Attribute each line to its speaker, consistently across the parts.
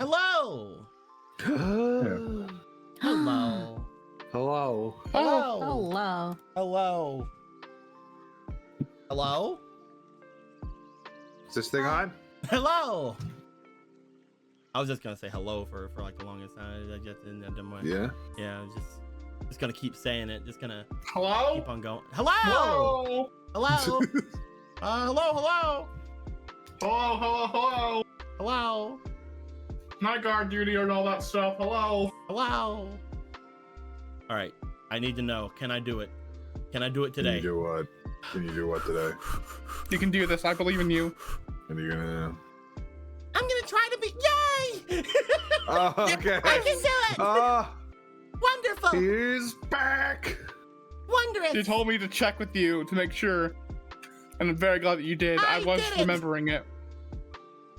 Speaker 1: Hello. Hello.
Speaker 2: Hello.
Speaker 1: Hello.
Speaker 3: Hello.
Speaker 1: Hello. Hello.
Speaker 2: Is this thing on?
Speaker 1: Hello. I was just gonna say hello for like the longest time. I just didn't want.
Speaker 2: Yeah.
Speaker 1: Yeah. I was just gonna keep saying it. Just gonna
Speaker 4: Hello?
Speaker 1: keep on going. Hello.
Speaker 4: Hello?
Speaker 1: Hello. Hello.
Speaker 4: Hello?
Speaker 1: Hello.
Speaker 4: Night guard duty and all that stuff. Hello?
Speaker 1: All right. I need to know. Can I do it? Can I do it today?
Speaker 2: Can you do what? Can you do what today?
Speaker 4: You can do this. I believe in you.
Speaker 2: And you're gonna.
Speaker 1: I'm gonna try to be. Yay!
Speaker 2: Oh, okay.
Speaker 1: I can do it. Wonderful.
Speaker 2: He's back.
Speaker 1: Wondrous.
Speaker 4: You told me to check with you to make sure, and I'm very glad that you did. I was
Speaker 1: did it.
Speaker 4: remembering it.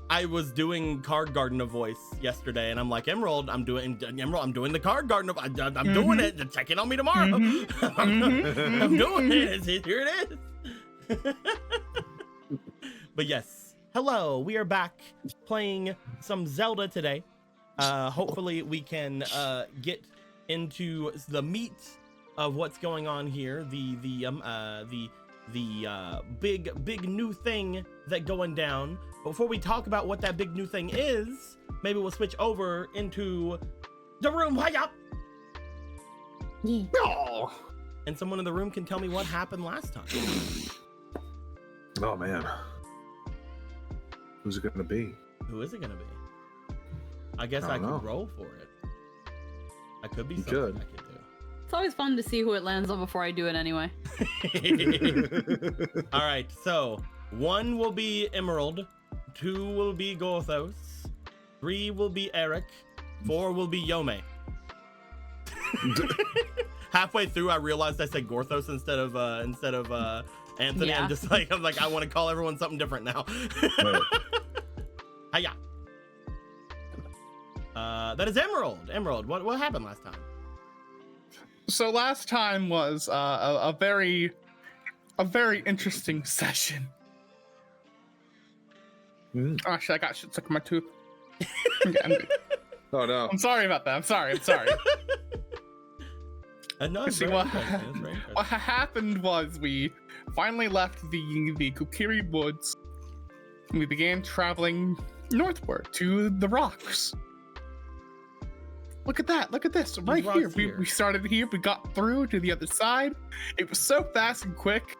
Speaker 1: I was doing Card Gardener voice yesterday, and I'm like, Emerald, I'm doing the Card Gardener. I'm doing it. Check in on me tomorrow. I'm doing it. Here it is. But yes, hello. We are back playing some Zelda today. Hopefully, we can get into the meat of what's going on here. The big new thing that going down. Before we talk about what that big new thing is, maybe we'll switch over into the room. Hiya!
Speaker 2: Oh.
Speaker 1: And someone in the room can tell me what happened last time.
Speaker 2: Oh man. Who's it gonna be?
Speaker 1: Who is it gonna be? I guess I could roll for it. I could be something I could do.
Speaker 3: It's always fun to see who it lands on before I do it anyway.
Speaker 1: All right, so 1 will be Emerald, 2 will be Gorthos, 3 will be Eric, 4 will be Yome. Halfway through, I realized I said Gorthos instead of Anthony.
Speaker 3: Yeah.
Speaker 1: I'm like, I want to call everyone something different now. Hiya. That is Emerald. Emerald, what happened last time?
Speaker 4: So last time was a very interesting session. Actually, I got shit stuck in my tooth.
Speaker 2: Oh no.
Speaker 4: I'm sorry about that. I'm sorry.
Speaker 1: No,
Speaker 4: See, what happened was we finally left the Kukiri woods and we began traveling northward to the rocks. Look at that. Look at this. Right here. We started here. We got through to the other side. It was so fast and quick.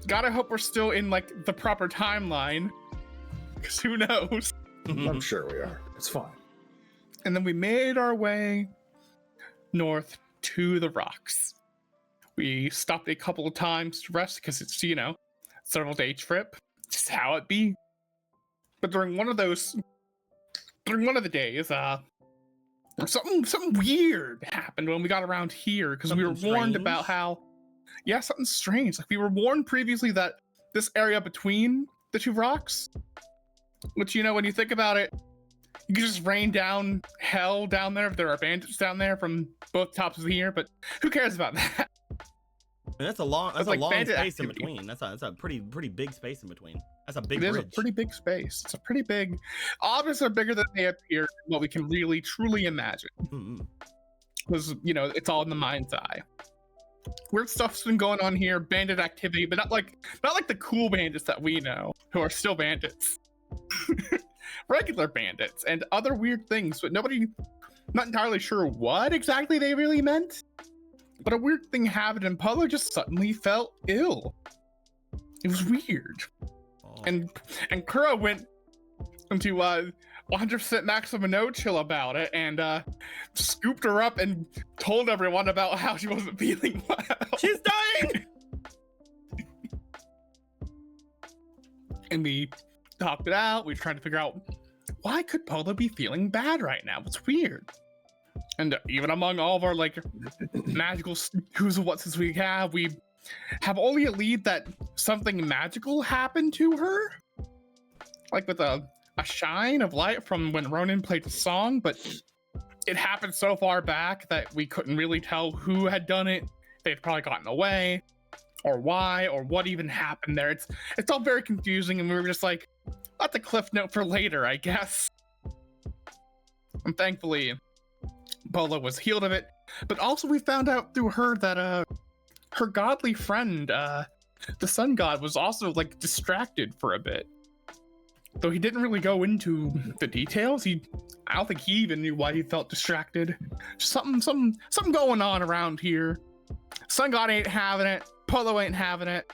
Speaker 4: Gotta hope we're still in like the proper timeline. Because who knows?
Speaker 2: I'm sure we are. It's fine.
Speaker 4: And then we made our way north to the rocks. We stopped a couple of times to rest because it's, several day trip. Just how it be. But during one of the days, something weird happened when we got around here because we were warned about how, something strange. Like we were warned previously that this area between the two rocks, which when you think about it, you can just rain down hell down there if there are bandits down there from both tops of the year. But who cares about that?
Speaker 1: And that's a long space in between. That's a pretty big space in between. That's a big bridge.
Speaker 4: It is a pretty big space. It's a pretty big. Objects are bigger than they appear. What we can really truly imagine, because it's all in the mind's eye. Weird stuff's been going on here. Bandit activity, but not like the cool bandits that we know, who are still bandits. Regular bandits and other weird things, but not entirely sure what exactly they really meant. But a weird thing happened and Polo just suddenly felt ill. It was weird. And Kura went into 100% maximum no chill about it and scooped her up and told everyone about how she wasn't feeling well.
Speaker 1: She's dying!
Speaker 4: And we talked it out. We tried to figure out why could Polo be feeling bad right now? It's weird. And even among all of our magical who's and what's we have only a lead that something magical happened to her, like with a shine of light from when Ronan played the song, but it happened so far back that we couldn't really tell who had done it. They'd probably gotten away, or why, or what even happened there. It's all very confusing, and we were just like, that's a cliff note for later, I guess. And thankfully, Polo was healed of it. But also we found out through her that her godly friend, the sun god, was also like distracted for a bit. Though he didn't really go into the details. I don't think he even knew why he felt distracted. Just something going on around here. Sun god ain't having it. Polo ain't having it.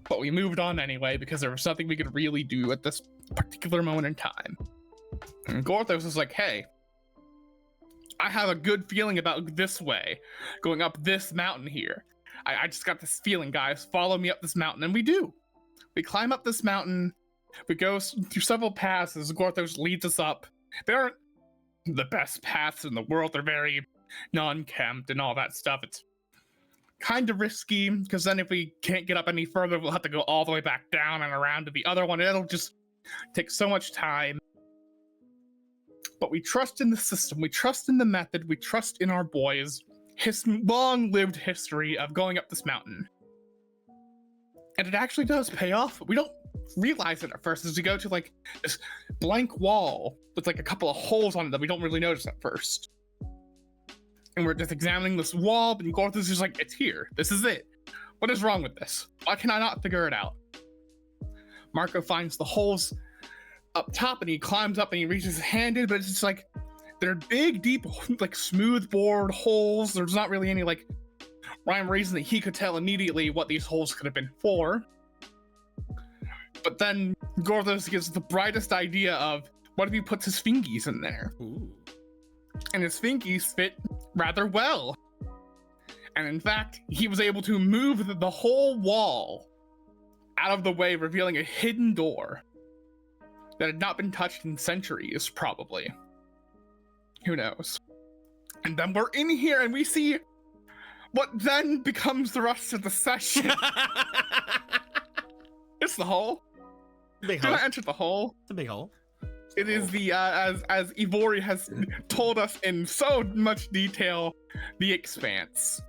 Speaker 4: But we moved on anyway because there was nothing we could really do at this particular moment in time. And Gorthos was like, hey, I have a good feeling about this way, going up this mountain here. I just got this feeling, guys. Follow me up this mountain. And we do. We climb up this mountain. We go through several paths as Gorthos leads us up. They aren't the best paths in the world. They're very non-kempt and all that stuff. It's kind of risky, because then if we can't get up any further, we'll have to go all the way back down and around to the other one. It'll just take so much time. But we trust in the system. We trust in the method. We trust in our boys. His long-lived history of going up this mountain. And it actually does pay off. But we don't realize it at first as we go to like this blank wall with like a couple of holes on it that we don't really notice at first. And we're just examining this wall, and Gorthos is just like, it's here. This is it. What is wrong with this? Why can I not figure it out? Marco finds the holes up top, and he climbs up and he reaches his hand in, but it's just like, they're big, deep, like smooth bored holes. There's not really any like rhyme or reason that he could tell immediately what these holes could have been for. But then Gorthos gives the brightest idea of, what if he puts his fingies in there?
Speaker 1: Ooh.
Speaker 4: And his fingies fit rather well. And in fact, he was able to move the whole wall out of the way, revealing a hidden door that had not been touched in centuries, probably. Who knows? And then we're in here and we see what then becomes the rest of the session. It's the hole.
Speaker 1: Big
Speaker 4: Do
Speaker 1: hole.
Speaker 4: I enter the hole?
Speaker 1: It's a big hole.
Speaker 4: It is the as Ivori has told us in so much detail, the expanse.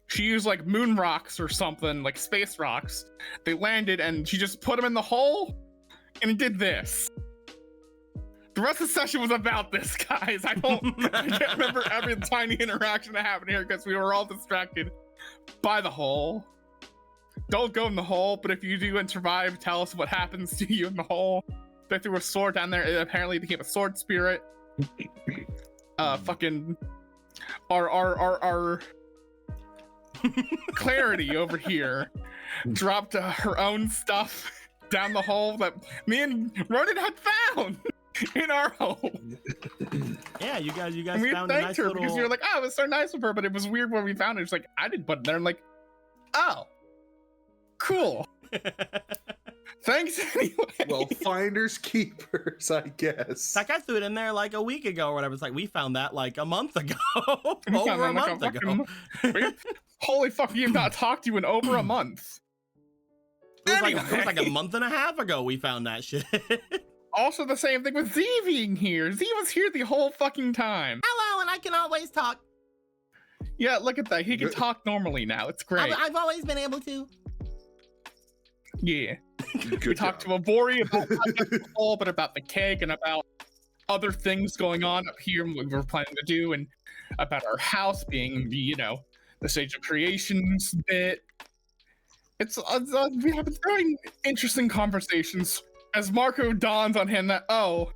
Speaker 4: She used like moon rocks or something, like space rocks. They landed and she just put them in the hole and it did this. The rest of the session was about this, guys. I can't remember every tiny interaction that happened here because we were all distracted by the hole. Don't go in the hole, but if you do and survive, tell us what happens to you in the hole. They threw a sword down there. It apparently became a sword spirit. Fucking our Clarity over here dropped her own stuff down the hole that me and Ronan had found in our home.
Speaker 1: Yeah, you guys
Speaker 4: And we
Speaker 1: found a
Speaker 4: thanked
Speaker 1: nice
Speaker 4: her
Speaker 1: little.
Speaker 4: because you're like, oh, it was so nice of her, but it was weird when we found it. It's like, I didn't put it there. I'm like, oh, cool. Thanks anyway.
Speaker 2: Well, finders keepers, I guess.
Speaker 1: Like I threw it in there like a week ago or whatever. It's like we found that like a month ago.
Speaker 4: We found
Speaker 1: Over a
Speaker 4: that like
Speaker 1: month ago.
Speaker 4: Holy fuck, you've not talked to you in over a month.
Speaker 1: It was like a month and a half ago we found that shit.
Speaker 4: Also the same thing with Z being here. Z was here the whole fucking time.
Speaker 1: Hello, and I can always talk.
Speaker 4: Yeah, look at that. He can talk normally now. It's great.
Speaker 1: I've always been able to.
Speaker 4: Yeah.
Speaker 2: Good
Speaker 4: We talked
Speaker 2: job.
Speaker 4: to Ivori about not just the hole, but about the keg and about other things going on up here and what we're planning to do, and about our house being the, you know, the stage of creations bit. We have very interesting conversations as Marco dawns on him that, oh,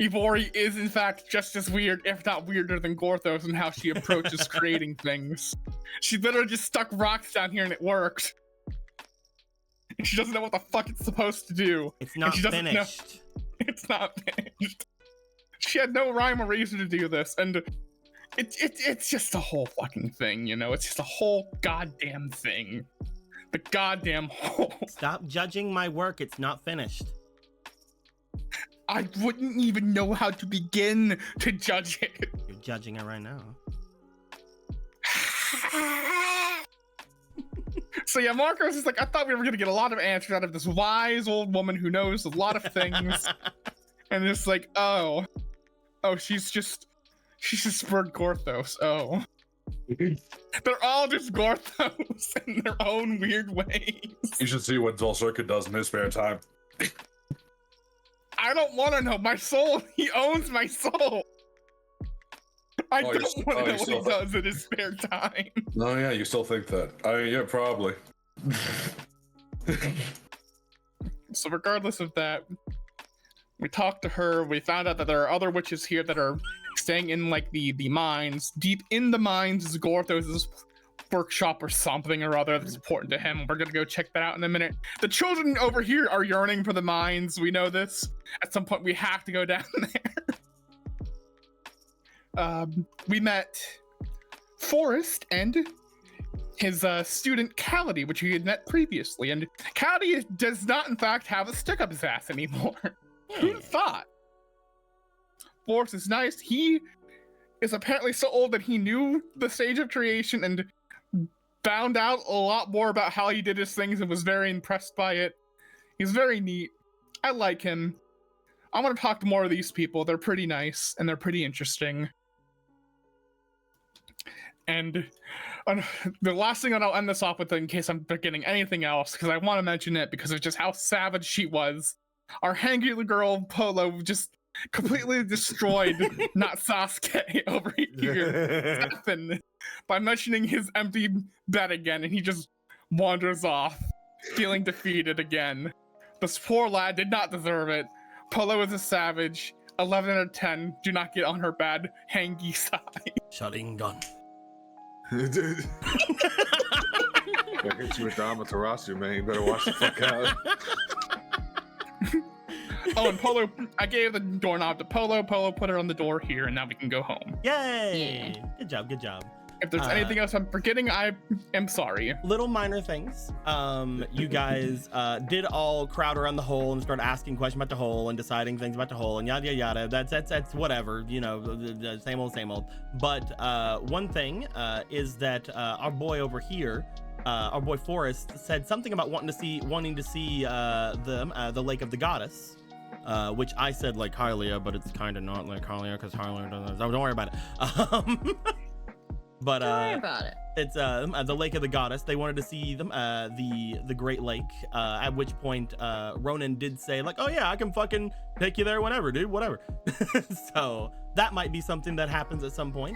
Speaker 4: Ivori is in fact just as weird, if not weirder than Gorthos in how she approaches creating things. She literally just stuck rocks down here and it worked. And she doesn't know what the fuck it's supposed to do.
Speaker 1: It's not
Speaker 4: she doesn't know.
Speaker 1: finished.
Speaker 4: It's not finished. She had no rhyme or reason to do this, and it's just a whole fucking thing, you know? It's just a whole goddamn thing. The goddamn whole.
Speaker 1: Stop judging my work. It's not finished.
Speaker 4: I wouldn't even know how to begin to judge it.
Speaker 1: You're judging it right now.
Speaker 4: So yeah, Marcos is like, I thought we were gonna get a lot of answers out of this wise old woman who knows a lot of things. And it's like, oh, she's just spurred Gorthos. Oh. They're all just Gorthos in their own weird ways.
Speaker 2: You should see what Zolcirca does in his spare time.
Speaker 4: I don't want to know. My soul. He owns my soul. I don't want to know what he does in his spare time.
Speaker 2: Oh yeah, you still think that? Yeah, probably.
Speaker 4: So regardless of that, we talked to her. We found out that there are other witches here that are staying in like the mines. Deep in the mines is Gorthos' workshop or something or other that's important to him. We're gonna go check that out in a minute. The children over here are yearning for the mines. We know this. At some point, we have to go down there. We met Forrest and his student Callity, which we had met previously, and Callity does not in fact have a stick up his ass anymore. Who thought? Forrest is nice. He is apparently so old that he knew the stage of creation and found out a lot more about how he did his things and was very impressed by it. He's very neat. I like him. I want to talk to more of these people. They're pretty nice and they're pretty interesting. And the last thing that I'll end this off with, in case I'm forgetting anything else, because I want to mention it because of just how savage she was. Our hangry girl Polo just completely destroyed not Sasuke over here by mentioning his empty bed again, and he just wanders off, feeling defeated again. This poor lad did not deserve it. Polo is a savage. 11 out of 10. Do not get on her bad hangy side.
Speaker 1: Shutting gun.
Speaker 2: I hit you with the Amaterasu, man. You better watch the fuck out.
Speaker 4: Oh, and Polo, I gave the doorknob to Polo. Polo put her on the door here, and now we can go home.
Speaker 1: Yay! Yeah. Good job, good job.
Speaker 4: If there's anything else I'm forgetting, I am sorry.
Speaker 1: Little minor things. You guys did all crowd around the hole and start asking questions about the hole and deciding things about the hole and yada yada. That's whatever, you know, the same old. But one thing is that our boy over here, our boy Forrest, said something about wanting to see the Lake of the Goddess. Which I said like Hylia, but it's kind of not like Hylia because Hylia doesn't. Don't worry about it. But
Speaker 3: don't worry about it.
Speaker 1: It's the Lake of the Goddess. They wanted to see them the Great Lake. At which point Ronan did say like, oh yeah, I can fucking take you there whenever, dude, whatever. So that might be something that happens at some point.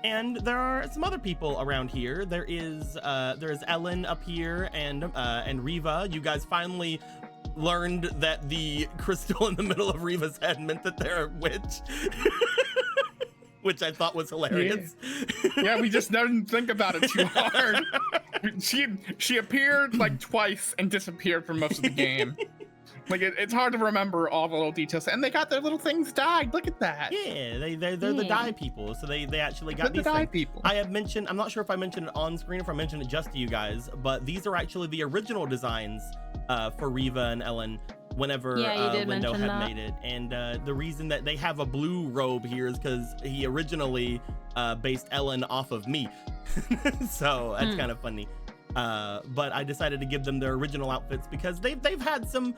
Speaker 1: And there are some other people around here. There is Ellen up here and Riva. You guys finally learned that the crystal in the middle of Riva's head meant that they're a witch. Which I thought was hilarious.
Speaker 4: Yeah, we just didn't think about it too hard. She appeared like twice and disappeared for most of the game. Like it's hard to remember all the little details, and they got their little things dyed. Look at that.
Speaker 1: Yeah, they're the dye people, so they actually got these
Speaker 4: dye
Speaker 1: things.
Speaker 4: People.
Speaker 1: I have mentioned. I'm not sure if I mentioned it on screen or if I mentioned it just to you guys, but these are actually the original designs for Riva and Ellen. Whenever Lindo had made it, and the reason that they have a blue robe here is because he originally based Ellen off of me. So that's kind of funny. But I decided to give them their original outfits because they've had some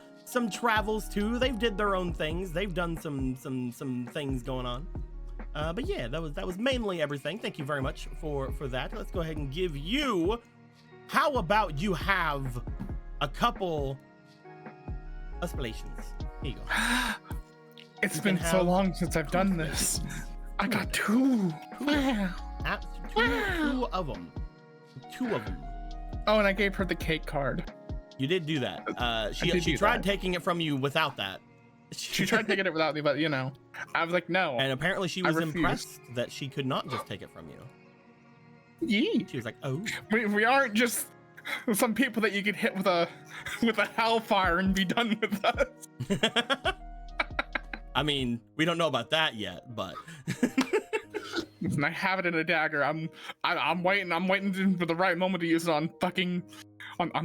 Speaker 1: travels too. They've did their own things. They've done some things going on. But yeah, that was mainly everything. Thank you very much for that. Let's go ahead and give you. How about you have a couple explanations? Here you go.
Speaker 4: It's been so long since I've done this. I got two. Wow.
Speaker 1: Two of them.
Speaker 4: Oh, and I gave her the cake card.
Speaker 1: You did do that. She tried taking it from you without that.
Speaker 4: She tried taking it without me, but you know, I was like, no.
Speaker 1: And apparently she was impressed that she could not just take it from you.
Speaker 4: Yee.
Speaker 1: She was like, oh.
Speaker 4: We aren't just some people that you could hit with a hellfire and be done with us.
Speaker 1: I mean, we don't know about that yet, but
Speaker 4: and I have it in a dagger. I'm waiting for the right moment to use it on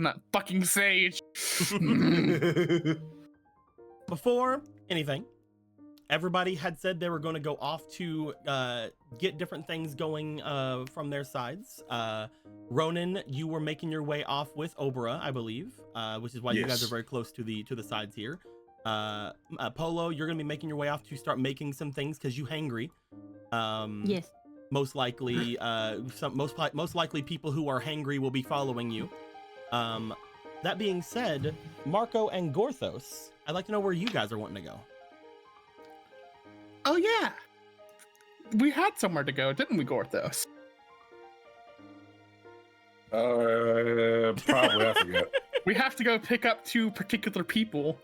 Speaker 4: that fucking sage.
Speaker 1: Before anything, everybody had said they were going to go off to get different things going from their sides. Ronan, you were making your way off with Obra, I believe, which is why you guys are very close to the sides here. Polo, you're going to be making your way off to start making some things because you hangry.
Speaker 3: Yes.
Speaker 1: Most likely, most likely people who are hangry will be following you. That being said, Marco and Gorthos, I'd like to know where you guys are wanting to go.
Speaker 4: Oh yeah, we had somewhere to go, didn't we, Gorthos?
Speaker 5: Probably, I forget.
Speaker 4: We have to go pick up 2 particular people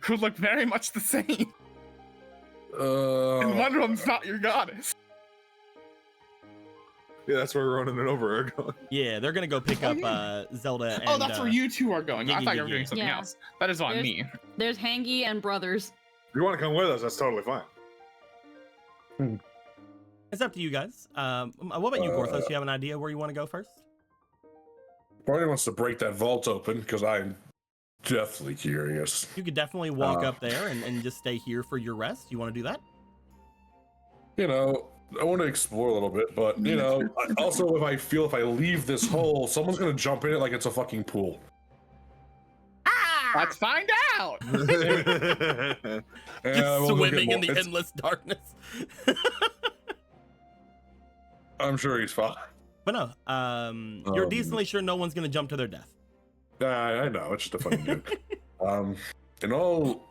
Speaker 4: who look very much the same. And one of them's not your goddess.
Speaker 2: Yeah, that's where Ronan and Over are going.
Speaker 1: Yeah, they're gonna go pick up Zelda. And,
Speaker 4: Oh, that's where you 2 are going.
Speaker 1: yeah,
Speaker 4: I thought
Speaker 1: yeah,
Speaker 4: you were doing
Speaker 1: yeah.
Speaker 4: something
Speaker 3: Yeah.
Speaker 4: else. That is on
Speaker 3: There's-
Speaker 4: me.
Speaker 3: There's Hangy and brothers.
Speaker 2: If you want to come with us, that's totally fine.
Speaker 1: It's up to you guys. What about you, Gorthos? You have an idea where you want to go first?
Speaker 5: Barney wants to break that vault open because I'm deathly curious.
Speaker 1: You could definitely walk up there and just stay here for your rest. You want to do that?
Speaker 5: You know, I want to explore a little bit, but you know, also if I leave this hole, someone's gonna jump in it like it's a fucking pool.
Speaker 4: Let's find out.
Speaker 5: And
Speaker 1: Just
Speaker 5: I will look at
Speaker 1: swimming in the
Speaker 5: it's-
Speaker 1: endless darkness.
Speaker 5: I'm sure he's fine.
Speaker 1: But no, you're decently sure no one's gonna jump to their death.
Speaker 5: I know, it's just a funny joke. In all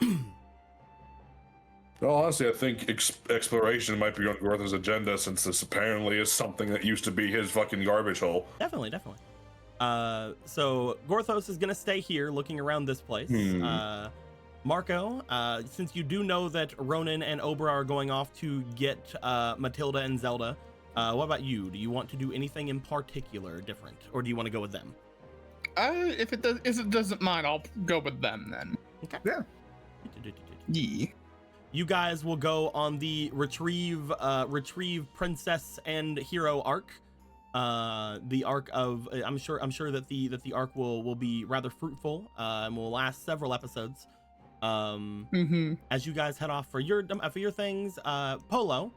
Speaker 5: honesty, I think exploration might be on Gorth's agenda since this apparently is something that used to be his fucking garbage hole.
Speaker 1: Definitely. So Gorthos is gonna stay here looking around this place. Marco, since you do know that Ronan and Obra are going off to get Matilda and Zelda, what about you? Do you want to do anything in particular different, or do you want to go with them?
Speaker 4: If it doesn't mind, I'll go with them then.
Speaker 1: Okay.
Speaker 2: Yeah.
Speaker 4: Yeah.
Speaker 1: You guys will go on the retrieve princess and hero arc. The arc of I'm sure that the arc will be rather fruitful and will last several episodes. As you guys head off for your things, Polo.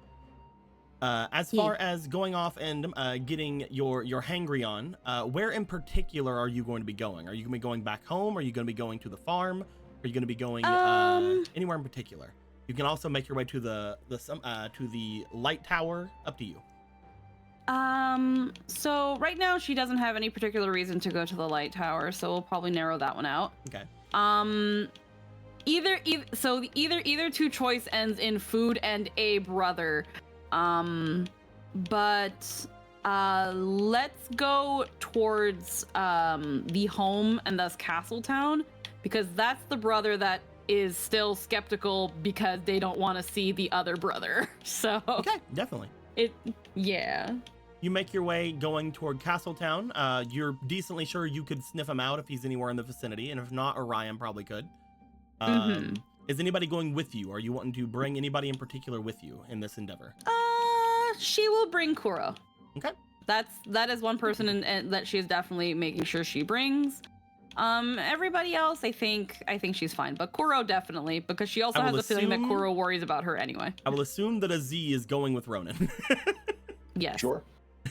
Speaker 1: As far as going off and getting your hangry on, where in particular are you going to be going? Are you going to be going back home? Are you going to be going to the farm? Are you going to be going anywhere in particular? You can also make your way to the light tower. Up to you.
Speaker 3: So right now she doesn't have any particular reason to go to the light tower, so we'll probably narrow that one out.
Speaker 1: Okay.
Speaker 3: Either 2 choice ends in food and a brother. But let's go towards the home and thus Castletown, because that's the brother that is still skeptical because they don't want to see the other brother. So
Speaker 1: Okay, definitely.
Speaker 3: Yeah.
Speaker 1: You make your way going toward Castletown. You're decently sure you could sniff him out if he's anywhere in the vicinity, and if not, Orion probably could. Is anybody going with you? Are you wanting to bring anybody in particular with you in this endeavor?
Speaker 3: She will bring Kuro.
Speaker 1: Okay.
Speaker 3: That is one person and that she is definitely making sure she brings. Everybody else, I think she's fine, but Kuro definitely, because she also has a feeling that Kuro worries about her anyway.
Speaker 1: I will assume that Aziz is going with Ronan.
Speaker 3: Yes.
Speaker 2: Sure.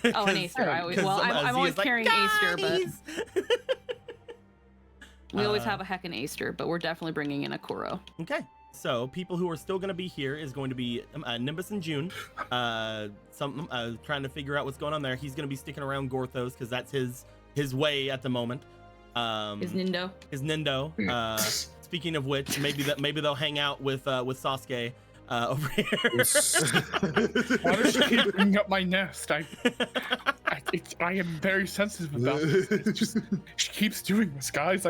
Speaker 3: Oh, and Acer. I'm always carrying Acer, but we always have a heckin' Acer, but we're definitely bringing in a Kuro.
Speaker 1: Okay. So people who are still going to be here is going to be Nimbus and June. Trying to figure out what's going on there. He's going to be sticking around Gorthos because that's his way at the moment.
Speaker 3: His Nindo.
Speaker 1: Speaking of which, maybe they'll hang out with Sasuke over here.
Speaker 4: Why does she keep bringing up my nest? I am very sensitive about this. It's just, she keeps doing this, guys.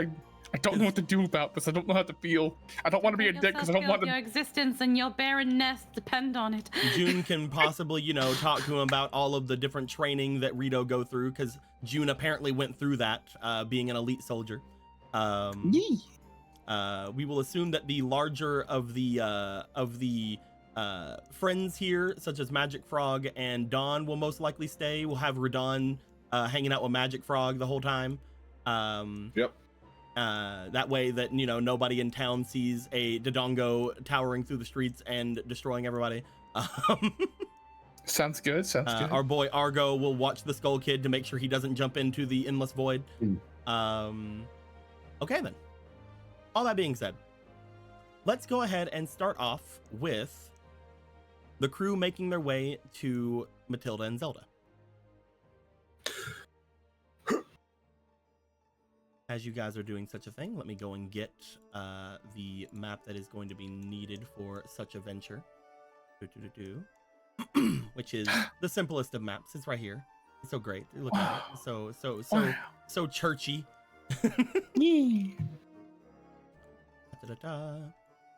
Speaker 4: I don't know what to do about this. I don't know how to feel. I don't want to be a dick because I don't want to.
Speaker 3: Your existence and your barren nest depend on it.
Speaker 1: June can possibly, talk to him about all of the different training that Rito go through, because June apparently went through that, being an elite soldier. We will assume that the larger of the friends here, such as Magic Frog and Dawn, will most likely stay. We'll have Radon hanging out with Magic Frog the whole time.
Speaker 2: Yep.
Speaker 1: That way that, nobody in town sees a Dodongo towering through the streets and destroying everybody.
Speaker 4: Sounds good.
Speaker 1: Our boy Argo will watch the Skull Kid to make sure he doesn't jump into the endless void. Okay then. All that being said, let's go ahead and start off with the crew making their way to Matilda and Zelda. As you guys are doing such a thing, let me go and get the map that is going to be needed for such a venture. Which is the simplest of maps. It's right here. It's so great. Look at it. So churchy.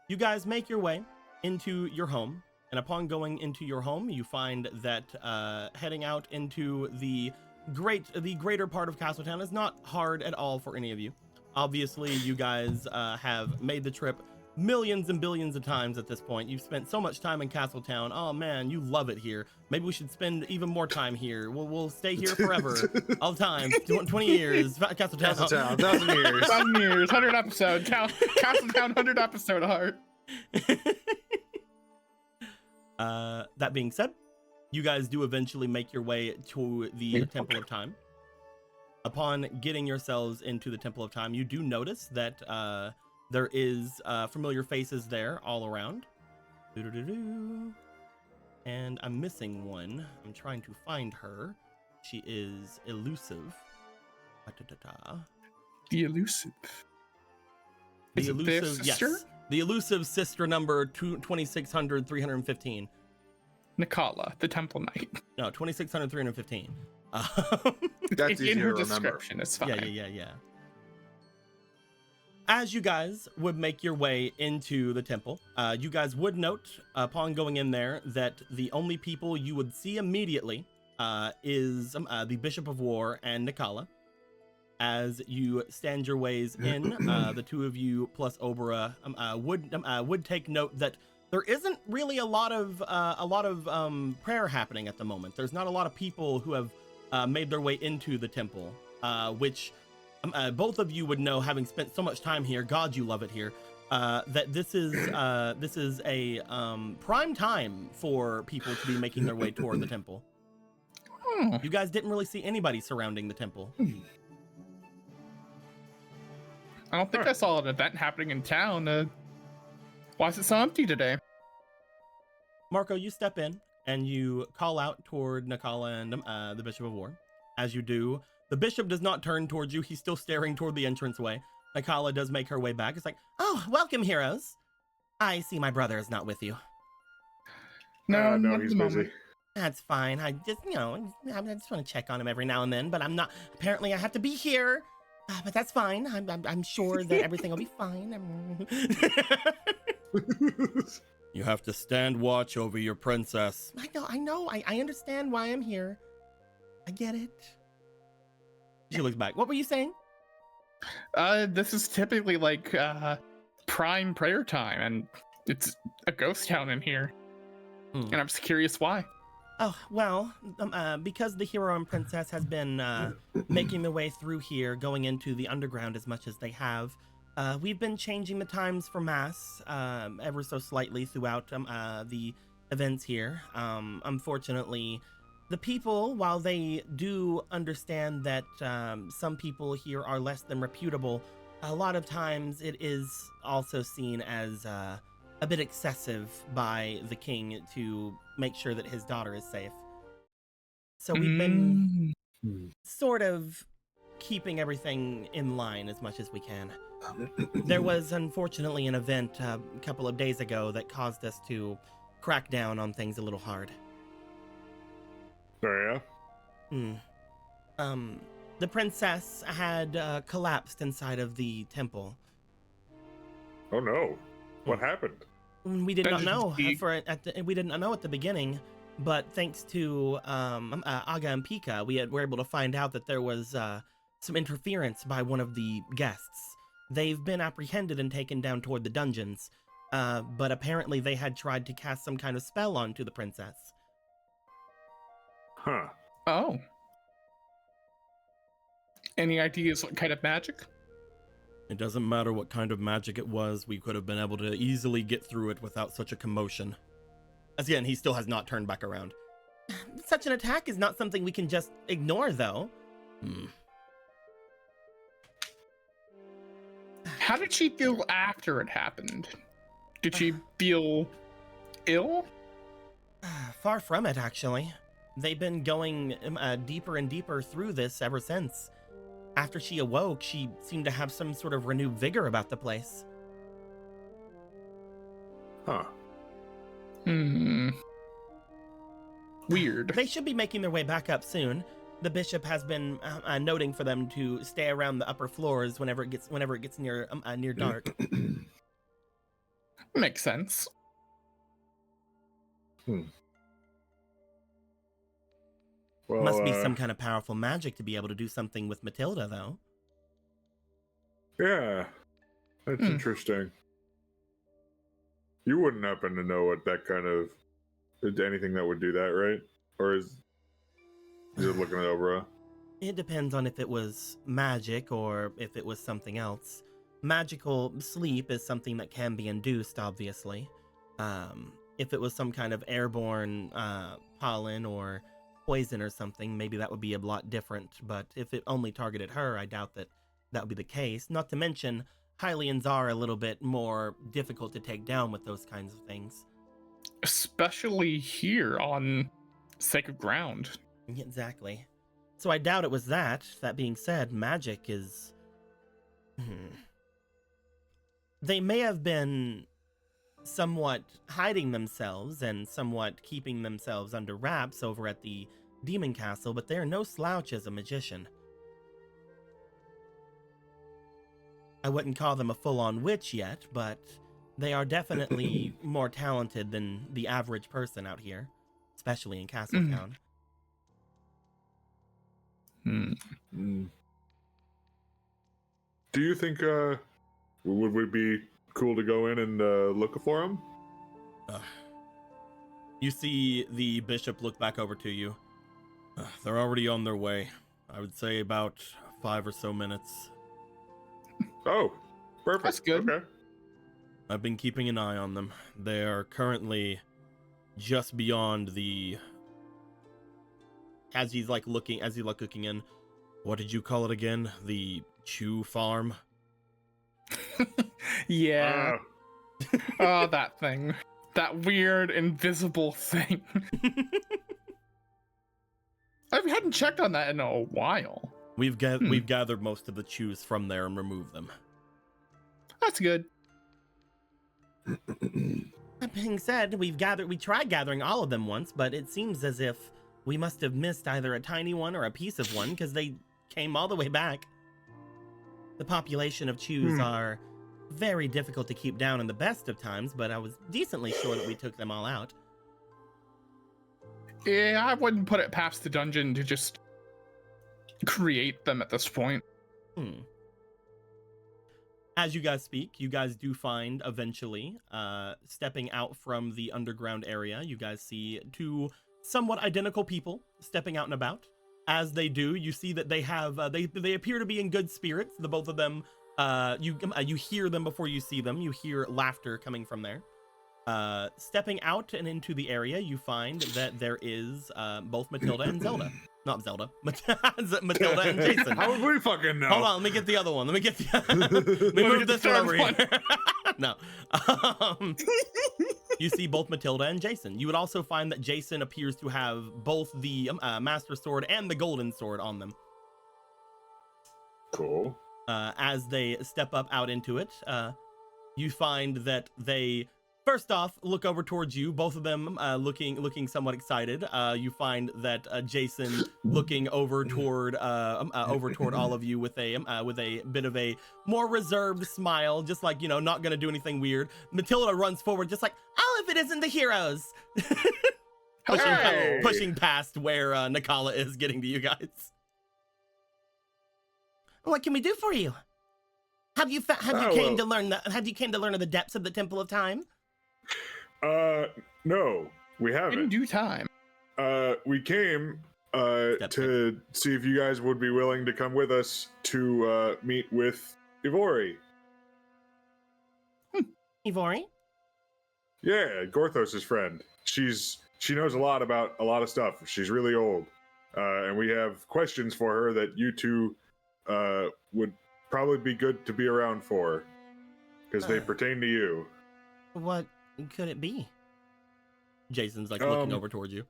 Speaker 1: You guys make your way into your home, and upon going into your home, you find that heading out into the greater part of Castletown is not hard at all for any of you. Obviously, you guys have made the trip millions and billions of times at this point. You've spent so much time in Castletown. Oh man, you love it here. Maybe we should spend even more time here. We'll stay here forever, all the time. 20 years. Castletown.
Speaker 2: 1,000 years.
Speaker 4: 1,000 years. 100 episodes. Castletown 100 episode heart.
Speaker 1: That being said, you guys do eventually make your way to the Temple of Time. Upon getting yourselves into the Temple of Time, you do notice that there is familiar faces there all around. And I'm missing one. I'm trying to find her. She is elusive.
Speaker 4: The elusive.
Speaker 1: The
Speaker 4: Is it their sister?
Speaker 1: Yes. The elusive sister number 2600-315.
Speaker 4: Nikala, the Temple Knight.
Speaker 1: No, 2600-315.
Speaker 2: That's easy
Speaker 4: in her
Speaker 2: to remember.
Speaker 4: description, it's fine.
Speaker 1: Yeah. As you guys would make your way into the temple, you guys would note upon going in there that the only people you would see immediately is the Bishop of War and Nikala. As you stand your ways in, the two of you plus Obra would take note that there isn't really a lot of prayer happening at the moment. There's not a lot of people who have made their way into the temple, which both of you would know, having spent so much time here. God, you love it here. That this is a prime time for people to be making their way toward the temple. You guys didn't really see anybody surrounding the temple.
Speaker 4: I don't think I saw an event happening in town. Why is it so empty today?
Speaker 1: Marco, you step in and you call out toward Nikala and the Bishop of War. As you do, the bishop does not turn towards you. He's still staring toward the entranceway. Nikala does make her way back. It's like, oh, welcome, heroes. I see my brother is not with you.
Speaker 4: No,
Speaker 2: no,
Speaker 4: not
Speaker 2: he's
Speaker 4: at the
Speaker 2: busy.
Speaker 4: moment.
Speaker 1: That's fine. I just, I just want to check on him every now and then, but I'm not. Apparently, I have to be here. But that's fine. I'm sure that everything will be fine. You have to stand watch over your princess. I know. I understand why I'm here. I get it. She looks back. What were you saying?
Speaker 4: This is typically like prime prayer time, and it's a ghost town in here. And I'm just curious why.
Speaker 1: Oh, well, because the hero and princess has been making their way through here, going into the underground as much as they have, we've been changing the times for mass ever so slightly throughout the events here. Unfortunately, the people, while they do understand that some people here are less than reputable, a lot of times it is also seen as a bit excessive by the king to make sure that his daughter is safe. So we've been sort of keeping everything in line as much as we can. There was unfortunately an event a couple of days ago that caused us to crack down on things a little hard.
Speaker 2: Oh, yeah?
Speaker 1: The princess had collapsed inside of the temple.
Speaker 2: Oh, no. What happened?
Speaker 1: We did not know
Speaker 4: Dungeons
Speaker 1: we didn't know at the beginning, but thanks to Aga and Pika, we were able to find out that there was some interference by one of the guests. They've been apprehended and taken down toward the dungeons, but apparently they had tried to cast some kind of spell onto the princess.
Speaker 2: Huh.
Speaker 4: Oh. Any ideas what kind of magic?
Speaker 1: It doesn't matter what kind of magic it was, we could have been able to easily get through it without such a commotion. As again, he still has not turned back around. Such an attack is not something we can just ignore, though.
Speaker 4: How did she feel after it happened? Did she feel ill?
Speaker 1: Far from it, actually. They've been going deeper and deeper through this ever since. After she awoke, she seemed to have some sort of renewed vigor about the place.
Speaker 2: Huh.
Speaker 4: Weird.
Speaker 1: They should be making their way back up soon. The bishop has been noting for them to stay around the upper floors whenever it gets near dark.
Speaker 4: Makes sense.
Speaker 2: Well,
Speaker 1: Must be some kind of powerful magic to be able to do something with Matilda, though.
Speaker 2: Yeah, that's interesting. You wouldn't happen to know what that kind of anything that would do that, right? Or is just looking at Obra?
Speaker 1: It depends on if it was magic or if it was something else. Magical sleep is something that can be induced, obviously. If it was some kind of airborne pollen or poison or something, maybe that would be a lot different. But if it only targeted her, I doubt that would be the case. Not to mention, Hylians are a little bit more difficult to take down with those kinds of things.
Speaker 4: Especially here on sacred ground.
Speaker 1: Exactly. So I doubt it was that. That being said, magic is... They may have been somewhat hiding themselves and somewhat keeping themselves under wraps over at the Demon Castle, but they're no slouch as a magician. I wouldn't call them a full-on witch yet, but they are definitely more talented than the average person out here, especially in Castletown.
Speaker 2: Do you think would we be cool to go in and look for them?
Speaker 1: You see the bishop look back over to you. They're already on their way. I would say about 5 or so minutes.
Speaker 2: Oh, perfect.
Speaker 4: That's good.
Speaker 2: Okay.
Speaker 1: I've been keeping an eye on them. They are currently just beyond the... As he's looking in, what did you call it again? The Chew Farm?
Speaker 4: Yeah. Oh, that thing. That weird invisible thing. I hadn't checked on that in a while.
Speaker 1: We've gathered most of the chews from there and removed them.
Speaker 4: That's good.
Speaker 1: That being said, we tried gathering all of them once, but it seems as if we must have missed either a tiny one or a piece of one, because they came all the way back. The population of chews are very difficult to keep down in the best of times, but I was decently sure that we took them all out.
Speaker 4: Yeah, I wouldn't put it past the dungeon to just create them at this point.
Speaker 1: As you guys speak, you guys do find eventually, stepping out from the underground area, you guys see two somewhat identical people stepping out and about. As they do, you see that they have they appear to be in good spirits. The both of them, you hear them before you see them. You hear laughter coming from there. Stepping out and into the area, you find that there is both Matilda and Zelda. Not Zelda, Matilda and Jason.
Speaker 2: How would we fucking know?
Speaker 1: Hold on, let me get the other one. Let me move this one over here. No. You see both Matilda and Jason. You would also find that Jason appears to have both the Master Sword and the Golden Sword on them.
Speaker 2: Cool.
Speaker 1: As they step up out into it, you find that they... First off, look over towards you, both of them looking somewhat excited. You find that Jason looking over toward all of you with a bit of a more reserved smile, just like, not gonna do anything weird. Matilda runs forward, just like, oh, if it isn't the heroes. pushing past where Nakala is, getting to you guys. What can we do for you? Have you came to learn of the depths of the Temple of Time?
Speaker 2: No, we haven't.
Speaker 4: In due time.
Speaker 2: We came to see if you guys would be willing to come with us to meet with Ivori.
Speaker 1: Ivori?
Speaker 2: Yeah, Gorthos' friend. She knows a lot about a lot of stuff. She's really old. And we have questions for her that you two would probably be good to be around for, because they pertain to you.
Speaker 1: What could it be? Jason's looking over towards you.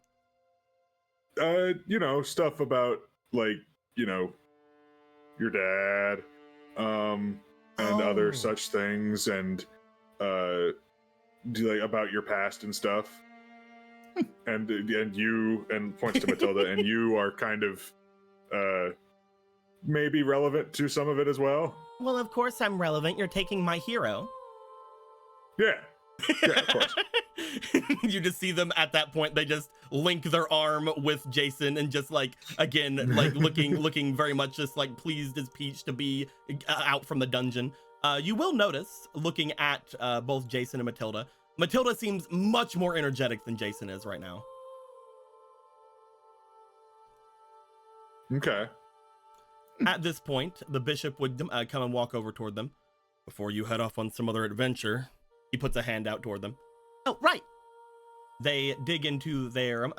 Speaker 2: Stuff about your your dad, and other such things, and about your past and stuff. and you, and points to Matilda, and you are kind of maybe relevant to some of it as well.
Speaker 1: Well, of course I'm relevant. You're taking my hero.
Speaker 2: Yeah, of course.
Speaker 1: You just see them at that point. They just link their arm with Jason and just like, again, like looking very much just like pleased as Peach to be out from the dungeon. You will notice, looking at both Jason and Matilda, Matilda seems much more energetic than Jason is right now.
Speaker 2: Okay.
Speaker 1: At this point, the bishop would come and walk over toward them. Before you head off on some other adventure, he puts a hand out toward them. Oh, right. They dig into their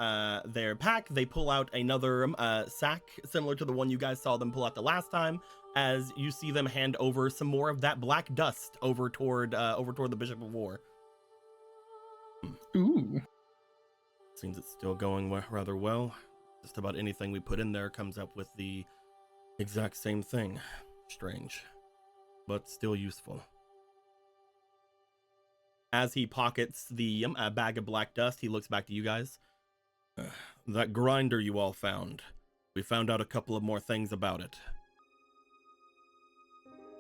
Speaker 1: pack. They pull out another sack similar to the one you guys saw them pull out the last time, as you see them hand over some more of that black dust over toward the Bishop of War.
Speaker 4: Ooh.
Speaker 1: Seems it's still going rather well. Just about anything we put in there comes up with the exact same thing. Strange, but still useful. As he pockets the bag of black dust, he looks back to you guys. That grinder you all found. We found out a couple of more things about it.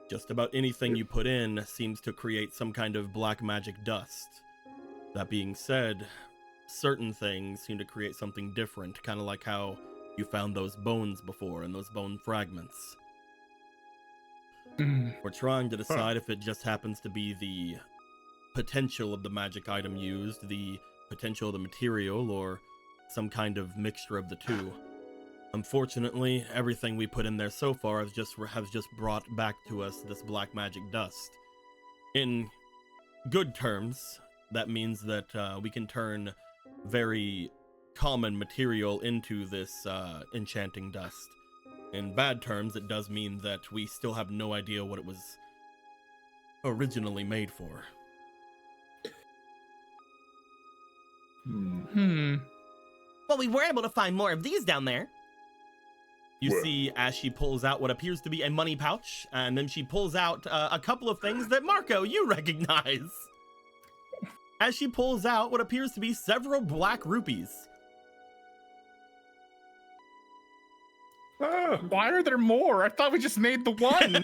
Speaker 1: Just about anything you put in seems to create some kind of black magic dust. That being said, certain things seem to create something different, kind of like how you found those bones before and those bone fragments. We're trying to decide if it just happens to be the potential of the magic item used, the potential of the material, or some kind of mixture of the two. Unfortunately, everything we put in there so far has just brought back to us this black magic dust. In good terms, that means that we can turn very common material into this enchanting dust. In bad terms, it does mean that we still have no idea what it was originally made for. Well, we were able to find more of these down there. You see as she pulls out what appears to be a money pouch, and then she pulls out a couple of things that, Marco, you recognize. As she pulls out what appears to be several black rupees.
Speaker 4: Why are there more? I thought we just made the one.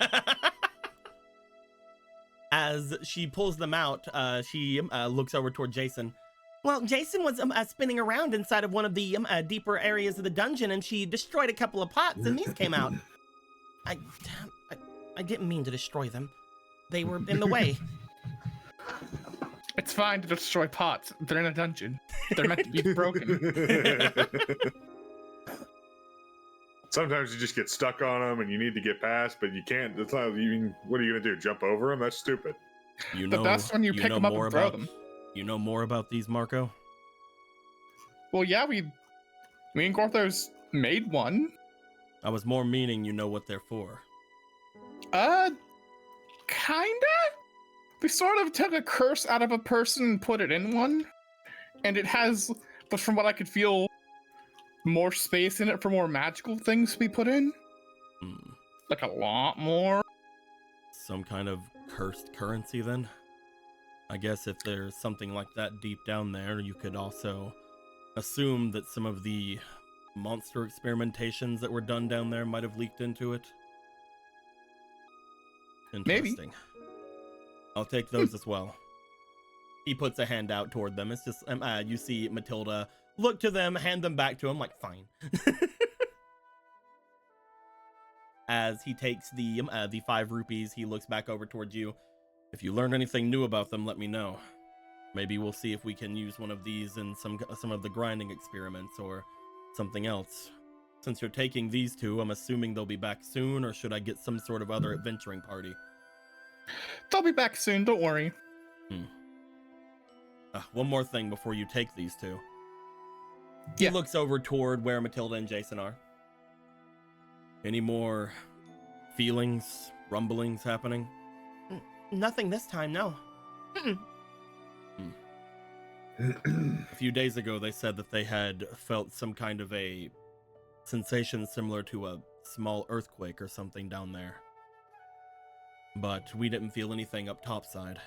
Speaker 1: As she pulls them out, she looks over toward Jason. Well, Jason was spinning around inside of one of the deeper areas of the dungeon, and she destroyed a couple of pots, and these came out. I didn't mean to destroy them. They were in the way.
Speaker 4: It's fine to destroy pots. They're in a dungeon. They're meant to be broken.
Speaker 2: Sometimes you just get stuck on them and you need to get past, but you can't. That's not, what are you going to do? Jump over them? That's stupid.
Speaker 1: You know,
Speaker 4: the best when you pick them up and throw them.
Speaker 1: You know more about these, Marco?
Speaker 4: Well, yeah, me and Gorthos made one.
Speaker 1: I was more meaning you know what they're for.
Speaker 4: Kinda? We sort of took a curse out of a person and put it in one. And it has, but from what I could feel, more space in it for more magical things to be put in. Like a lot more.
Speaker 1: Some kind of cursed currency, then? I guess if there's something like that deep down there, you could also assume that some of the monster experimentations that were done down there might have leaked into it. Interesting. Maybe. I'll take those as well. He puts a hand out toward them. It's just, you see Matilda look to them, hand them back to him, like, fine. As he takes the 5 rupees, he looks back over towards you. If you learn anything new about them, let me know. Maybe we'll see if we can use one of these in some of the grinding experiments or something else. Since you're taking these two, I'm assuming they'll be back soon, or should I get some sort of other adventuring party?
Speaker 4: They'll be back soon, don't worry.
Speaker 1: One more thing before you take these two.
Speaker 4: Yeah.
Speaker 1: He looks over toward where Matilda and Jason are. Any more feelings, rumblings happening? Nothing this time, no. A few days ago, they said that they had felt some kind of a sensation similar to a small earthquake or something down there. But we didn't feel anything up topside.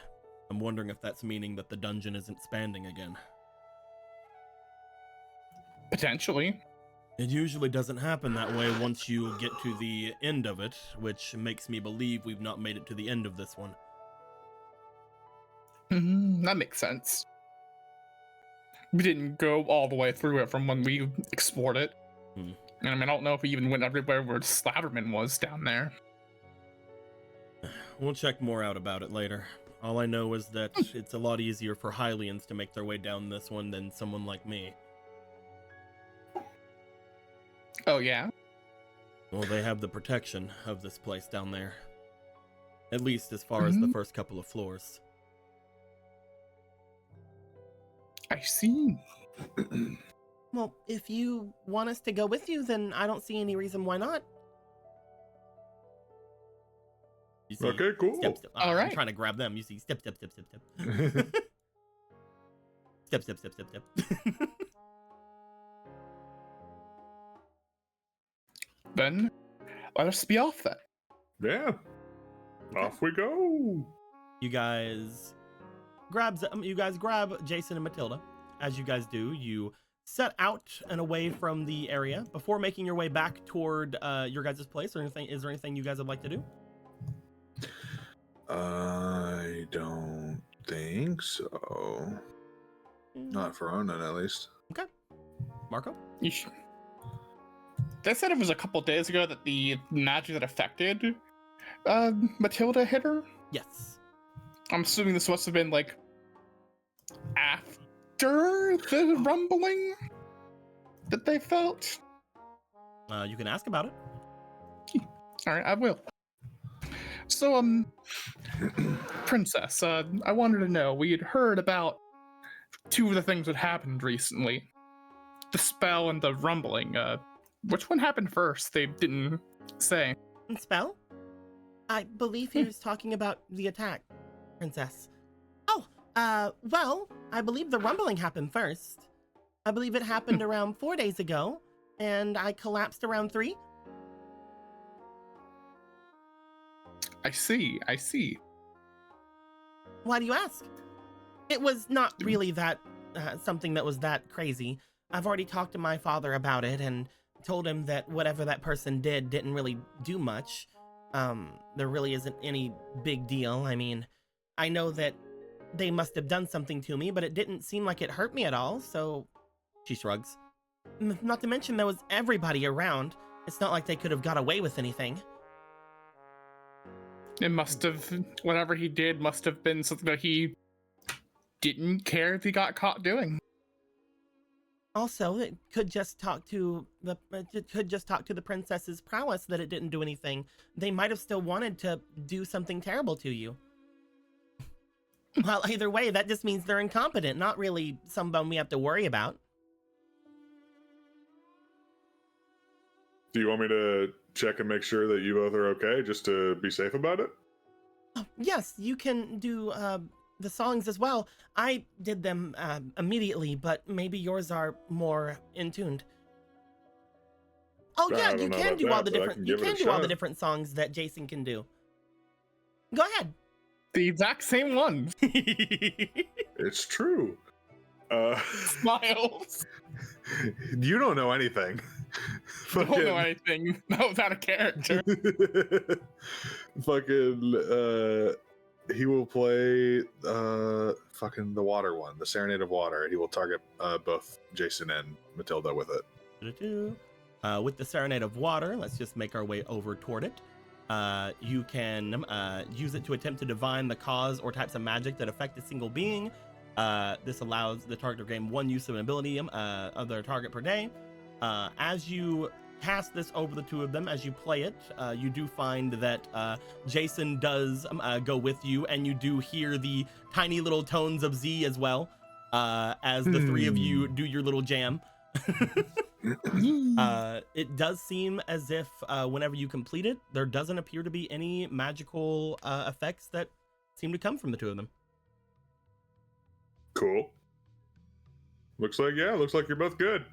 Speaker 1: I'm wondering if that's meaning that the dungeon isn't expanding again.
Speaker 4: Potentially.
Speaker 1: It usually doesn't happen that way once you get to the end of it, which makes me believe we've not made it to the end of this one.
Speaker 4: That makes sense. We didn't go all the way through it from when we explored it. And I mean, I don't know if we even went everywhere where Slaverman was down there.
Speaker 1: We'll check more out about it later. All I know is that it's a lot easier for Hylians to make their way down this one than someone like me.
Speaker 4: Oh, yeah?
Speaker 1: Well, they have the protection of this place down there. At least as far as the first couple of floors.
Speaker 4: I see.
Speaker 6: Well, if you want us to go with you, then I don't see any reason why not.
Speaker 1: You see,
Speaker 2: Okay, cool.
Speaker 1: Step, step.
Speaker 4: All
Speaker 1: I'm
Speaker 4: right.
Speaker 1: trying to grab them. You see, step, step, step, step, step. Step, step, step, step, step.
Speaker 4: Then, let us be off then.
Speaker 2: Yeah. Off we go.
Speaker 1: You guys grab Jason and Matilda. As you guys do, you set out and away from the area. Before making your way back toward your guys' place, is there anything you guys would like to do?
Speaker 2: I don't think so. Not for Ronan, at least.
Speaker 1: Okay. Marco?
Speaker 4: They said it was a couple days ago that the magic that affected Matilda hit her.
Speaker 1: Yes.
Speaker 4: I'm assuming this must have been like after the rumbling that they felt.
Speaker 1: You can ask about it.
Speaker 4: All right, I will. So, Princess, I wanted to know, we had heard about two of the things that happened recently. The spell and the rumbling. Which one happened first? They didn't say.
Speaker 6: Spell? I believe he was talking about the attack, Princess. Oh, well, I believe the rumbling happened first. I believe it happened around 4 days ago, and I collapsed around 3.
Speaker 4: I see.
Speaker 6: Why do you ask? It was not really that, something that was that crazy. I've already talked to my father about it and told him that whatever that person didn't really do much. There really isn't any big deal. I mean, I know that they must have done something to me, but it didn't seem like it hurt me at all, so...
Speaker 1: She shrugs.
Speaker 6: Not to mention there was everybody around. It's not like they could have got away with anything.
Speaker 4: It must have, whatever he did must have been something that he didn't care if he got caught doing.
Speaker 6: Also, it could just talk to the princess's prowess that it didn't do anything. They might have still wanted to do something terrible to you. Well, either way, that just means they're incompetent, not really someone we have to worry about.
Speaker 2: Do you want me to check and make sure that you both are okay, just to be safe about it?
Speaker 6: Oh, yes, you can do the songs as well. I did them immediately, but maybe yours are more in tuned. Oh
Speaker 2: I
Speaker 6: yeah,
Speaker 2: don't
Speaker 6: you
Speaker 2: know
Speaker 6: can
Speaker 2: about
Speaker 6: do
Speaker 2: that,
Speaker 6: all the
Speaker 2: but I
Speaker 6: different
Speaker 2: can
Speaker 6: you
Speaker 2: give it
Speaker 6: can
Speaker 2: a
Speaker 6: do all the
Speaker 2: shot.
Speaker 6: different songs that Jason can do. Go ahead.
Speaker 4: The exact same one.
Speaker 2: It's true.
Speaker 4: Smiles.
Speaker 2: You don't know anything.
Speaker 4: Don't know anything. That was out of character.
Speaker 2: Fucking he will play fucking the water one, the Serenade of Water. He will target both Jason and Matilda with it.
Speaker 1: With the Serenade of Water, let's just make our way over toward it. You can use it to attempt to divine the cause or types of magic that affect a single being. This allows the target to gain one use of an ability of their target per day. As you cast this over the two of them, as you play it, you do find that Jason does go with you, and you do hear the tiny little tones of Z as well, as the three of you do your little jam. It does seem as if whenever you complete it, there doesn't appear to be any magical effects that seem to come from the two of them.
Speaker 2: Cool. Looks like you're both good.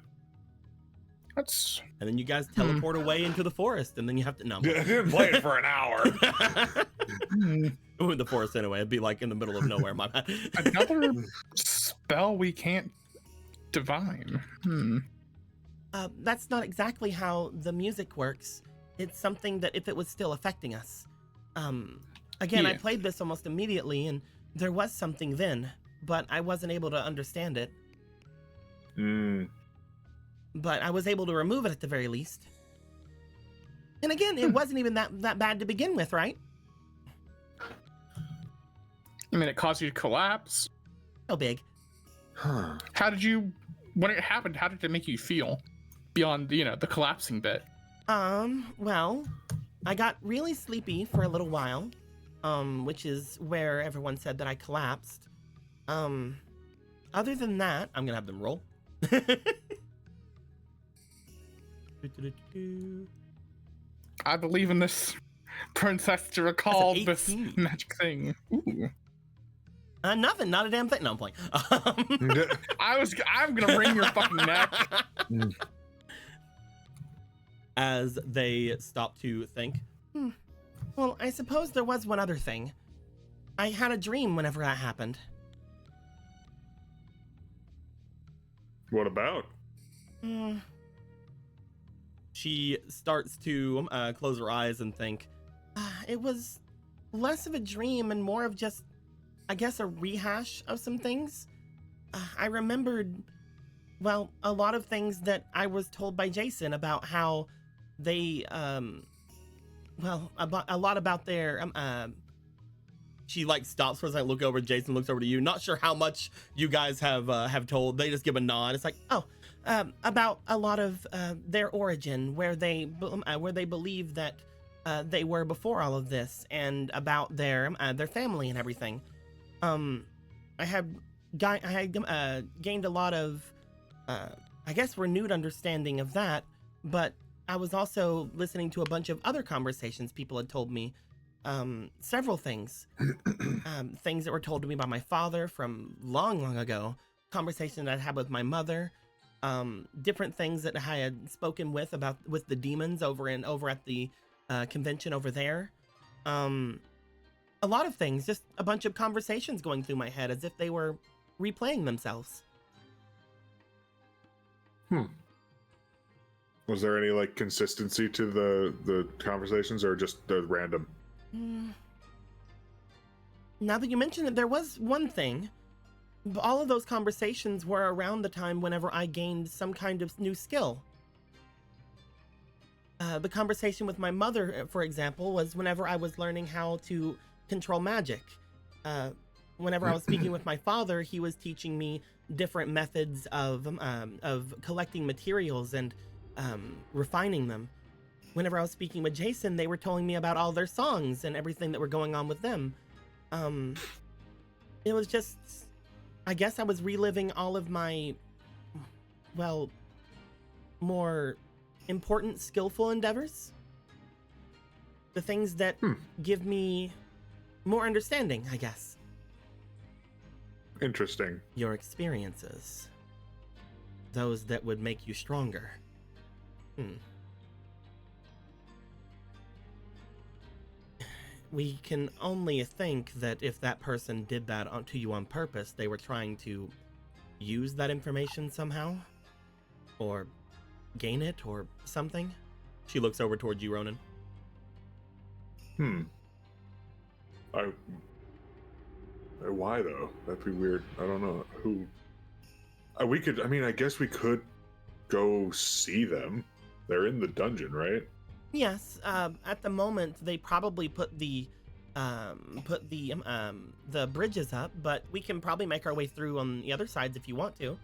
Speaker 4: That's
Speaker 1: And then you guys teleport away into the forest, and then you have to no.
Speaker 2: I didn't play it for an hour.
Speaker 1: Ooh, in the forest anyway. It'd be like in the middle of nowhere. My bad.
Speaker 4: another spell we can't divine.
Speaker 6: That's not exactly how the music works. It's something that if it was still affecting us. Again, I
Speaker 4: Yeah.
Speaker 6: played this almost immediately, and there was something then, but I wasn't able to understand it. But I was able to remove it at the very least. And again, it wasn't even that bad to begin with, right?
Speaker 4: I mean, it caused you to collapse.
Speaker 6: No big.
Speaker 2: Huh.
Speaker 4: How did you, when it happened, how did it make you feel beyond, the collapsing bit?
Speaker 6: Well, I got really sleepy for a little while, which is where everyone said that I collapsed. Other than that, I'm gonna have them roll.
Speaker 4: I believe in this princess to recall
Speaker 6: That's
Speaker 4: this
Speaker 6: an 18.
Speaker 4: magic thing. Ooh.
Speaker 6: Nothing, not a damn thing. No, I'm playing.
Speaker 4: I'm gonna wring your fucking neck.
Speaker 1: As they stop to think.
Speaker 6: Well, I suppose there was one other thing. I had a dream whenever that happened.
Speaker 2: What about?
Speaker 1: She starts to close her eyes and think.
Speaker 6: It was less of a dream and more of just, I guess, a rehash of some things. I remembered, well, a lot of things that I was told by Jason about how they, about a lot about their,
Speaker 1: She like stops for a second, look over. Jason looks over to you. Not sure how much you guys have told. They just give a nod. It's like,
Speaker 6: about a lot of their origin, where they believe that they were before all of this, and about their family and everything. I had gained a lot of, I guess, renewed understanding of that, but I was also listening to a bunch of other conversations people had told me, several things, things that were told to me by my father from long ago, conversation that I had with my mother, different things that I had spoken with the demons over at the convention over there. A lot of things, just a bunch of conversations going through my head as if they were replaying themselves.
Speaker 2: Was there any like consistency to the conversations, or just the random?
Speaker 6: Now that you mention it, there was one thing. All of those conversations were around the time whenever I gained some kind of new skill. The conversation with my mother, for example, was whenever I was learning how to control magic. Whenever I was speaking with my father, he was teaching me different methods of collecting materials and refining them. Whenever I was speaking with Jason, they were telling me about all their songs and everything that were going on with them. It was just, I guess I was reliving all of my, well, more important, skillful endeavors. The things that give me more understanding, I guess.
Speaker 2: Interesting.
Speaker 6: Your experiences. Those that would make you stronger. We can only think that if that person did that to you on purpose, they were trying to use that information somehow, or gain it, or something.
Speaker 1: She looks over towards you, Ronan.
Speaker 2: Why though? That'd be weird. I don't know who. I guess we could go see them. They're in the dungeon, right?
Speaker 6: Yes. At the moment, they probably put the bridges up, but we can probably make our way through on the other sides if you want to,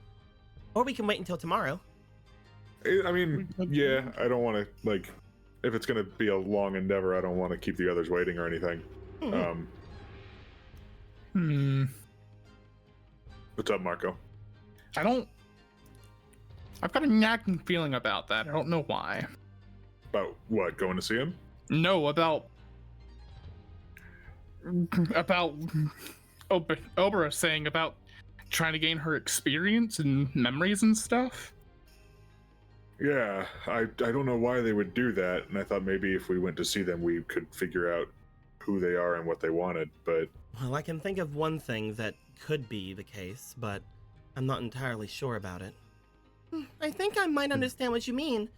Speaker 6: or we can wait until tomorrow.
Speaker 2: I mean, yeah. I don't want to if it's gonna be a long endeavor, I don't want to keep the others waiting or anything. What's up, Marco?
Speaker 4: I've got a nagging feeling about that. I don't know why.
Speaker 2: About what? Going to see him?
Speaker 4: No, about Obera saying about trying to gain her experience and memories and stuff.
Speaker 2: Yeah, I don't know why they would do that, and I thought maybe if we went to see them, we could figure out who they are and what they wanted. But
Speaker 6: Well, I can think of one thing that could be the case, but I'm not entirely sure about it. I think I might understand what you mean.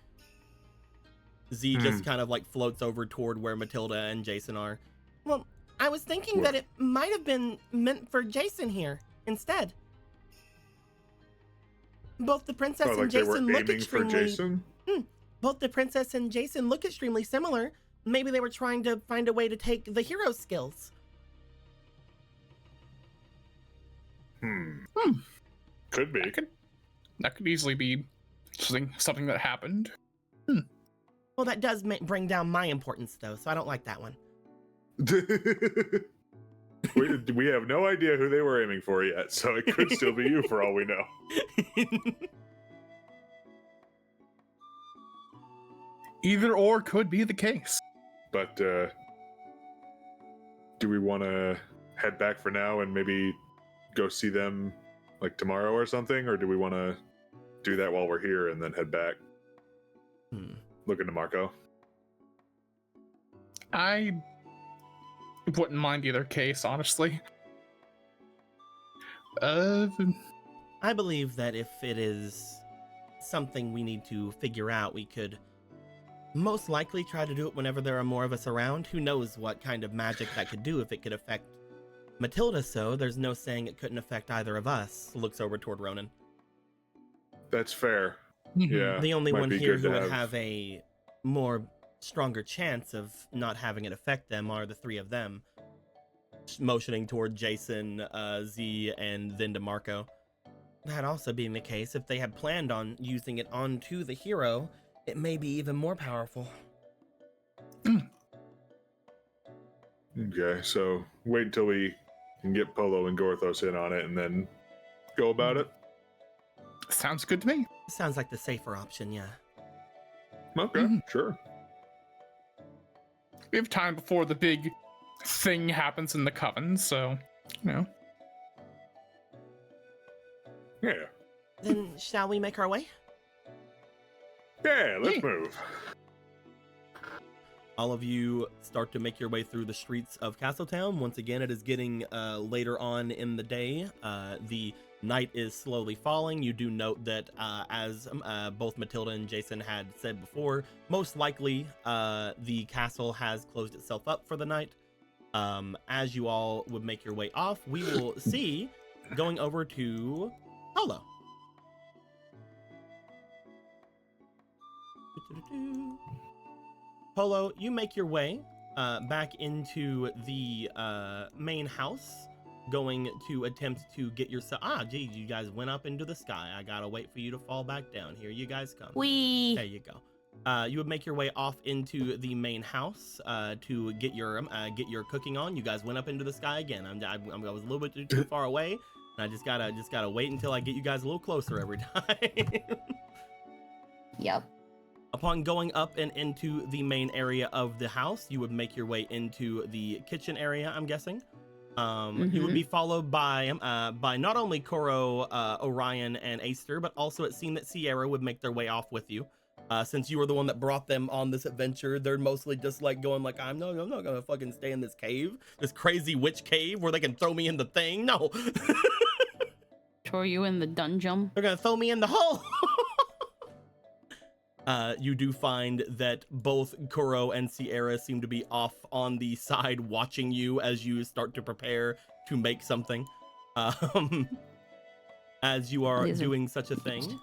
Speaker 1: Z just kind of like floats over toward where Matilda and Jason are.
Speaker 6: Well, I was thinking that it might have been meant for Jason here instead. Both the princess and
Speaker 2: they were
Speaker 6: Jason look
Speaker 2: aiming for
Speaker 6: extremely.
Speaker 2: Jason.
Speaker 6: Both the princess and Jason look extremely similar. Maybe they were trying to find a way to take the hero skills.
Speaker 2: Could be.
Speaker 4: That could easily be something that happened.
Speaker 6: Well, that does bring down my importance, though, so I don't like that one.
Speaker 2: We have no idea who they were aiming for yet, so it could still be you for all we know.
Speaker 4: Either or could be the case.
Speaker 2: But do we want to head back for now and maybe go see them like tomorrow or something, or do we want to do that while we're here and then head back? Looking to Marco.
Speaker 4: I wouldn't mind either case, honestly.
Speaker 6: I believe that if it is something we need to figure out, we could most likely try to do it whenever there are more of us around. Who knows what kind of magic that could do if it could affect Matilda, so there's no saying it couldn't affect either of us. Looks over toward Ronan.
Speaker 2: That's fair. Yeah.
Speaker 6: The only
Speaker 2: might
Speaker 6: one
Speaker 2: be
Speaker 6: here
Speaker 2: good
Speaker 6: who
Speaker 2: to
Speaker 6: would have a more stronger chance of not having it affect them are the three of them. Motioning toward Jason, Z, and then to Marco. That also being the case, if they had planned on using it onto the hero, it may be even more powerful.
Speaker 2: Okay, so wait until we can get Polo and Gorthos in on it and then go about it.
Speaker 4: Sounds good to me.
Speaker 6: Sounds like the safer option, yeah.
Speaker 2: Okay, sure.
Speaker 4: We have time before the big thing happens in the coven, so, you know.
Speaker 2: Yeah.
Speaker 6: Then shall we make our way?
Speaker 2: Yeah, let's move.
Speaker 1: All of you start to make your way through the streets of Castletown. Once again, it is getting later on in the day. The night is slowly falling. You do note that as both Matilda and Jason had said before, most likely the castle has closed itself up for the night. As you all would make your way off, we will see going over to Polo. Polo, you make your way back into the main house, going to attempt to get yourself. Geez, you guys went up into the sky. I gotta wait for you to fall back down. Here you guys come.
Speaker 3: Wee.
Speaker 1: There you go. You would make your way off into the main house to get your cooking on. You guys went up into the sky again. I was a little bit too far away, and I just gotta wait until I get you guys a little closer every time.
Speaker 3: Yep.
Speaker 1: Upon going up and into the main area of the house, you would make your way into the kitchen area, I'm guessing. You would be followed by not only Koro, Orion, and Aster, but also it seemed that Sierra would make their way off with you. Since you were the one that brought them on this adventure, they're mostly just like going like, I'm not gonna fucking stay in this cave, this crazy witch cave where they can throw me in the thing. No.
Speaker 3: Throw you in the dungeon.
Speaker 6: They're gonna throw me in the hole.
Speaker 1: You do find that both Kuro and Sierra seem to be off on the side watching you as you start to prepare to make something. As you are doing such a thing,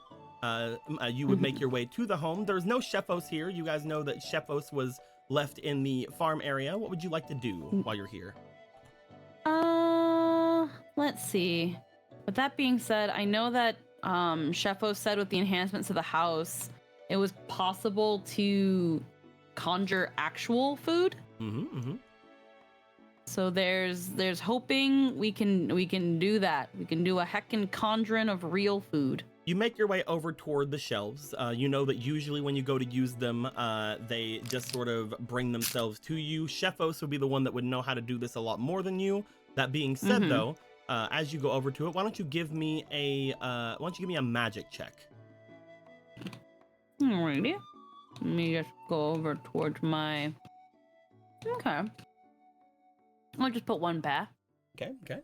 Speaker 1: you would make your way to the home. There's no Shefos here. You guys know that Shefos was left in the farm area. What would you like to do while you're here?
Speaker 3: Let's see. With that being said, I know that Shefos said with the enhancements to the house, it was possible to conjure actual food. So there's hoping we can do that. We can do a heckin' conjuring of real food.
Speaker 1: You make your way over toward the shelves. You know that usually when you go to use them, they just sort of bring themselves to you. Shefos would be the one that would know how to do this a lot more than you. That being said, though, as you go over to it, why don't you give me a magic check?
Speaker 3: Alrighty. Let me just go over towards my... Okay. I'll just put one back.
Speaker 1: Okay.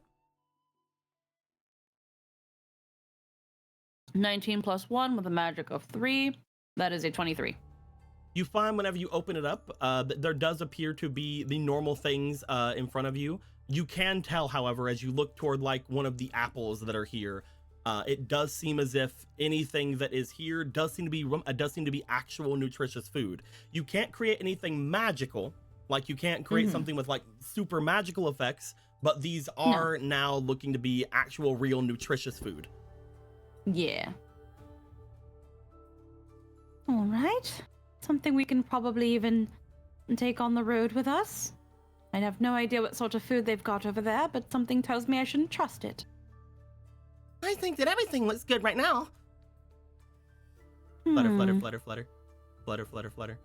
Speaker 3: 19 plus 1 with a magic of 3. That is a 23.
Speaker 1: You find whenever you open it up, that there does appear to be the normal things in front of you. You can tell, however, as you look toward like one of the apples that are here, it does seem as if anything that is here does seem to be actual nutritious food. You can't create anything magical, like you can't create something with like super magical effects, but these are now looking to be actual real nutritious food.
Speaker 3: Yeah. All right. Something we can probably even take on the road with us. I have no idea what sort of food they've got over there, but something tells me I shouldn't trust it.
Speaker 6: I think that everything looks good right now.
Speaker 1: Flutter, flutter, flutter, flutter. Flutter, flutter, flutter.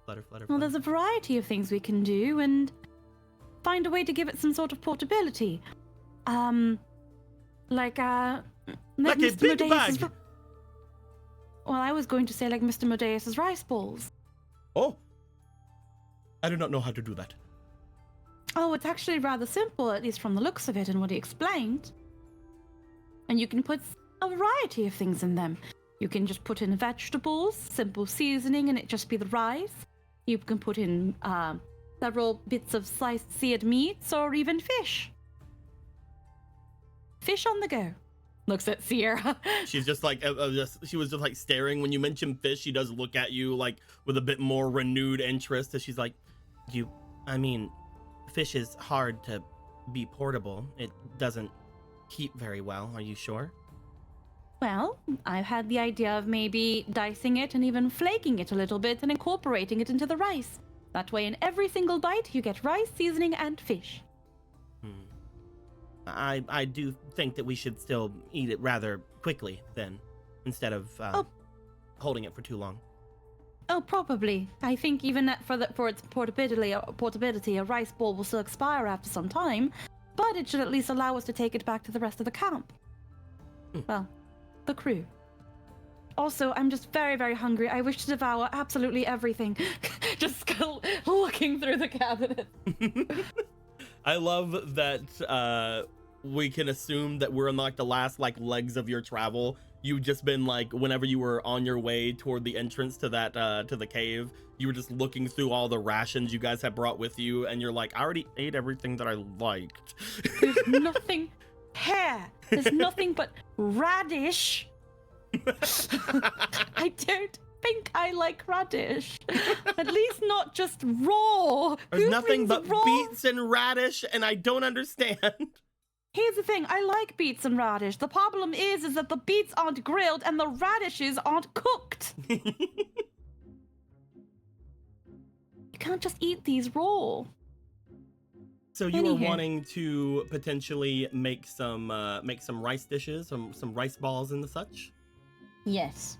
Speaker 1: Flutter, flutter,
Speaker 3: Well,
Speaker 1: flutter.
Speaker 3: there's a variety of things we can do, and find a way to give it some sort of portability. Like
Speaker 6: Like a big
Speaker 3: Modeus's
Speaker 6: bag.
Speaker 3: Well, I was going to say like Mr. Modeus's rice balls.
Speaker 1: Oh, I do not know how to do that.
Speaker 3: Oh, it's actually rather simple, at least from the looks of it and what he explained. And you can put a variety of things in them. You can just put in vegetables, simple seasoning, and it just be the rice. You can put in several bits of sliced seared meats, or even fish. Fish on the go. Looks at Sierra.
Speaker 1: She's just like, she was just like staring. When you mention fish, she does look at you like with a bit more renewed interest. And she's like,
Speaker 6: I mean, fish is hard to be portable. It doesn't keep very well. Are you sure?
Speaker 3: Well, I've had the idea of maybe dicing it and even flaking it a little bit and incorporating it into the rice. That way, in every single bite, you get rice, seasoning, and fish.
Speaker 6: I do think that we should still eat it rather quickly then, instead of holding it for too long.
Speaker 3: Oh, probably. I think even that for its portability, a rice ball will still expire after some time, but it should at least allow us to take it back to the rest of the camp. Well, the crew. Also, I'm just very, very hungry. I wish to devour absolutely everything. Just looking through the cabinet.
Speaker 1: I love that we can assume that we're in like the last like legs of your travel. You've just been like, whenever you were on your way toward the entrance to that to the cave, you were just looking through all the rations you guys had brought with you, and you're like, I already ate everything that I liked.
Speaker 3: There's nothing here. There's nothing but radish. I don't think I like radish. At least not just raw.
Speaker 1: There's
Speaker 3: Who
Speaker 1: nothing
Speaker 3: brings
Speaker 1: but
Speaker 3: raw?
Speaker 1: beets and radish, and I don't understand.
Speaker 3: Here's the thing, I like beets and radish. The problem is that the beets aren't grilled and the radishes aren't cooked. You can't just eat these raw.
Speaker 1: So you were
Speaker 3: Anywho.
Speaker 1: wanting to potentially make some rice dishes, some rice balls and the such.
Speaker 3: Yes.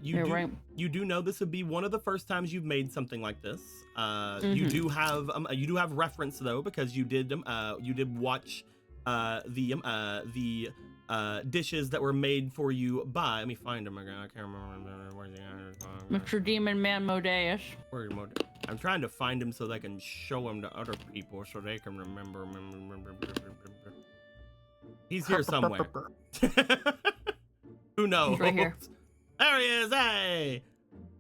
Speaker 1: You do know this would be one of the first times you've made something like this. You do have reference though, because you did watch the dishes that were made for you by. Let me find them again. I can't remember where they are.
Speaker 3: Mr. Demon Man Modeus.
Speaker 1: I'm trying to find him so that I can show him to other people so they can remember. He's here somewhere. Who knows?
Speaker 3: He's right here.
Speaker 1: There he is. Hey,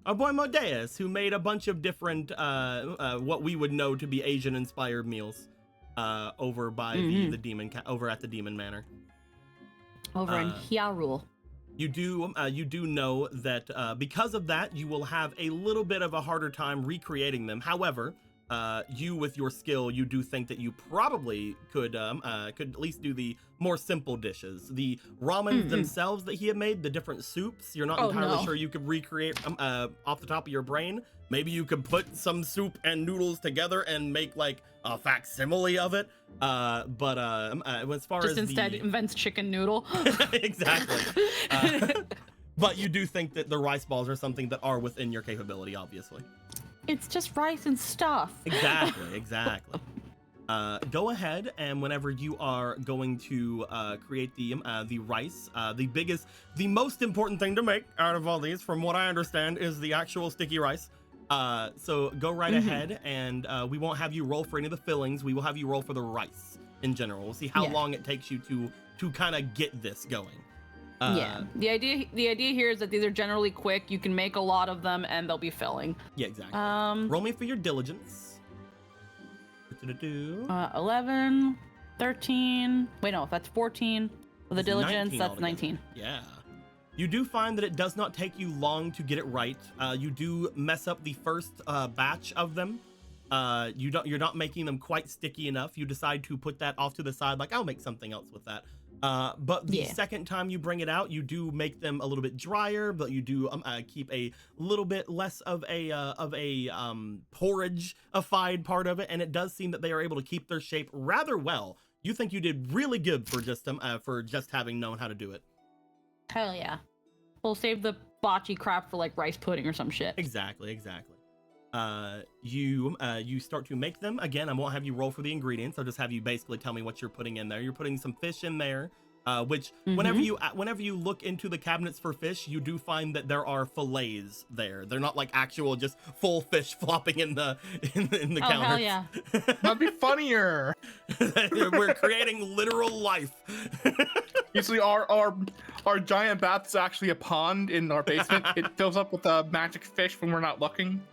Speaker 1: our boy Modeus, who made a bunch of different what we would know to be Asian-inspired meals over by the demon over at the Demon Manor.
Speaker 3: Over in Hyrule.
Speaker 1: You do know that because of that, you will have a little bit of a harder time recreating them. However, you with your skill, you do think that you probably could at least do the more simple dishes. The ramen themselves that he had made, the different soups, you're not entirely sure you could recreate off the top of your brain. Maybe you could put some soup and noodles together and make like a facsimile of it. But as far
Speaker 3: Just
Speaker 1: as
Speaker 3: instead invents chicken noodle.
Speaker 1: exactly. But you do think that the rice balls are something that are within your capability, obviously.
Speaker 3: It's just rice and stuff.
Speaker 1: Exactly. Go ahead, and whenever you are going to create the rice, the most important thing to make out of all these, from what I understand, is the actual sticky rice. So go right ahead, and we won't have you roll for any of the fillings. We will have you roll for the rice in general. We'll see how long it takes you to kind of get this going.
Speaker 3: Yeah. The idea here is that these are generally quick. You can make a lot of them, and they'll be filling.
Speaker 1: Yeah, exactly. Roll me for your diligence.
Speaker 3: 11, 13. Wait, no, that's 14. With the diligence, that's altogether. 19.
Speaker 1: Yeah. You do find that it does not take you long to get it right. You do mess up the first batch of them. You're not making them quite sticky enough. You decide to put that off to the side, like I'll make something else with that. But the second time you bring it out, you do make them a little bit drier, but you do keep a little bit less of a porridge-ified part of it, and it does seem that they are able to keep their shape rather well. You think you did really good for just having known how to do it.
Speaker 3: Hell yeah. We'll save the botchy crap for like rice pudding or some shit.
Speaker 1: Exactly. You start to make them. Again, I won't have you roll for the ingredients. I'll just have you basically tell me what you're putting in there. You're putting some fish in there, which whenever you look into the cabinets for fish, you do find that there are fillets there. They're not like actual just full fish flopping in the counters.
Speaker 3: Hell yeah.
Speaker 4: That'd be funnier.
Speaker 1: We're creating literal life.
Speaker 4: Usually our giant bath is actually a pond in our basement. It fills up with magic fish when we're not looking.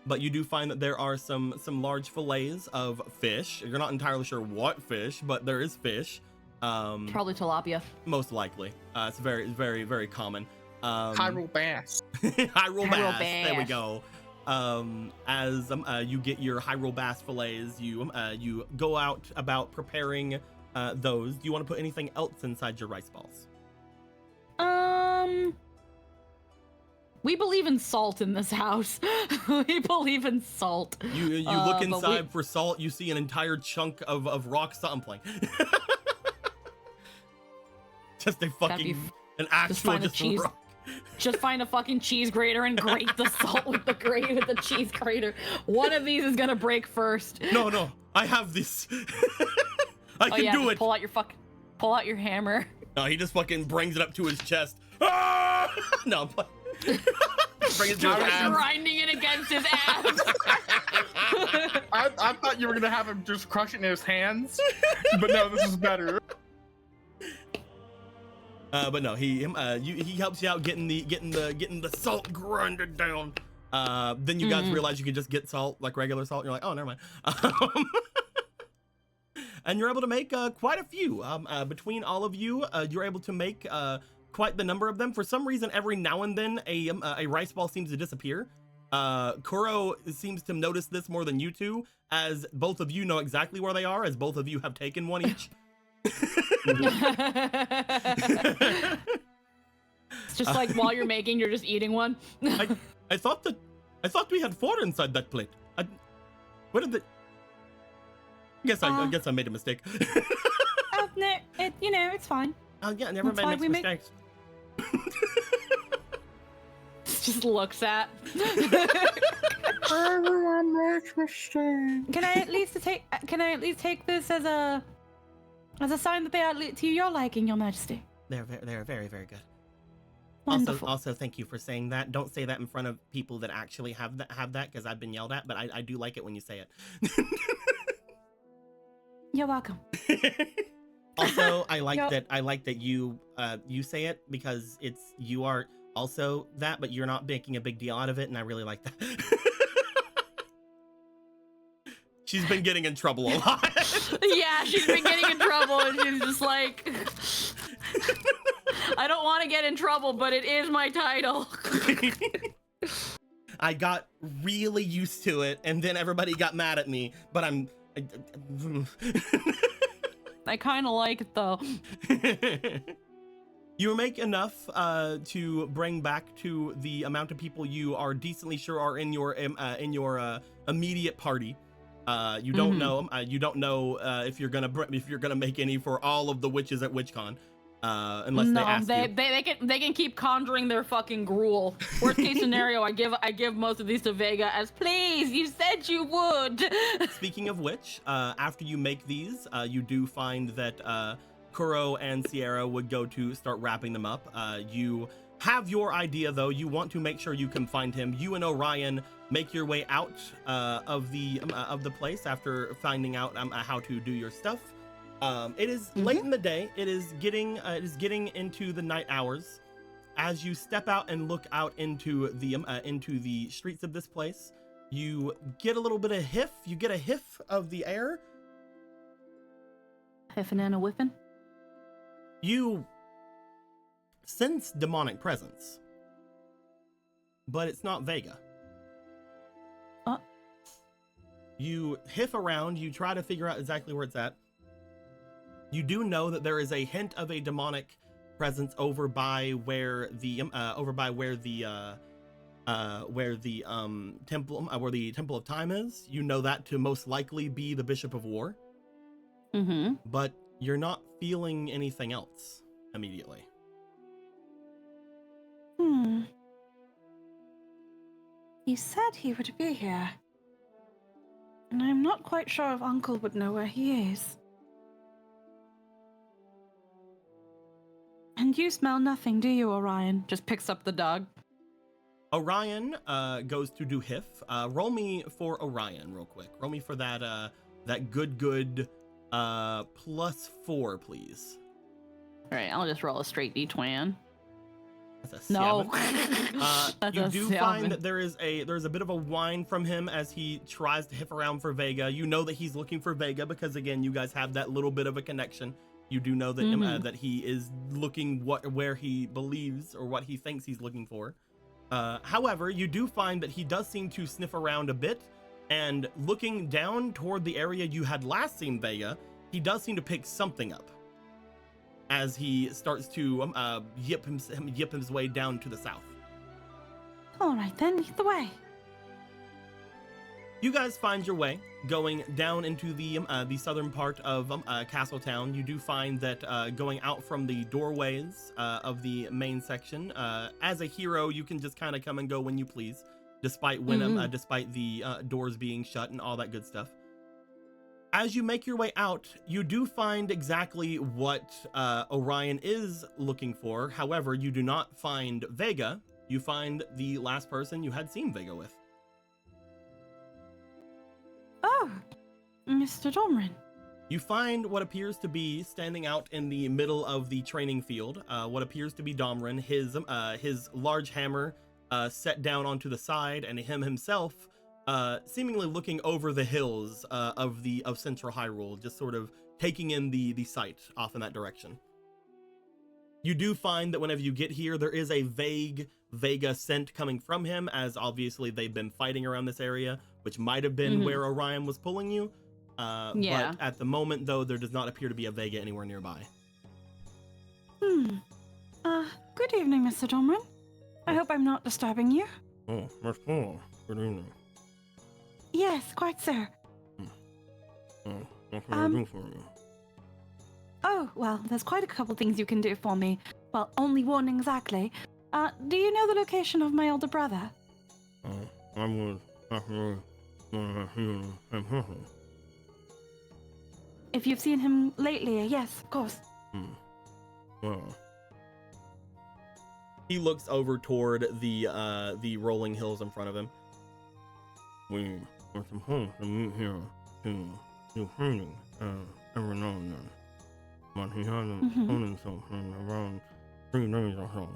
Speaker 1: But you do find that there are some large fillets of fish. You're not entirely sure what fish, but there is fish.
Speaker 3: Probably tilapia.
Speaker 1: Most likely. It's very, very, very common.
Speaker 4: Hyrule bass.
Speaker 1: Hyrule bass. There we go. As you get your Hyrule bass fillets, you go out about preparing those. Do you want to put anything else inside your rice balls?
Speaker 3: We believe in salt in this house. We believe in salt.
Speaker 1: You look inside for salt. You see an entire chunk of rock salt. I'm playing. Just a fucking an actual just rock.
Speaker 3: Just find a fucking cheese grater and grate the salt with the cheese grater. One of these is gonna break first.
Speaker 1: No, I have this. I can do it.
Speaker 3: Pull out your hammer.
Speaker 1: No, he just fucking brings it up to his chest. Ah! No, I'm playing. Bring it to his abs.
Speaker 3: Grinding it against his abs.
Speaker 4: I thought you were gonna have him just crush it in his hands, but no, this is better.
Speaker 1: But no, he helps you out getting the salt grinded down. Then you guys realize you can just get salt like regular salt. You're like, oh, never mind. And you're able to make quite a few. Between all of you, you're able to make quite the number of them. For some reason, every now and then a rice ball seems to disappear. Kuro seems to notice this more than you two, as both of you know exactly where they are, as both of you have taken one each.
Speaker 3: It's just like while you're making, you're just eating one.
Speaker 1: I thought we had 4 inside that plate. What did the? I guess I made a mistake.
Speaker 3: No, it's fine.
Speaker 1: Oh yeah, never made mistakes.
Speaker 3: Just looks at.
Speaker 4: Everyone makes mistakes.
Speaker 3: Can I at least take this as a sign that they are to your liking, Your Majesty?
Speaker 1: They're very, very good.
Speaker 3: Wonderful.
Speaker 1: Also, thank you for saying that. Don't say that in front of people that actually have that, because I've been yelled at. But I do like it when you say it.
Speaker 3: You're welcome.
Speaker 1: Also, I like that you say it, because you are also that, but you're not making a big deal out of it, and I really like that. She's been getting in trouble a lot.
Speaker 3: Yeah, she's been getting in trouble, and she's just like, I don't want to get in trouble, but it is my title.
Speaker 1: I got really used to it, and then everybody got mad at me, but
Speaker 3: I kind of like it, though.
Speaker 1: You make enough to bring back to the amount of people you are decently sure are in your immediate party. You don't know if you're gonna make any for all of the witches at WitchCon. unless they ask you.
Speaker 3: They can keep conjuring their fucking gruel. Worst case scenario, I give most of these to Vega as, please, you said you would.
Speaker 1: Speaking of which, after you make these, you do find that Kuro and Sierra would go to start wrapping them up. You have your idea though. You want to make sure you can find him. You and Orion make your way out of the place after finding out how to do your stuff. It is late in the day. It is getting into the night hours. As you step out and look out into the streets of this place, you get a little bit of hiff. You get a hiff of the air.
Speaker 3: Hiffing and a whiffing.
Speaker 1: You sense demonic presence, but it's not Vega. You hiff around. You try to figure out exactly where it's at. You do know that there is a hint of a demonic presence over by where the Temple of Time is. You know that to most likely be the Bishop of War. But you're not feeling anything else immediately.
Speaker 7: He said he would be here. And I'm not quite sure if Uncle would know where he is. And you smell nothing, do you, Orion?
Speaker 3: Just picks up the dog.
Speaker 1: Orion goes to do hiff. Roll me for Orion real quick. Roll me for that good +4, please.
Speaker 3: All right, I'll just roll a straight D20.
Speaker 1: That's a
Speaker 3: No.
Speaker 1: 7. You do find that there's a bit of a whine from him as he tries to hiff around for Vega. You know that he's looking for Vega because, again, you guys have that little bit of a connection. You do know that that he is looking where he believes or what he thinks he's looking for. However, you do find that he does seem to sniff around a bit, and looking down toward the area you had last seen Vega, he does seem to pick something up as he starts to yip his way down to the south.
Speaker 7: All right, then, lead the way.
Speaker 1: You guys find your way going down into the southern part of Castletown. You do find that going out from the doorways of the main section, as a hero, you can just kind of come and go when you please, despite the doors being shut and all that good stuff. As you make your way out, you do find exactly what Orion is looking for. However, you do not find Vega. You find the last person you had seen Vega with.
Speaker 7: Oh, Mr. Domrin.
Speaker 1: You find what appears to be standing out in the middle of the training field, what appears to be Domrin, his large hammer set down onto the side, and him himself seemingly looking over the hills of Central Hyrule, just sort of taking in the sight off in that direction. You do find that whenever you get here, there is a vague Vega scent coming from him, as obviously they've been fighting around this area, which might have been where Orion was pulling you.
Speaker 3: Yeah.
Speaker 1: But at the moment, though, there does not appear to be a Vega anywhere nearby.
Speaker 7: Good evening, Mr. Domrin. I hope I'm not disturbing you.
Speaker 1: Oh, Miss Paul. Good evening.
Speaker 7: Yes, quite so.
Speaker 1: What can I do for you?
Speaker 7: Oh, well, there's quite a couple things you can do for me. Well, only one exactly. Do you know the location of my older brother?
Speaker 1: I would actually
Speaker 7: If you've seen him lately, yes, of course.
Speaker 1: Well, he looks over toward the rolling hills in front of him. We were supposed to meet here to do training every now and then, but he hasn't shown himself in around 3 days or so.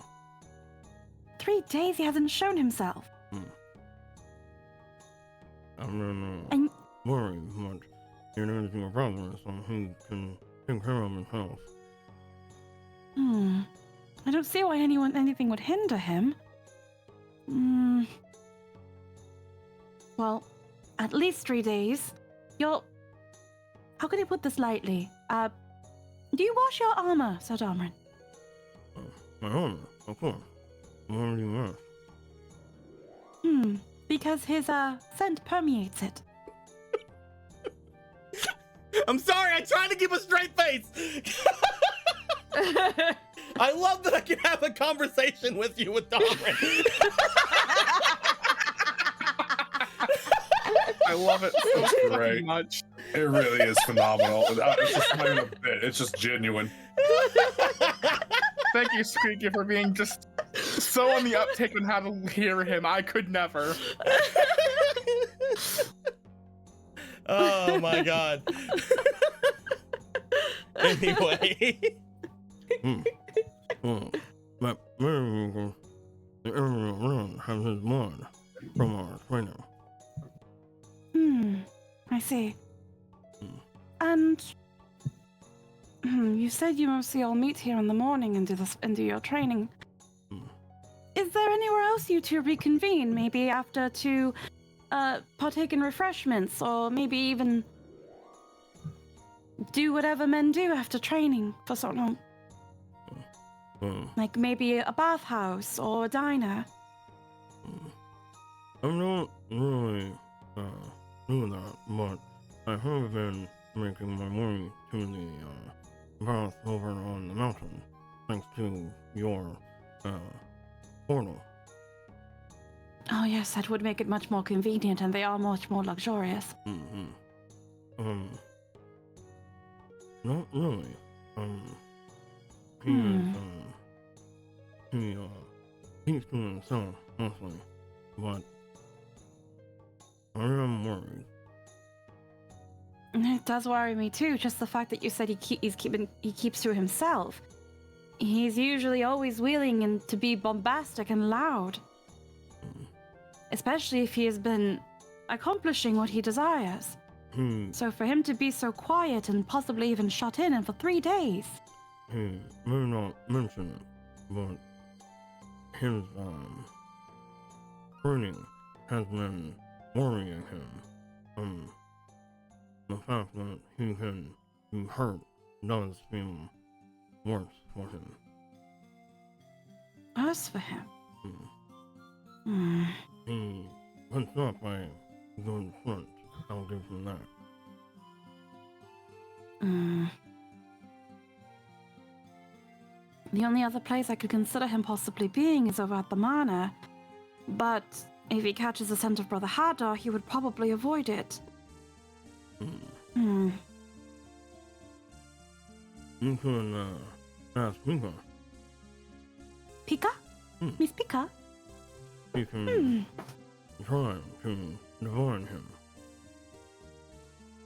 Speaker 7: 3 days he hasn't shown himself.
Speaker 1: I'm worried, but it is your brother, so he can take care of himself.
Speaker 7: I don't see why anything would hinder him. Well, at least 3 days. How can I put this lightly? Do you wash your armor, Sir Domrin?
Speaker 1: My armor, of course. What do you ask?
Speaker 7: Because his scent permeates it.
Speaker 1: I'm sorry, I tried to keep a straight face. I love that I can have a conversation with you with Domrin.
Speaker 4: I love it so
Speaker 5: That's
Speaker 4: fucking
Speaker 5: great.
Speaker 4: much.
Speaker 5: It really is phenomenal. It's just not even a bit. It's just genuine.
Speaker 4: Thank you, Squeaky, for being just so on the uptake on how to hear him. I could never.
Speaker 1: Oh my god. Anyway. But everyone has his blood from our training.
Speaker 7: I see. And you said you mostly all meet here in the morning and do your training. Is there anywhere else you two reconvene? Maybe after to partake in refreshments, or maybe even do whatever men do after training for so long? Like maybe a bathhouse or a diner.
Speaker 1: I'm not really doing that, but I have been making my way to the path over on the mountain, thanks to your portal.
Speaker 7: Oh yes, that would make it much more convenient, and they are much more luxurious.
Speaker 1: Not really. He keeps to himself mostly, but I am worried.
Speaker 7: It does worry me too, just the fact that you said he keeps to himself. He's usually always willing and to be bombastic and loud. Especially if he has been accomplishing what he desires. So for him to be so quiet and possibly even shut in and for 3 days.
Speaker 1: He may not mention it, but his training has been worrying him. The fact that he can be hurt does seem worse for him.
Speaker 7: Worse for him?
Speaker 1: He puts up a good front, I'll give him that.
Speaker 7: The only other place I could consider him possibly being is over at the manor. But if he catches the scent of Brother Hadar, he would probably avoid it.
Speaker 1: You can ask Pika.
Speaker 7: Pika? Miss Pika?
Speaker 1: You can try to divine him.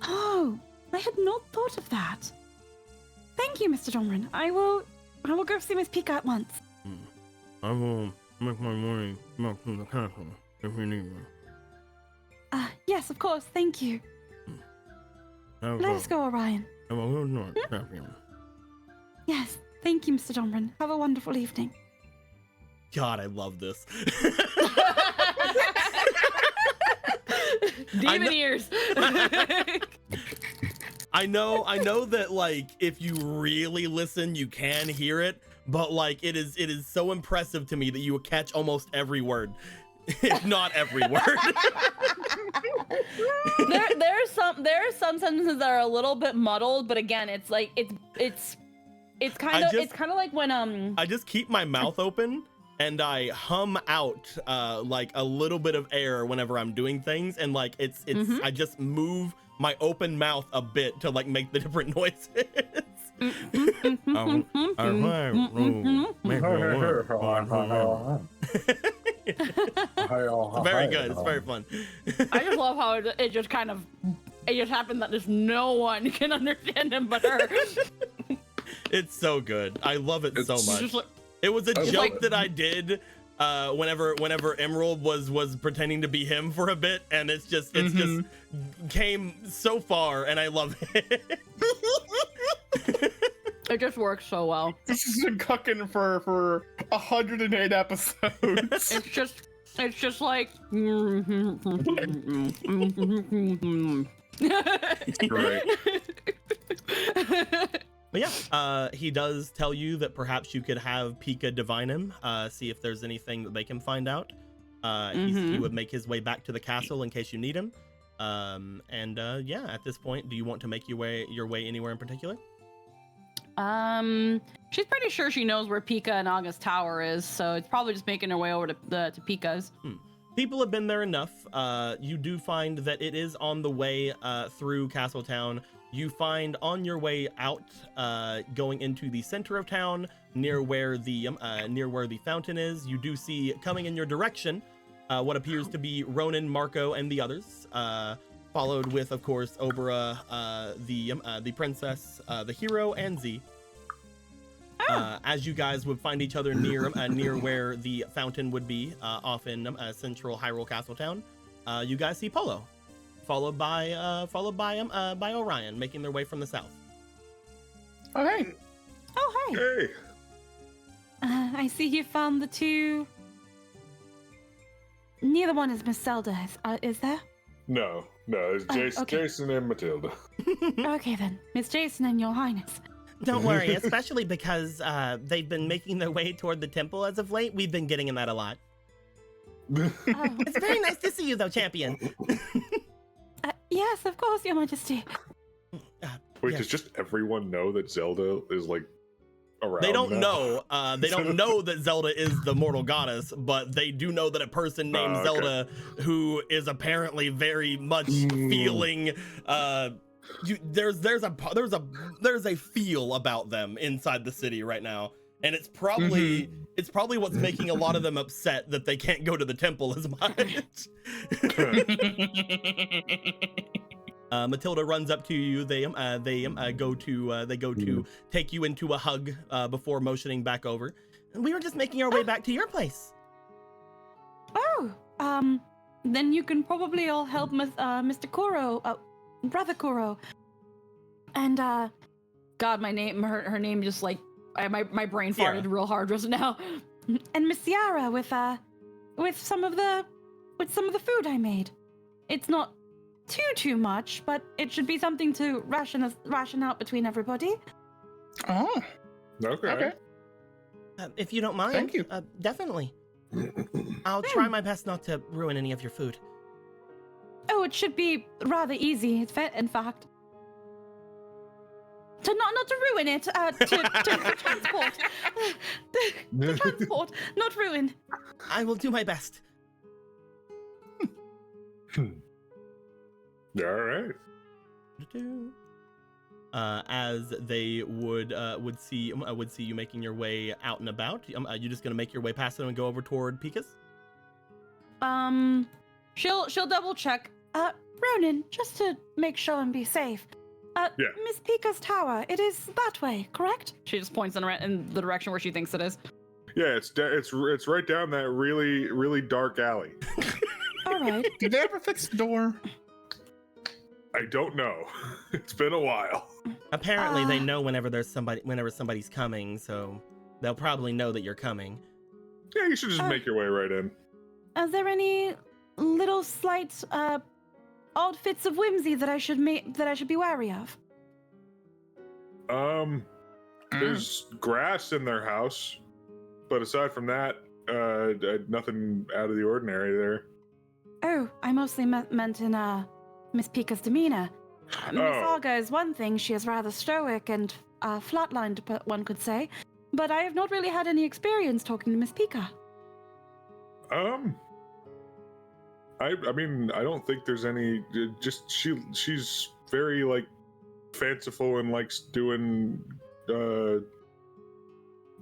Speaker 7: Oh, I had not thought of that. Thank you, Mr. Domrin. I will go see Miss Pika at once.
Speaker 1: I will make my way back to the castle if you need me.
Speaker 7: Yes, of course. Thank you. Let us go, Orion.
Speaker 1: Have a good night, champion.
Speaker 7: Yes, thank you, Mr. Domrin. Have a wonderful evening.
Speaker 1: God, I love this.
Speaker 3: Demon ears.
Speaker 1: I know that like if you really listen, you can hear it, but like it is so impressive to me that you would catch almost every word, if not every word.
Speaker 3: there are some sentences that are a little bit muddled, but again, it's like it's kind of like when
Speaker 1: I just keep my mouth open and I hum out like a little bit of air whenever I'm doing things, and like it's I just move my open mouth a bit to like make the different noises. Very good. It's very fun.
Speaker 3: I just love how it just happened that just no one can understand him but her.
Speaker 1: It's so good. I love it so much. It was a joke
Speaker 3: like,
Speaker 1: that I did whenever Emerald was pretending to be him for a bit, and it's just came so far, and I love it.
Speaker 3: It just works so well.
Speaker 4: This has been cooking for 108 episodes.
Speaker 3: It's just like
Speaker 5: Great.
Speaker 1: But yeah, he does tell you that perhaps you could have Pika divine him, see if there's anything that they can find out. He would make his way back to the castle in case you need him. Yeah, at this point, do you want to make your way anywhere in particular?
Speaker 3: She's pretty sure she knows where Pika and Aga's tower is, so it's probably just making her way over to Pika's.
Speaker 1: People have been there enough. You do find that it is on the way through Castletown. You find on your way out, going into the center of town, near where the fountain is. You do see coming in your direction what appears to be Ronan, Marco, and the others. Followed with, of course, Obra, the princess, the hero, and Z. As you guys would find each other near where the fountain would be, off in central Hyrule Castletown, you guys see Polo, followed by Orion, making their way from the south.
Speaker 4: Oh, hey.
Speaker 7: Oh, hi.
Speaker 2: Hey.
Speaker 7: I see you found the two. Neither one is Miss Zelda, is there?
Speaker 2: No, it's Jason,
Speaker 7: okay.
Speaker 2: Jason and Matilda.
Speaker 7: Okay then, Miss Jason and Your Highness.
Speaker 6: Don't worry, especially because they've been making their way toward the temple as of late. We've been getting in that a lot.
Speaker 7: Oh.
Speaker 6: It's very nice to see you, though, champion.
Speaker 7: Yes, of course, Your Majesty.
Speaker 2: Wait,
Speaker 6: Yes.
Speaker 2: does just everyone know that Zelda is like around?
Speaker 1: They don't
Speaker 2: now?
Speaker 1: know. They don't know that Zelda is the mortal goddess, but they do know that a person named
Speaker 2: okay.
Speaker 1: Zelda, who is apparently very much feeling. There's a feel about them inside the city right now, and it's probably what's making a lot of them upset that they can't go to the temple as much. Matilda runs up to you. They go to take you into a hug before motioning back over.
Speaker 6: We were just making our way back to your place.
Speaker 7: Oh, then you can probably all help Mr. Kuro, Brother Kuro. And,
Speaker 3: God, her name just like, my brain farted
Speaker 6: Sierra.
Speaker 3: real hard just now.
Speaker 7: and Miss Ciara with some of the food I made. It's not too much, but it should be something to ration out between everybody.
Speaker 4: Oh,
Speaker 2: Okay.
Speaker 6: If you don't mind.
Speaker 4: Thank you.
Speaker 6: Definitely. I'll try my best not to ruin any of your food.
Speaker 7: Oh, it should be rather easy, in fact. Not to ruin it, to transport. To transport, not ruin.
Speaker 6: I will do my best.
Speaker 2: All right.
Speaker 1: As they would see you making your way out and about. You just gonna make your way past them and go over toward Pika's?
Speaker 3: She'll double check.
Speaker 7: Ronan, just to make sure and be safe.
Speaker 2: Yeah.
Speaker 7: Miss Pika's tower, it is that way, correct?
Speaker 3: She just points in the direction where she thinks it is.
Speaker 2: Yeah, it's right down that really, really dark alley.
Speaker 7: All right.
Speaker 4: did they ever fix the door?
Speaker 2: I don't know. It's been a while.
Speaker 6: Apparently, they know whenever somebody's coming, so they'll probably know that you're coming.
Speaker 2: Yeah, you should just make your way right in.
Speaker 7: Are there any little slight odd fits of whimsy that I should be wary of?
Speaker 2: There's grass in their house, but aside from that, nothing out of the ordinary there.
Speaker 7: Oh, I mostly meant in Miss Pika's demeanor. Miss Aga is one thing; she is rather stoic and flatlined, one could say. But I have not really had any experience talking to Miss Pika.
Speaker 2: I mean, I don't think there's any. Just she's very like fanciful and likes doing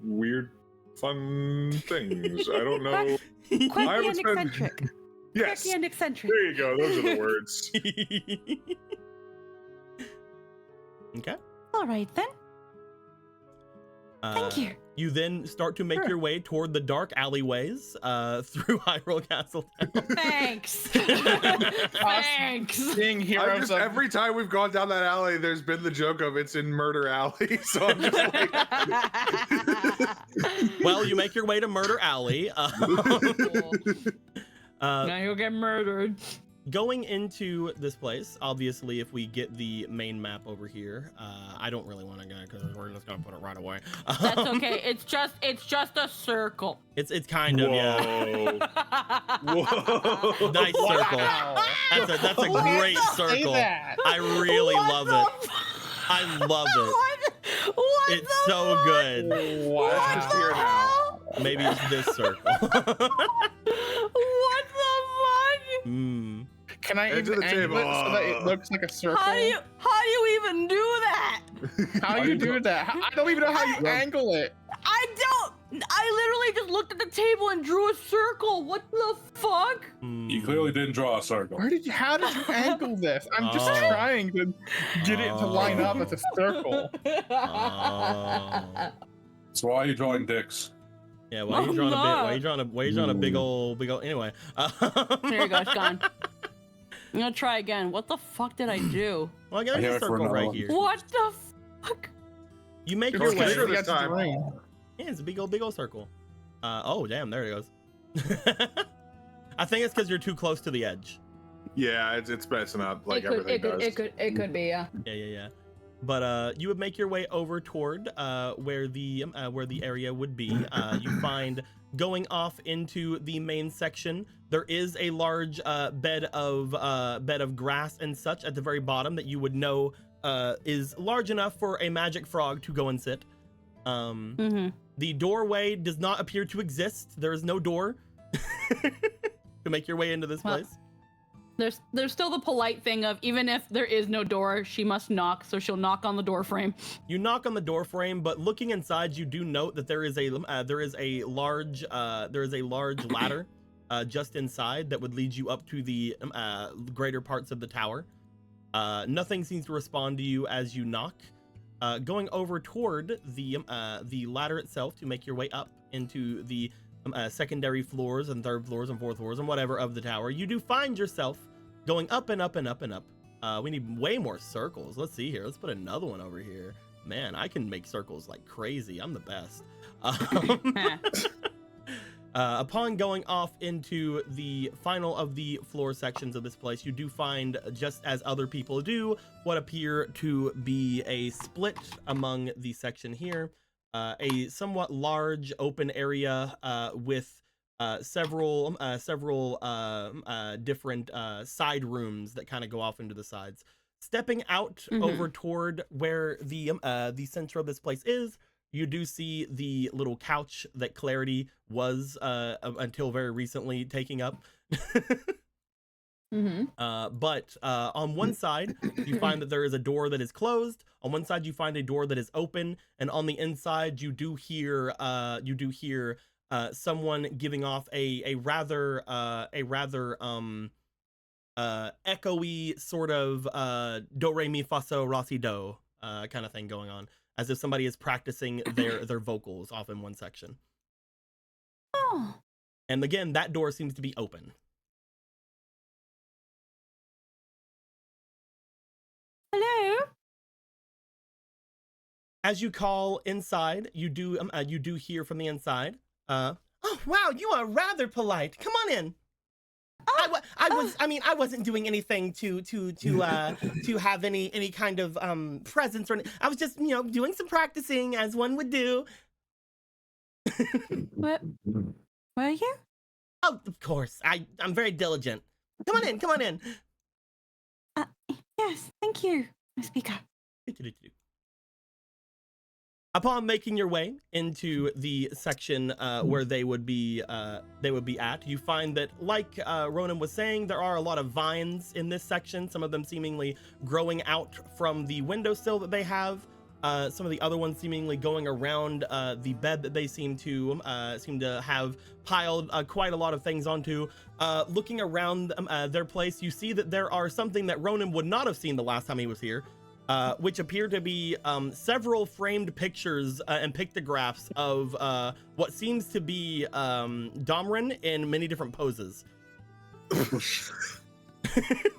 Speaker 2: weird, fun things. I don't know.
Speaker 7: Quirky and eccentric.
Speaker 2: Yes.
Speaker 7: Quirky and eccentric.
Speaker 2: There you go. Those are the words.
Speaker 1: Okay.
Speaker 7: All right then. Thank you.
Speaker 1: You then start to make your way toward the dark alleyways through Hyrule Castle.
Speaker 3: Thanks. Thanks.
Speaker 4: Being heroes of
Speaker 8: Every time we've gone down that alley, there's been the joke of it's in Murder Alley. So I'm just like,
Speaker 1: Well, you make your way to Murder Alley.
Speaker 3: Now you'll get murdered.
Speaker 1: Going into this place, obviously, if we get the main map over here, I don't really want to go because we're just gonna put it right away.
Speaker 3: That's okay. It's just a circle.
Speaker 1: It's kind of
Speaker 2: Whoa. Whoa.
Speaker 1: nice circle. That's a great circle. I really love it. I love it.
Speaker 3: What
Speaker 1: It's so good.
Speaker 8: What? Let's just hear it now.
Speaker 1: Maybe it's this circle.
Speaker 3: What the fuck?
Speaker 1: Hmm.
Speaker 4: Can I
Speaker 8: Edge of
Speaker 4: even
Speaker 8: the
Speaker 4: angle it so that it
Speaker 8: table.
Speaker 4: looks like a circle?
Speaker 3: How do you even do that?
Speaker 4: How you do that? I don't even know how you angle it.
Speaker 3: I don't. I literally just looked at the table and drew a circle. What the fuck?
Speaker 5: You clearly didn't draw a circle.
Speaker 4: How did you angle this? I'm just
Speaker 1: Oh.
Speaker 4: trying to get it to line up as a circle.
Speaker 1: Oh.
Speaker 5: So why are you drawing dicks?
Speaker 1: Yeah, why are you drawing a bit? Why are you drawing a big old? Anyway.
Speaker 3: There you go, it's gone. I'm gonna try again. What the fuck did I do?
Speaker 1: Well, I got
Speaker 5: I'm
Speaker 1: a
Speaker 5: here for
Speaker 1: circle
Speaker 5: another
Speaker 1: right
Speaker 5: one.
Speaker 1: here.
Speaker 3: What the fuck?
Speaker 1: You make
Speaker 4: It's
Speaker 1: your
Speaker 8: Bigger
Speaker 1: way.
Speaker 8: this
Speaker 4: that's
Speaker 8: time.
Speaker 4: green.
Speaker 1: Yeah, it's a big old circle. Oh damn, there it goes. I think it's because you're too close to the edge.
Speaker 8: Yeah, it's messing up like everything does.
Speaker 3: It could be, yeah.
Speaker 1: Yeah. But you would make your way over toward where the area would be. You find going off into the main section. There is a large bed of grass and such at the very bottom that you would know is large enough for a magic frog to go and sit. The doorway does not appear to exist. There is no door to make your way into this place.
Speaker 3: There's still the polite thing of even if there is no door, she must knock, so she'll knock on the door frame.
Speaker 1: You knock on the door frame, but looking inside, you do note that there is a large ladder just inside that would lead you up to the greater parts of the tower. Nothing seems to respond to you as you knock. Going over toward the ladder itself to make your way up into the secondary floors and third floors and fourth floors and whatever of the tower, you do find yourself going up and up and up and up. We need way more circles. Let's see here. Let's put another one over here. Man, I can make circles like crazy. I'm the best. Upon going off into the final of the floor sections of this place, you do find, just as other people do, what appear to be a split among the section here. A somewhat large open area with several different side rooms that kind of go off into the sides. Stepping out over toward where the center of this place is, you do see the little couch that Clarity was until very recently taking up. But on one side, you find that there is a door that is closed. On one side, you find a door that is open, and on the inside, you do hear someone giving off a rather echoey sort of do re mi fa so ra si do kind of thing going on, as if somebody is practicing their vocals off in one section.
Speaker 7: Oh,
Speaker 1: And again, that door seems to be open.
Speaker 7: hello?
Speaker 1: As you call inside, you do hear from the inside.
Speaker 6: Oh wow, you are rather polite. Come on in. I wasn't doing anything to have any kind of presence or I was just, doing some practicing as one would do.
Speaker 7: Where were you?
Speaker 6: Oh, of course. I'm very diligent. Come on in.
Speaker 7: Yes, thank you, my speaker.
Speaker 1: Upon making your way into the section where they would be at, you find that, like Ronan was saying, there are a lot of vines in this section. Some of them seemingly growing out from the windowsill that they have. Some of the other ones seemingly going around the bed that they seem to have piled quite a lot of things onto. Looking around their place, you see that there are something that Ronan would not have seen the last time he was here. Which appear to be several framed pictures and pictographs of what seems to be Domran in many different poses.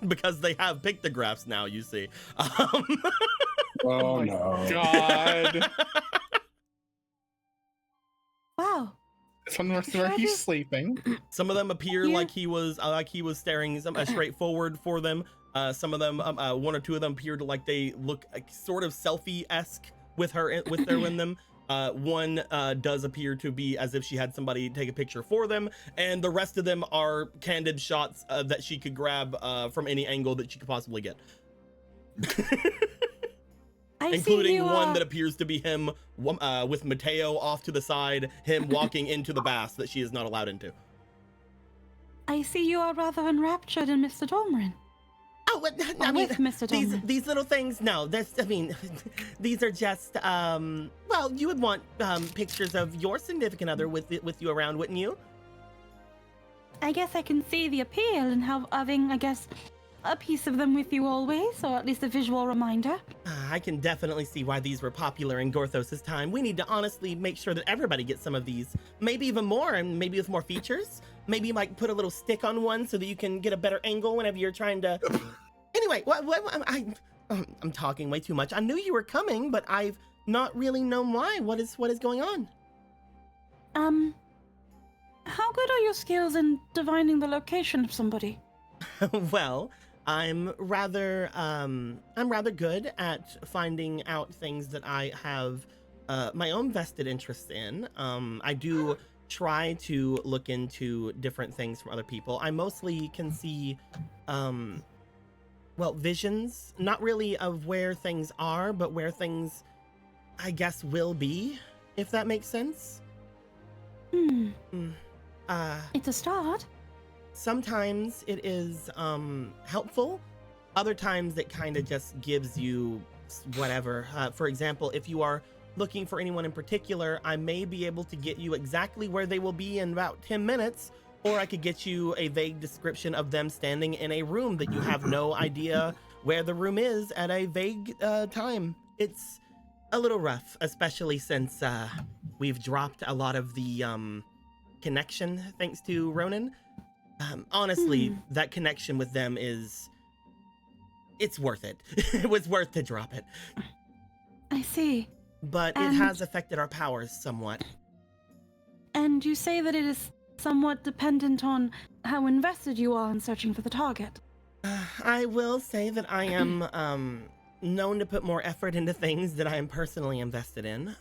Speaker 1: Because they have pictographs now, you see.
Speaker 5: Oh
Speaker 4: my
Speaker 5: no.
Speaker 4: God.
Speaker 7: Wow.
Speaker 4: Some of where he's sleeping.
Speaker 1: Some of them appear
Speaker 7: Yeah.
Speaker 1: like he was staring straight forward for them. Some of them, one or two of them appeared like they look sort of selfie-esque with their in them. One does appear to be as if she had somebody take a picture for them, and the rest of them are candid shots that she could grab from any angle that she could possibly get. including one that appears to be him with Mateo off to the side, him walking into the bath that she is not allowed into.
Speaker 7: I see you are rather enraptured in Mr. Dormrin.
Speaker 6: Oh, I mean,
Speaker 7: with Mr. Dormrin.
Speaker 6: these little things, no, these are just, well, you would want pictures of your significant other with you around, wouldn't you?
Speaker 7: I guess I can see the appeal in having, I guess, a piece of them with you always, or at least a visual reminder.
Speaker 6: I can definitely see why these were popular in Gorthos' time. We need to honestly make sure that everybody gets some of these. Maybe even more, and maybe with more features. Maybe you might put a little stick on one so that you can get a better angle whenever you're trying to... Anyway, I'm talking way too much. I knew you were coming, but I've not really known why. What is going on?
Speaker 7: How good are your skills in divining the location of somebody?
Speaker 6: Well, I'm rather good at finding out things that I have my own vested interests in. I do try to look into different things from other people. I mostly can see well, visions, not really of where things are, but where things, I guess, will be, if that makes sense.
Speaker 7: It's a start.
Speaker 6: Sometimes it is helpful. Other times it kind of just gives you whatever. For example, if you are looking for anyone in particular, I may be able to get you exactly where they will be in about 10 minutes, or I could get you a vague description of them standing in a room that you have no idea where the room is at a vague time. It's a little rough, especially since we've dropped a lot of the connection thanks to Ronan. Honestly, that connection with them it's worth it. It was worth to drop it.
Speaker 7: I see.
Speaker 6: But it has affected our powers somewhat.
Speaker 7: And you say that it is somewhat dependent on how invested you are in searching for the target.
Speaker 6: I will say that I am known to put more effort into things that I am personally invested in.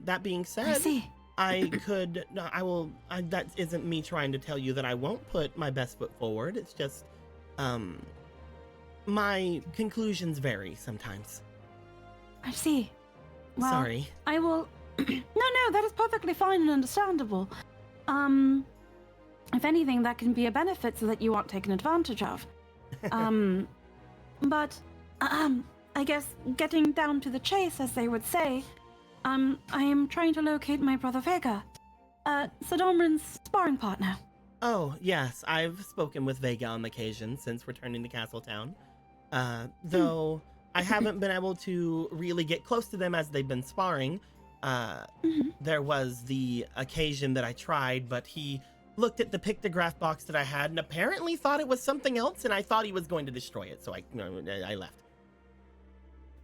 Speaker 6: That being said,
Speaker 7: I see.
Speaker 6: That isn't me trying to tell you that I won't put my best foot forward. It's just, my conclusions vary sometimes.
Speaker 7: I see. Well,
Speaker 6: sorry.
Speaker 7: I will... No, that is perfectly fine and understandable. If anything, that can be a benefit so that you aren't taken advantage of. But, I guess getting down to the chase, as they would say, I am trying to locate my brother Vega, Sadomrin's sparring partner.
Speaker 6: Oh, yes, I've spoken with Vega on occasion since returning to Castletown. Though I haven't been able to really get close to them as they've been sparring. There was the occasion that I tried, but he looked at the pictograph box that I had and apparently thought it was something else, and I thought he was going to destroy it, so I left.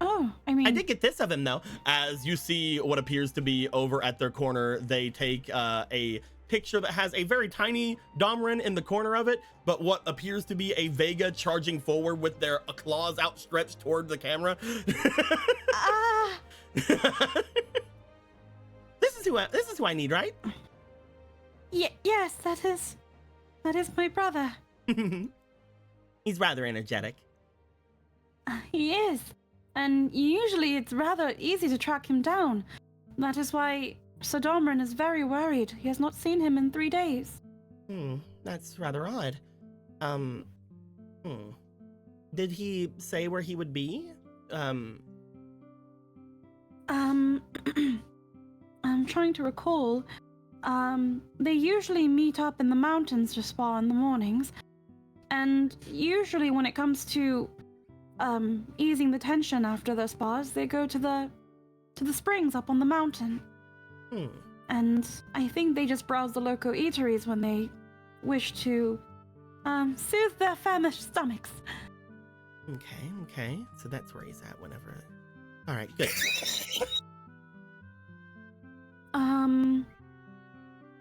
Speaker 7: Oh, I mean...
Speaker 6: I did get this of him, though. As you see what appears to be over at their corner, they take a picture that has a very tiny Domrin in the corner of it, but what appears to be a Vega charging forward with their claws outstretched toward the camera. This is who I need, right?
Speaker 7: Yes, that is my brother.
Speaker 6: He's rather energetic.
Speaker 7: He is. And usually it's rather easy to track him down. That is why Sadomrin is very worried. He has not seen him in 3 days.
Speaker 6: That's rather odd. Did he say where he would be?
Speaker 7: I'm trying to recall. They usually meet up in the mountains to spar in the mornings. And usually when it comes to easing the tension after the spars, they go to the springs up on the mountain. And I think they just browse the local eateries when they wish to soothe their famished stomachs.
Speaker 6: Okay. So that's where he's at whenever. All right, good.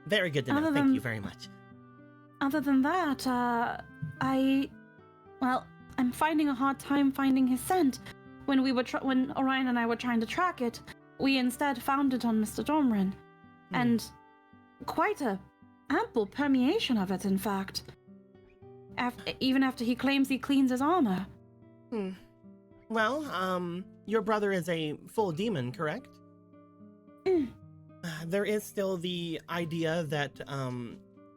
Speaker 6: Very good to know. Thank you very much.
Speaker 7: Other than that, I'm finding a hard time finding his scent. When Orion and I were trying to track it, we instead found it on Mr. Domrin. And quite a ample permeation of it, in fact. Even after he claims he cleans his armor.
Speaker 6: Well, your brother is a full demon, correct? There is still the idea that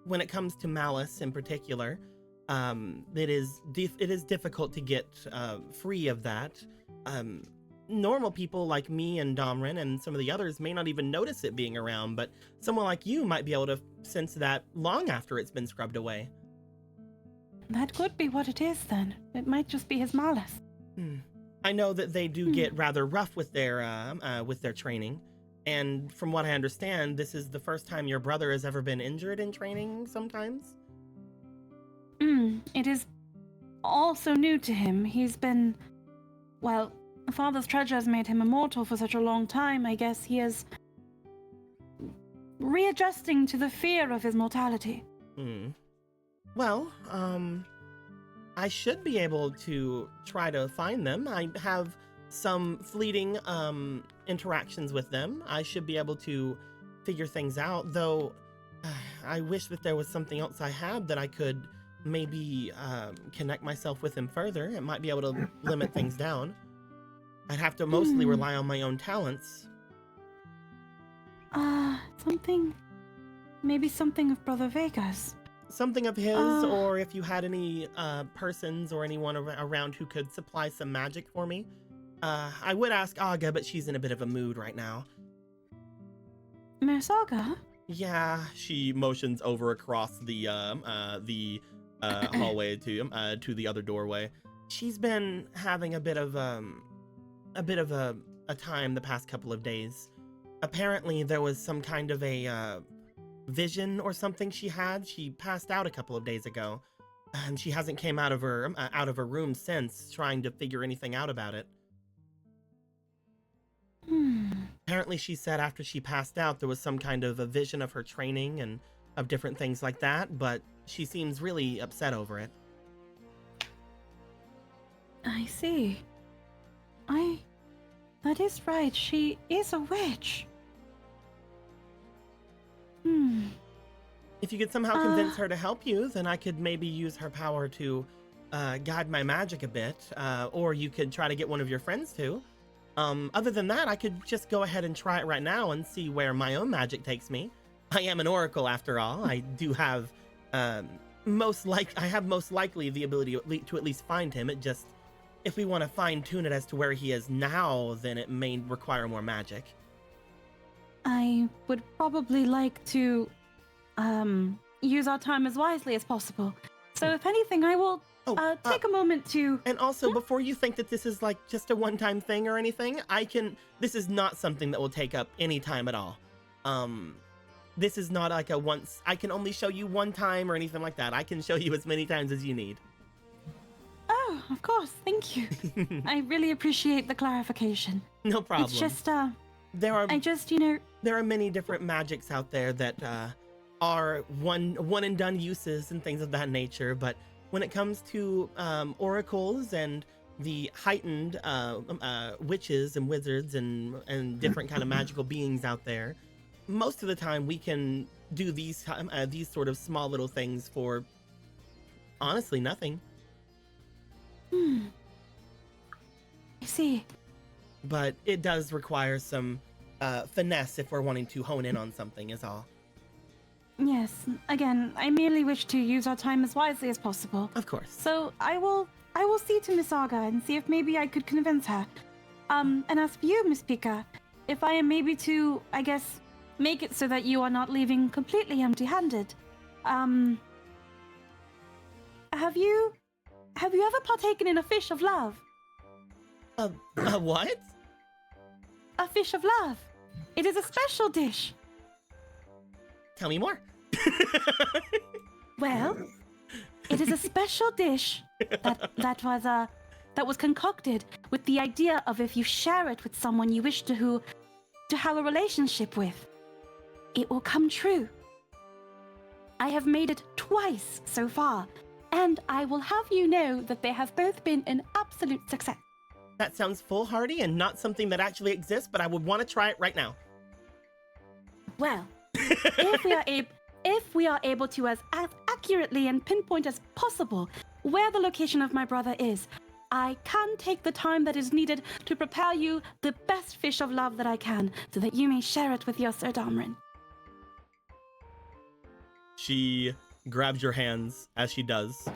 Speaker 6: when it comes to malice in particular, it is difficult to get free of that. Normal people like me and Domrin and some of the others may not even notice it being around, but someone like you might be able to sense that long after it's been scrubbed away.
Speaker 7: That could be what it is then. It might just be his malice.
Speaker 6: I know that they do get rather rough with their training, and from what I understand, this is the first time your brother has ever been injured in training sometimes?
Speaker 7: It is also new to him. He's been, well, Father's treasure has made him immortal for such a long time. I guess he is readjusting to the fear of his mortality.
Speaker 6: Well, I should be able to try to find them. I have some fleeting interactions with them. I should be able to figure things out, though I wish that there was something else I had that I could maybe connect myself with him further. It might be able to limit things down. I'd have to mostly rely on my own talents.
Speaker 7: Maybe something of Brother Vega's.
Speaker 6: Something of his, or if you had any persons or anyone around who could supply some magic for me. I would ask Aga, but she's in a bit of a mood right now.
Speaker 7: Miss Aga?
Speaker 6: Yeah, she motions over across the hallway to the other doorway. She's been having a bit of a time the past couple of days. Apparently, there was some kind of a vision or something she had. She passed out a couple of days ago, and she hasn't came out of her room since, trying to figure anything out about it. Apparently, she said after she passed out, there was some kind of a vision of her training and of different things like that, but she seems really upset over it.
Speaker 7: I see. That is right. She is a witch.
Speaker 6: If you could somehow convince her to help you, then I could maybe use her power to guide my magic a bit, or you could try to get one of your friends to. Other than that, I could just go ahead and try it right now and see where my own magic takes me. I am an oracle after all. I do have most likely the ability to at least find him. It just, if we want to fine tune it as to where he is now, then it may require more magic.
Speaker 7: I would probably like to use our time as wisely as possible. So if anything, I will take a moment to...
Speaker 6: And also, before you think that this is like just a one-time thing or anything, this is not something that will take up any time at all. This is not like I can only show you one time or anything like that. I can show you as many times as you need.
Speaker 7: Oh, of course. Thank you. I really appreciate the clarification.
Speaker 6: No problem.
Speaker 7: It's just,
Speaker 6: there are many different magics out there that are one and done uses and things of that nature, but when it comes to oracles and the heightened witches and wizards and different kind of magical beings out there, most of the time we can do these sort of small little things for honestly nothing.
Speaker 7: I see.
Speaker 6: But it does require some finesse if we're wanting to hone in on something, is all.
Speaker 7: Yes. Again, I merely wish to use our time as wisely as possible.
Speaker 6: Of course.
Speaker 7: So I will see to Miss Aga and see if maybe I could convince her. And as for you, Miss Pika, if I am maybe to, I guess, make it so that you are not leaving completely empty-handed. Have you ever partaken in a fish of love?
Speaker 6: A what?
Speaker 7: A fish of love. It is a special dish.
Speaker 6: Tell me more.
Speaker 7: Well, it is a special dish that was concocted with the idea of if you share it with someone you wish to have a relationship with, it will come true. I have made it twice so far, and I will have you know that they have both been an absolute success.
Speaker 6: That sounds foolhardy and not something that actually exists, but I would want to try it right now.
Speaker 7: Well, if we are able to as accurately and pinpoint as possible where the location of my brother is, I can take the time that is needed to prepare you the best fish of love that I can, so that you may share it with your Sir Domrin.
Speaker 1: She grabs your hands as she does.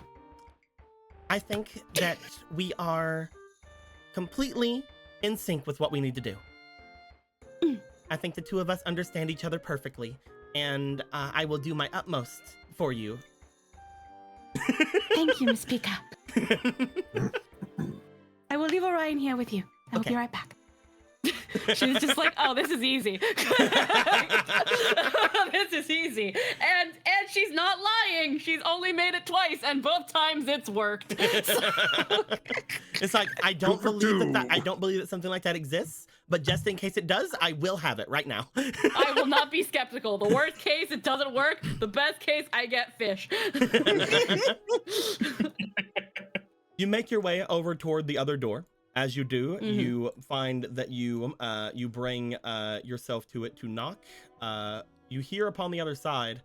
Speaker 6: I think that we are completely in sync with what we need to do. I think the two of us understand each other perfectly, and I will do my utmost for you.
Speaker 7: Thank you, Miss Pika. I will leave Orion here with you. I will be right back.
Speaker 3: She was just like, "Oh, this is easy. This is easy." And she's not lying. She's only made it twice, and both times it's worked.
Speaker 6: It's like I don't believe that I don't believe that something like that exists, but just in case it does, I will have it right now.
Speaker 3: I will not be skeptical. The worst case, it doesn't work. The best case, I get fish.
Speaker 1: You make your way over toward the other door. As you do,
Speaker 3: Mm-hmm.
Speaker 1: you find that you bring yourself to it to knock. You hear upon the other side,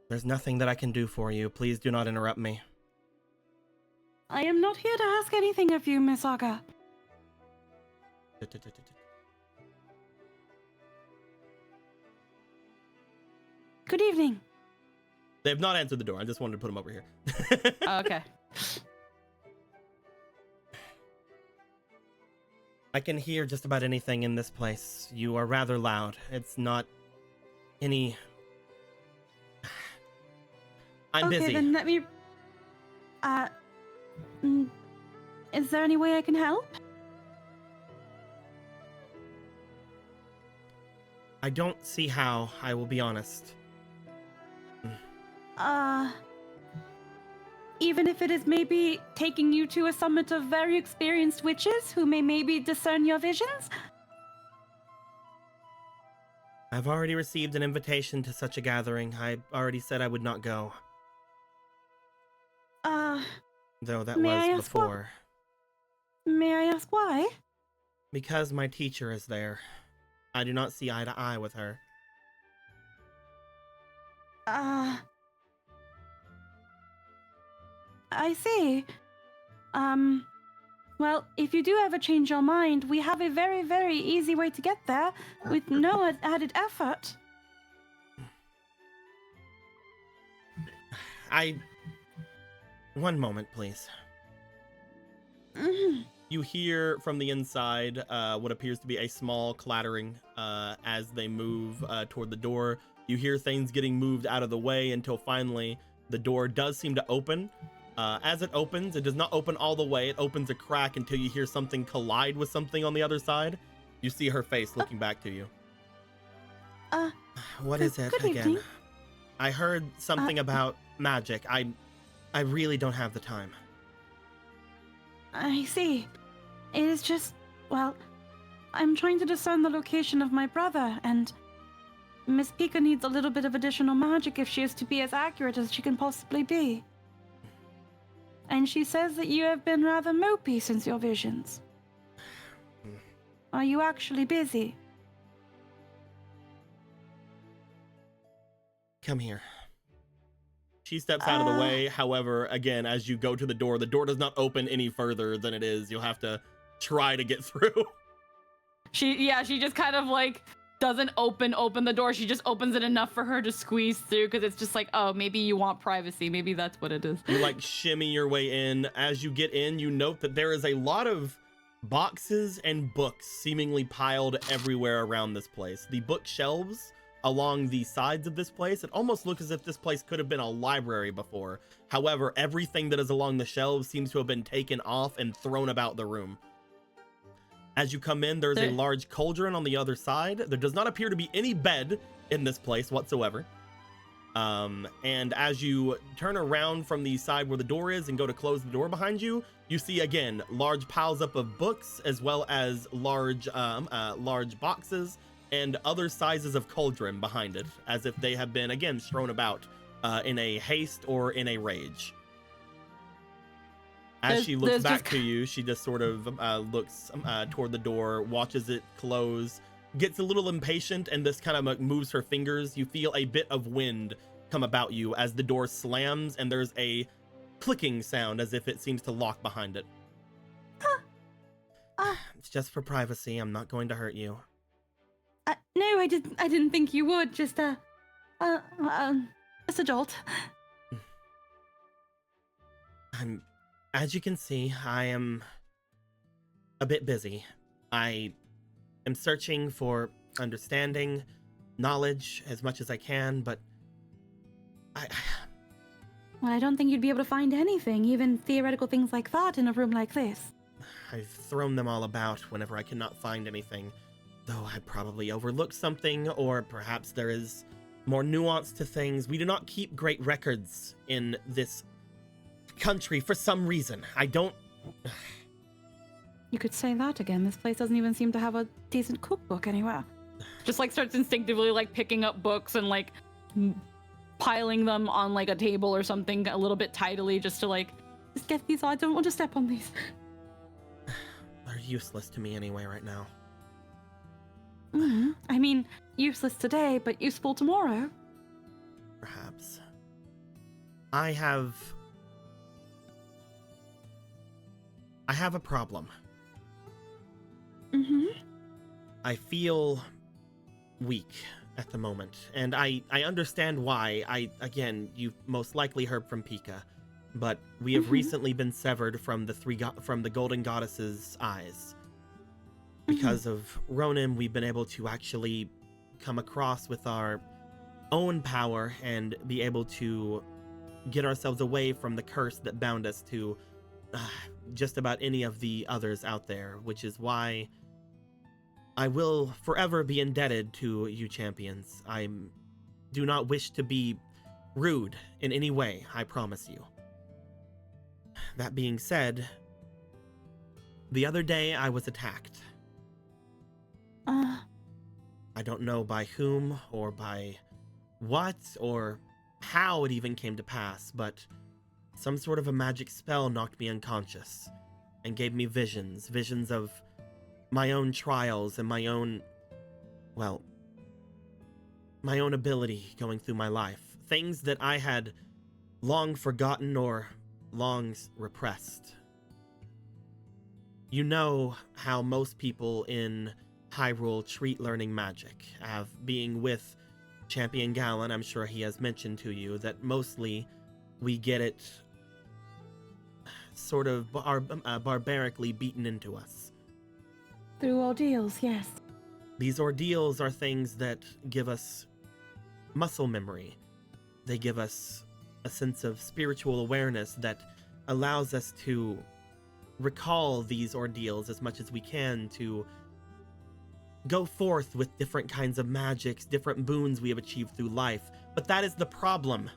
Speaker 6: There's nothing that I can do for you. Please do not interrupt me.
Speaker 7: I am not here to ask anything of you, Miss Aga. Good evening.
Speaker 1: they have not answered the door. I just wanted to put them over here.
Speaker 3: Oh, okay.
Speaker 6: I can hear just about anything in this place. You are rather loud. It's not any... I'm
Speaker 7: okay,
Speaker 6: busy.
Speaker 7: then let me... is there any way I can help?
Speaker 6: I don't see how, I will be honest.
Speaker 7: Even if it is maybe taking you to a summit of very experienced witches who may maybe discern your visions?
Speaker 6: I've already received an invitation to such a gathering. I already said I would not go. Though that
Speaker 7: May I
Speaker 6: was
Speaker 7: ask what-
Speaker 6: before.
Speaker 7: May I ask why?
Speaker 6: Because my teacher is there. I do not see eye to eye with her.
Speaker 7: I see. Well, if you do ever change your mind, we have a very, very easy way to get there with no added effort.
Speaker 6: One moment, please.
Speaker 1: You hear from the inside what appears to be a small clattering as they move toward the door. You hear things getting moved out of the way until finally the door does seem to open. As it opens, it does not open all the way. It opens a crack until you hear something collide with something on the other side. You see her face looking back to you.
Speaker 6: What is it
Speaker 7: good
Speaker 6: again?
Speaker 7: evening.
Speaker 6: I heard something about magic. I really don't have the time.
Speaker 7: I see. It is just, well, I'm trying to discern the location of my brother, and Miss Pika needs a little bit of additional magic if she is to be as accurate as she can possibly be. And she says that you have been rather mopey since your visions. Are you actually busy?
Speaker 6: Come here.
Speaker 1: She steps out of the way. However, again, as you go to the door does not open any further than it is. You'll have to try to get through.
Speaker 3: She just kind of like doesn't open the door. She just opens it enough for her to squeeze through because it's just like, oh, maybe you want privacy. Maybe that's what it is.
Speaker 1: You like shimmy your way in. As you get in, you note that there is a lot of boxes and books seemingly piled everywhere around this place. The bookshelves along the sides of this place, it almost looks as if this place could have been a library before. However, everything that is along the shelves seems to have been taken off and thrown about the room. As you come in, there's a large cauldron on the other side. There does not appear to be any bed in this place whatsoever. And as you turn around from the side where the door is and go to close the door behind you, you see again large piles up of books as well as large boxes and other sizes of cauldron behind it, as if they have been again strewn about in a haste or in a rage. As she looks back to you, she just sort of looks toward the door, watches it close, gets a little impatient, and this kind of moves her fingers. You feel a bit of wind come about you as the door slams, and there's a clicking sound as if it seems to lock behind it.
Speaker 6: It's just for privacy. I'm not going to hurt you.
Speaker 7: No, I didn't think you would. Just a jolt.
Speaker 6: As you can see, I am a bit busy. I am searching for understanding, knowledge as much as I can, but
Speaker 7: Well, I don't think you'd be able to find anything, even theoretical things like that, in a room like this.
Speaker 6: I've thrown them all about whenever I cannot find anything, though I probably overlooked something, or perhaps there is more nuance to things. We do not keep great records in this country for some reason. I don't...
Speaker 7: You could say that again. This place doesn't even seem to have a decent cookbook anywhere.
Speaker 3: Just like starts instinctively like picking up books and like piling them on like a table or something a little bit tidily just to like
Speaker 7: Just get these. I don't want to step on these.
Speaker 6: They're useless to me anyway right now.
Speaker 7: I mean, useless today, but useful tomorrow.
Speaker 6: Perhaps. I have a problem. I feel weak at the moment, and I understand why. Again, you've most likely heard from Pika, but we have recently been severed from the Golden Goddess's eyes. Because of Ronin, we've been able to actually come across with our own power and be able to get ourselves away from the curse that bound us to just about any of the others out there, which is why I will forever be indebted to you champions. I do not wish to be rude in any way, I promise you. That being said, the other day I was attacked. I don't know by whom or by what or how it even came to pass, but some sort of a magic spell knocked me unconscious and gave me visions of my own trials and my own ability going through my life. Things that I had long forgotten or long repressed. You know how most people in Hyrule treat learning magic. Being with Champion Gallon, I'm sure he has mentioned to you that mostly we get it sort of barbarically beaten into us.
Speaker 7: Through ordeals, yes.
Speaker 6: These ordeals are things that give us muscle memory. They give us a sense of spiritual awareness that allows us to recall these ordeals as much as we can, to go forth with different kinds of magics, different boons we have achieved through life. But that is the problem.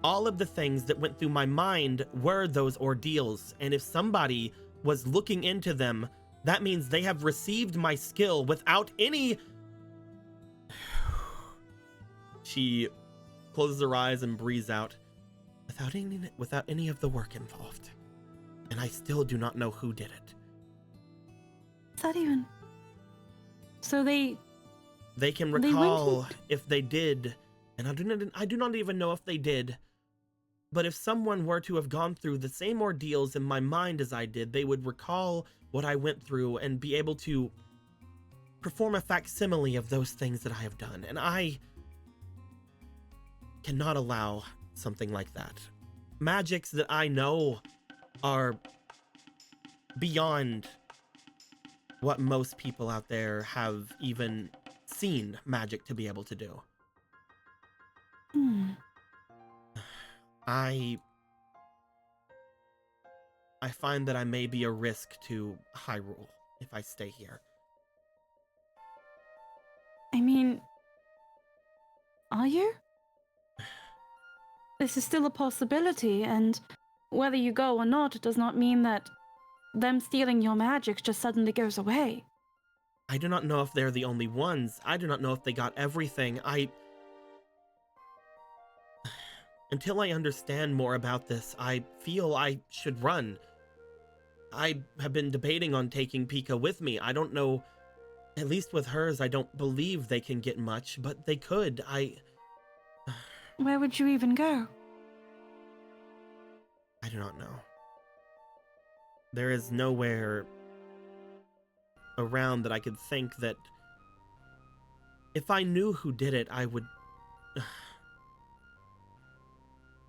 Speaker 6: All of the things that went through my mind were those ordeals, and if somebody was looking into them, that means they have received my skill without any... She closes her eyes and breathes out. Without any of the work involved. And I still do not know who did it.
Speaker 7: Is that even... So they
Speaker 6: can recall if they did, and I do not even know if they did. But if someone were to have gone through the same ordeals in my mind as I did, they would recall what I went through and be able to perform a facsimile of those things that I have done. And I cannot allow something like that. Magics that I know are beyond what most people out there have even seen magic to be able to do. I find that I may be a risk to Hyrule if I stay here.
Speaker 7: I mean, are you? This is still a possibility, and whether you go or not does not mean that them stealing your magic just suddenly goes away.
Speaker 6: I do not know if they're the only ones. I do not know if they got everything. Until I understand more about this, I feel I should run. I have been debating on taking Pika with me. I don't know, at least with hers, I don't believe they can get much, but they could.
Speaker 7: Where would you even go?
Speaker 6: I do not know. There is nowhere around that I could think that if I knew who did it, I would...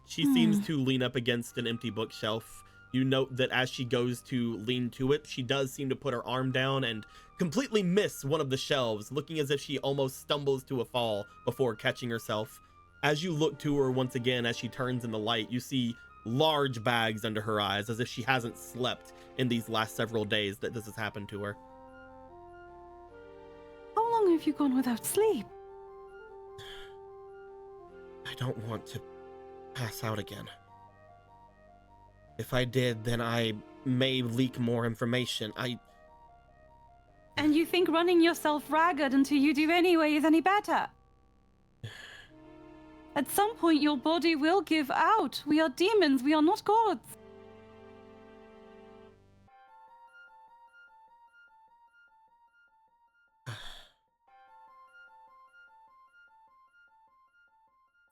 Speaker 6: She seems to lean up against an empty bookshelf. You note that as she goes to lean to it, she does seem to put her arm down and completely miss one of the shelves, looking as if she almost stumbles to a fall before catching herself. As you look to her once again, as she turns in the light, you see large bags under her eyes, as if she hasn't slept in these last several days that this has happened to her.
Speaker 7: How long have you gone without sleep?
Speaker 6: I don't want to pass out again. If I did, then I may leak more information.
Speaker 7: And you think running yourself ragged until you do anyway is any better? At some point, your body will give out. We are demons, we are not gods.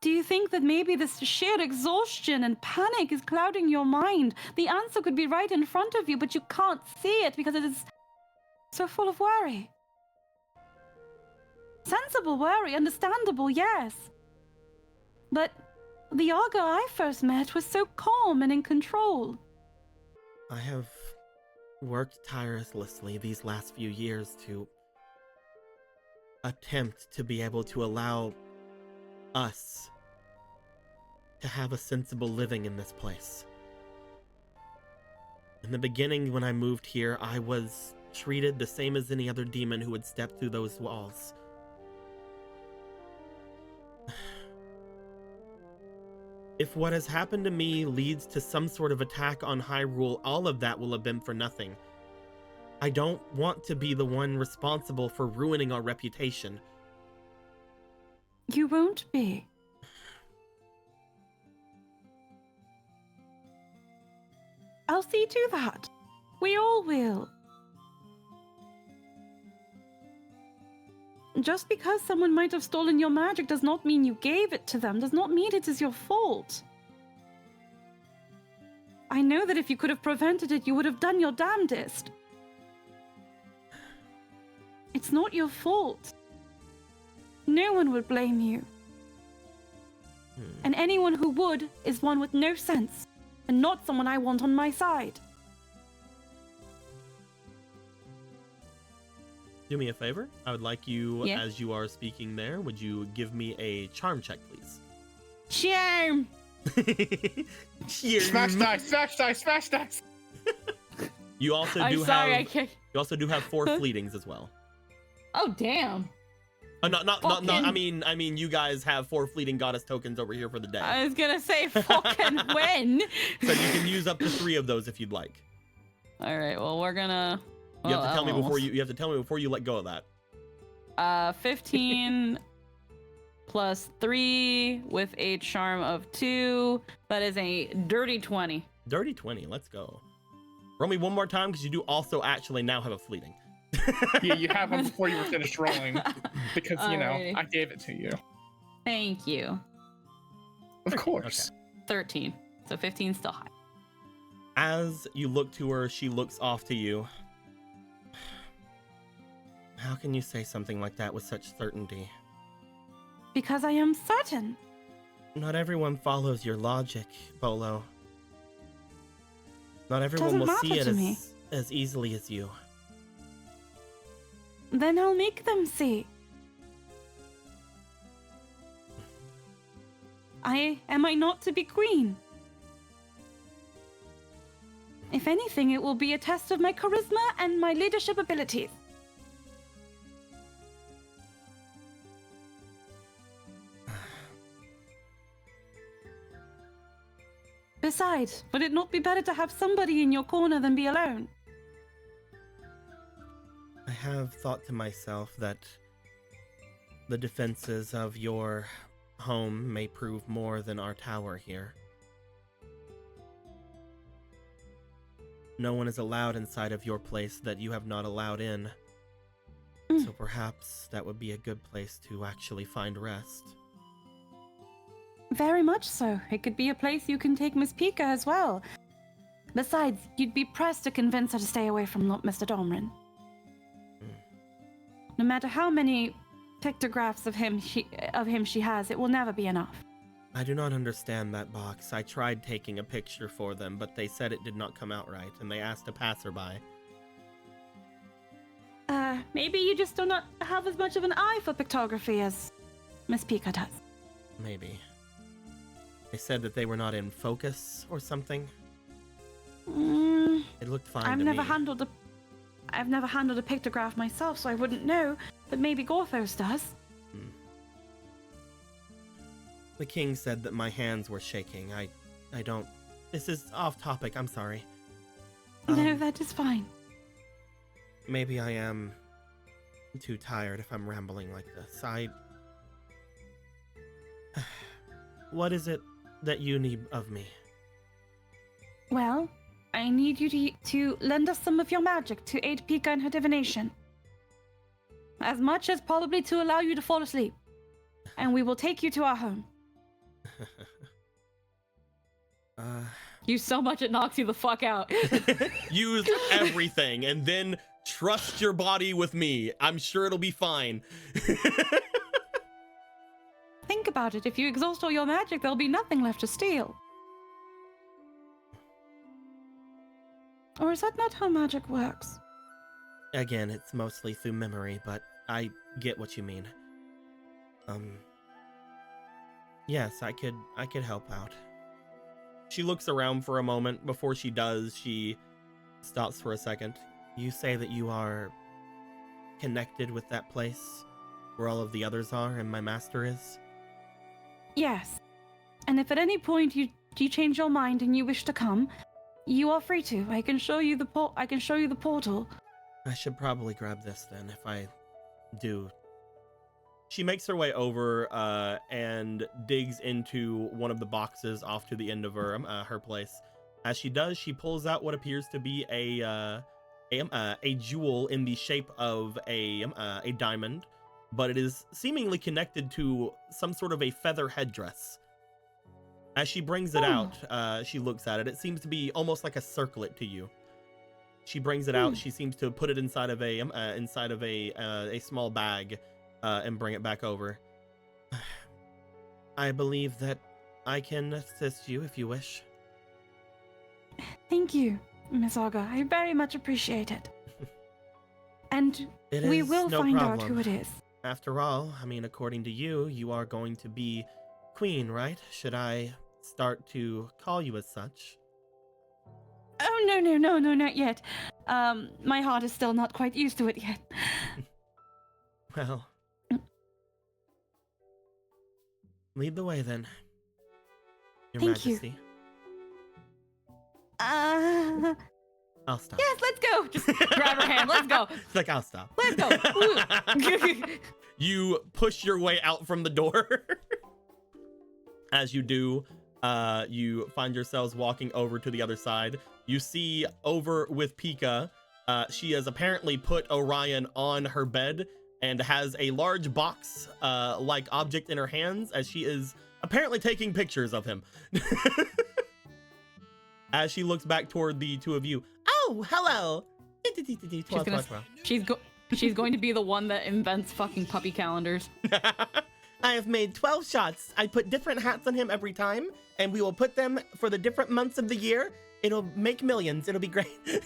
Speaker 7: Do you think that maybe this sheer exhaustion and panic is clouding your mind? The answer could be right in front of you, but you can't see it because it is so full of worry. Sensible worry, understandable, yes. But the Arga I first met was so calm and in control.
Speaker 6: I have worked tirelessly these last few years to attempt to be able to allow us to have a sensible living in this place. In the beginning, when I moved here, I was treated the same as any other demon who would step through those walls. If what has happened to me leads to some sort of attack on Hyrule, all of that will have been for nothing. I don't want to be the one responsible for ruining our reputation.
Speaker 7: You won't be. I'll see to that. We all will. Just because someone might have stolen your magic does not mean you gave it to them, does not mean it is your fault. I know that if you could have prevented it, you would have done your damnedest. It's not your fault. No one would blame you. And anyone who would is one with no sense, and not someone I want on my side.
Speaker 6: Do me a favor. I would like you, as you are speaking there, would you give me a charm check, please?
Speaker 3: Charm!
Speaker 4: Smash dice, smash dice, smash dice!
Speaker 6: You also
Speaker 3: I'm
Speaker 6: do
Speaker 3: sorry,
Speaker 6: have
Speaker 3: I can't.
Speaker 6: you also do have 4 fleetings as well.
Speaker 3: Oh, damn.
Speaker 6: Not. I mean, you guys have 4 fleeting goddess tokens over here for the day.
Speaker 3: I was gonna say fucking when.
Speaker 6: So you can use up to 3 of those if you'd like.
Speaker 3: All right. Well, we're gonna.
Speaker 6: You have to tell me before you have to tell me before you let go of that.
Speaker 3: 15 plus 3 with a charm of 2. That is a dirty 20.
Speaker 6: Dirty 20. Let's go. Roll me one more time because you do also actually now have a fleeting.
Speaker 4: Yeah, you have one before you were finished rolling because, you know,
Speaker 3: Alrighty.
Speaker 4: I gave it to you.
Speaker 3: Thank you.
Speaker 4: Of course.
Speaker 3: 13. So 15 still high.
Speaker 6: As you look to her, she looks off to you. How can you say something like that with such certainty?
Speaker 7: Because I am certain.
Speaker 6: Not everyone follows your logic, Bolo. Not everyone
Speaker 7: Doesn't
Speaker 6: will see
Speaker 7: matter
Speaker 6: it
Speaker 7: to me.
Speaker 6: as easily as you.
Speaker 7: Then I'll make them see. Am I not to be queen? If anything, it will be a test of my charisma and my leadership abilities. Besides, would it not be better to have somebody in your corner than be alone?
Speaker 6: I have thought to myself that the defenses of your home may prove more than our tower here. No one is allowed inside of your place that you have not allowed in. So perhaps that would be a good place to actually find rest.
Speaker 7: Very much so. It could be a place you can take Miss Pika as well. Besides, you'd be pressed to convince her to stay away from Mr. Domrin. No matter how many pictographs of him she has, it will never be enough.
Speaker 6: I do not understand that box. I tried taking a picture for them, but they said it did not come out right, and they asked a passerby.
Speaker 7: Maybe you just do not have as much of an eye for pictography as Miss Pika does.
Speaker 6: Maybe. They said that they were not in focus or something. It looked fine
Speaker 7: I've
Speaker 6: to
Speaker 7: never
Speaker 6: me.
Speaker 7: handled a pictograph myself, so I wouldn't know, but maybe Gorthos does.
Speaker 6: The king said that my hands were shaking. I don't... This is off topic, I'm sorry.
Speaker 7: No, that is fine.
Speaker 6: Maybe I am too tired if I'm rambling like this. What is it that you need of me?
Speaker 7: Well, I need you to lend us some of your magic to aid Pika in her divination. As much as probably to allow you to fall asleep. And we will take you to our home.
Speaker 3: Use so much it knocks you the fuck out.
Speaker 1: Use everything and then trust your body with me. I'm sure it'll be fine.
Speaker 7: Think about it. If you exhaust all your magic, there'll be nothing left to steal. Or is that not how magic works?
Speaker 6: Again, it's mostly through memory, but I get what you mean. Yes, I could help out. She looks around for a moment. Before she does, she stops for a second. You say that you are connected with that place where all of the others are and my master is?
Speaker 7: Yes. And if at any point you change your mind and you wish to come, you are free to. I can show you the portal.
Speaker 6: I should probably grab this then if I do. She makes her way over and digs into one of the boxes off to the end of her place. As she does, she pulls out what appears to be a jewel in the shape of a diamond, but it is seemingly connected to some sort of a feather headdress. As she brings it out, she looks at it. It seems to be almost like a circlet to you. She brings it out. She seems to put it inside of a small bag and bring it back over. I believe that I can assist you if you wish.
Speaker 7: Thank you, Miss Olga. I very much appreciate it. And we will find out who it is.
Speaker 6: After all, I mean, according to you, you are going to be queen, right? Should I start to call you as such?
Speaker 7: Oh, no, not yet. My heart is still not quite used to it yet.
Speaker 6: Well, lead the way then, Your
Speaker 7: Thank
Speaker 6: Majesty.
Speaker 7: you.
Speaker 6: I'll stop.
Speaker 3: Yes, let's go. Just grab her hand. Let's go.
Speaker 6: It's like, I'll stop.
Speaker 3: Let's go.
Speaker 1: You push your way out from the door. As you do, you find yourselves walking over to the other side. You see over with Pika, she has apparently put Orion on her bed and has a large box like object in her hands as she is apparently taking pictures of him. As she looks back toward the two of you. Oh, hello.
Speaker 3: She's going to be the one that invents fucking puppy calendars.
Speaker 6: I have made 12 shots. I put different hats on him every time, and we will put them for the different months of the year. It'll make millions. It'll be great.
Speaker 7: Can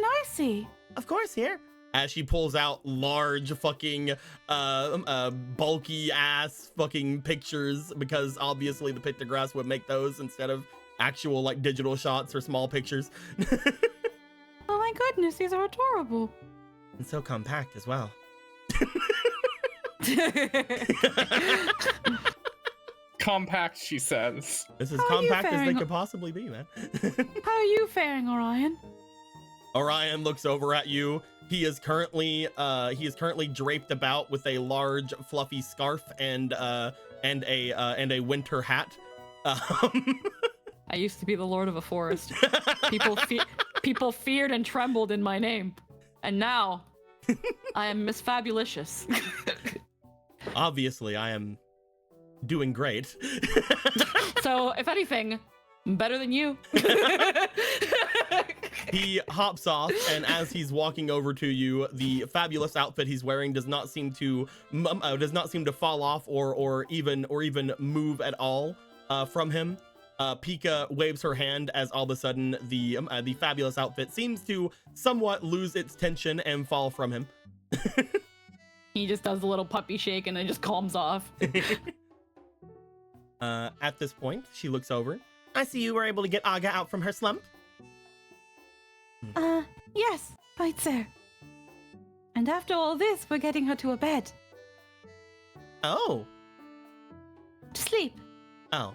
Speaker 7: I see?
Speaker 6: Of course, here.
Speaker 1: As she pulls out large fucking bulky ass fucking pictures, because obviously the pictographs would make those instead of actual like digital shots or small pictures.
Speaker 7: Oh my goodness, these are adorable.
Speaker 6: And so compact as well.
Speaker 4: Compact, she says.
Speaker 6: This is
Speaker 7: How are you
Speaker 6: compact as they
Speaker 7: faring?
Speaker 6: could possibly be, man.
Speaker 7: How are you faring, Orion?
Speaker 1: Orion looks over at you. He is currently draped about with a large fluffy scarf and a winter hat.
Speaker 3: I used to be the lord of a forest. People feared and trembled in my name. And now, I am Miss Fabulicious.
Speaker 1: Obviously, I am doing great.
Speaker 3: So, if anything, better than you.
Speaker 1: He hops off, and as he's walking over to you, the fabulous outfit he's wearing does not seem to fall off or even move at all from him. Pika waves her hand as all of a sudden the fabulous outfit seems to somewhat lose its tension and fall from him.
Speaker 3: He just does a little puppy shake and then just calms off.
Speaker 1: At this point, she looks over.
Speaker 6: I see you were able to get Aga out from her slump.
Speaker 7: Yes, right, sir. And after all this, we're getting her to a bed.
Speaker 6: Oh.
Speaker 7: To sleep.
Speaker 6: Oh.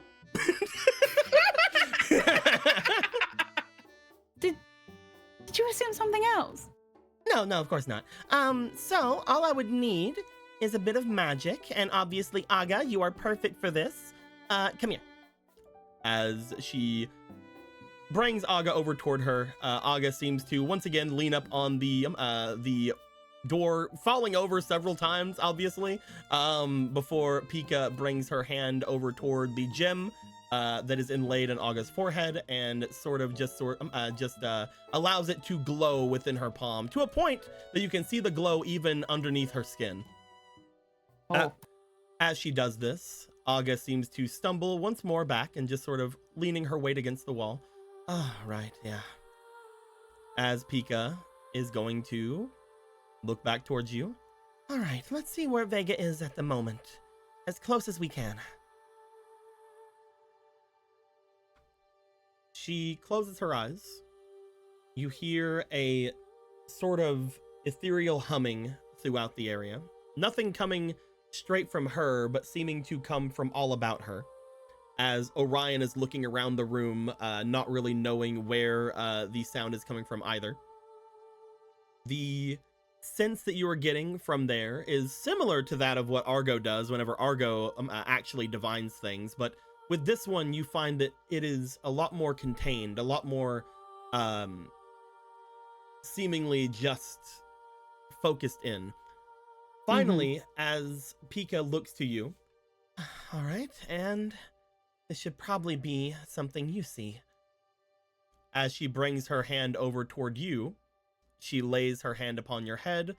Speaker 7: Did you assume something else?
Speaker 6: No, of course not. So all I would need is a bit of magic, and obviously, Aga, you are perfect for this. Come here.
Speaker 1: As she brings Aga over toward her, Aga seems to once again lean up on the door, falling over several times, obviously, before Pika brings her hand over toward the gem that is inlaid on Aga's forehead and allows it to glow within her palm to a point that you can see the glow even underneath her skin. As she does this, Aga seems to stumble once more back and just sort of leaning her weight against the wall. Right, yeah. As Pika is going to look back towards you.
Speaker 6: All right, let's see where Vega is at the moment. As close as we can.
Speaker 1: She closes her eyes. You hear a sort of ethereal humming throughout the area. Nothing coming straight from her, but seeming to come from all about her. As Orion is looking around the room, not really knowing where the sound is coming from either. The sense that you are getting from there is similar to that of what Argo does whenever Argo actually divines things, but with this one, you find that it is a lot more contained, a lot more seemingly just focused in. Finally, as Pika looks to you,
Speaker 6: all right, and this should probably be something you see.
Speaker 1: As she brings her hand over toward you, she lays her hand upon your head,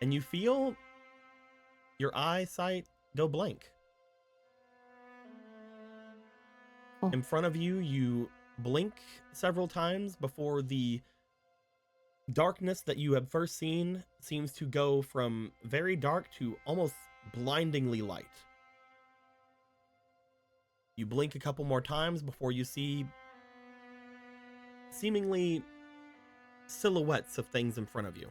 Speaker 1: and you feel your eyesight go blank. In front of you, you blink several times before the darkness that you have first seen seems to go from very dark to almost blindingly light. You blink a couple more times before you see seemingly silhouettes of things in front of you.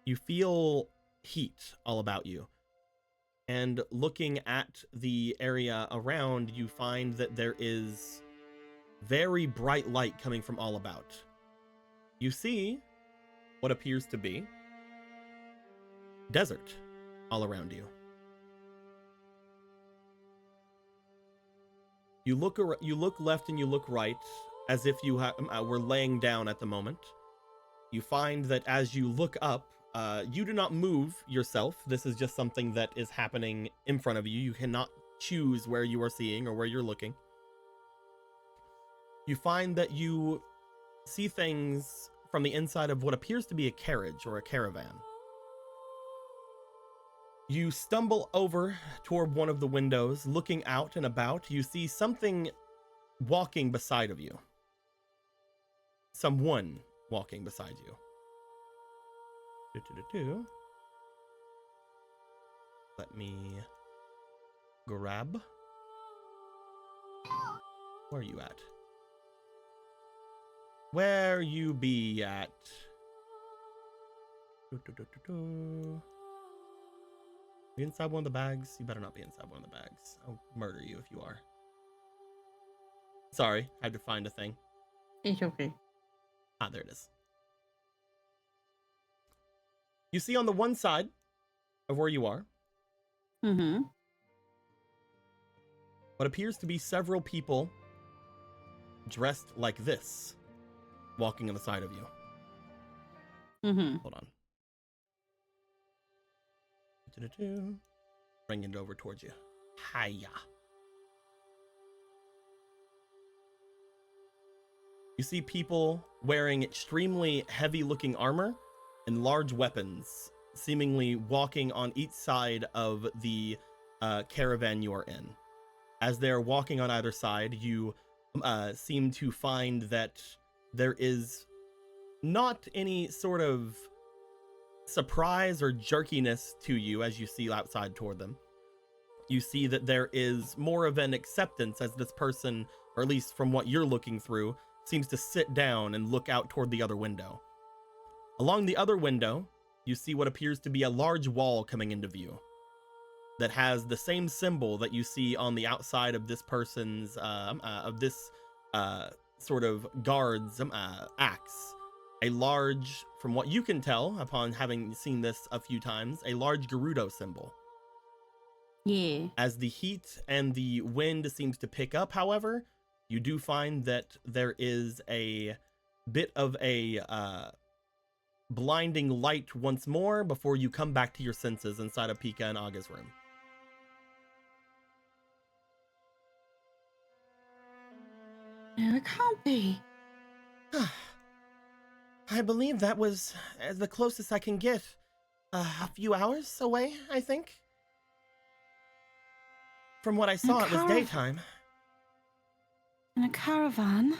Speaker 1: You feel heat all about you. And looking at the area around, you find that there is very bright light coming from all about. You see what appears to be desert all around you. You look left and you look right as if you were laying down at the moment. You find that as you look up, you do not move yourself. This is just something that is happening in front of you. You cannot choose where you are seeing or where you're looking. You find that you see things from the inside of what appears to be a carriage or a caravan. You stumble over toward one of the windows, looking out and about. You see something walking beside of you. Someone walking beside you. Let me grab. Where are you at? Where you be at? You inside one of the bags? You better not be inside one of the bags. I'll murder you if you are. Sorry, I had to find a thing.
Speaker 3: It's okay.
Speaker 1: Ah, there it is. You see on the one side of where you are, what appears to be several people dressed like this, walking on the side of you. Hold on. Bring it over towards you. Hiya. You see people wearing extremely heavy-looking armor and large weapons, seemingly walking on each side of the caravan you are in. As they're walking on either side, you seem to find that there is not any sort of surprise or jerkiness to you as you see outside toward them. You see that there is more of an acceptance as this person, or at least from what you're looking through, seems to sit down and look out toward the other window. Along the other window, you see what appears to be a large wall coming into view that has the same symbol that you see on the outside of this person's, sort of guard's axe. A large, from what you can tell upon having seen this a few times, a large Gerudo symbol.
Speaker 3: Yeah.
Speaker 1: As the heat and the wind seems to pick up, however, you do find that there is a bit of a blinding light once more before you come back to your senses inside of Pika and Aga's room.
Speaker 7: No, it can't be.
Speaker 6: I believe that was the closest I can get. A few hours away, I think. From what I saw, it was daytime.
Speaker 7: In a caravan,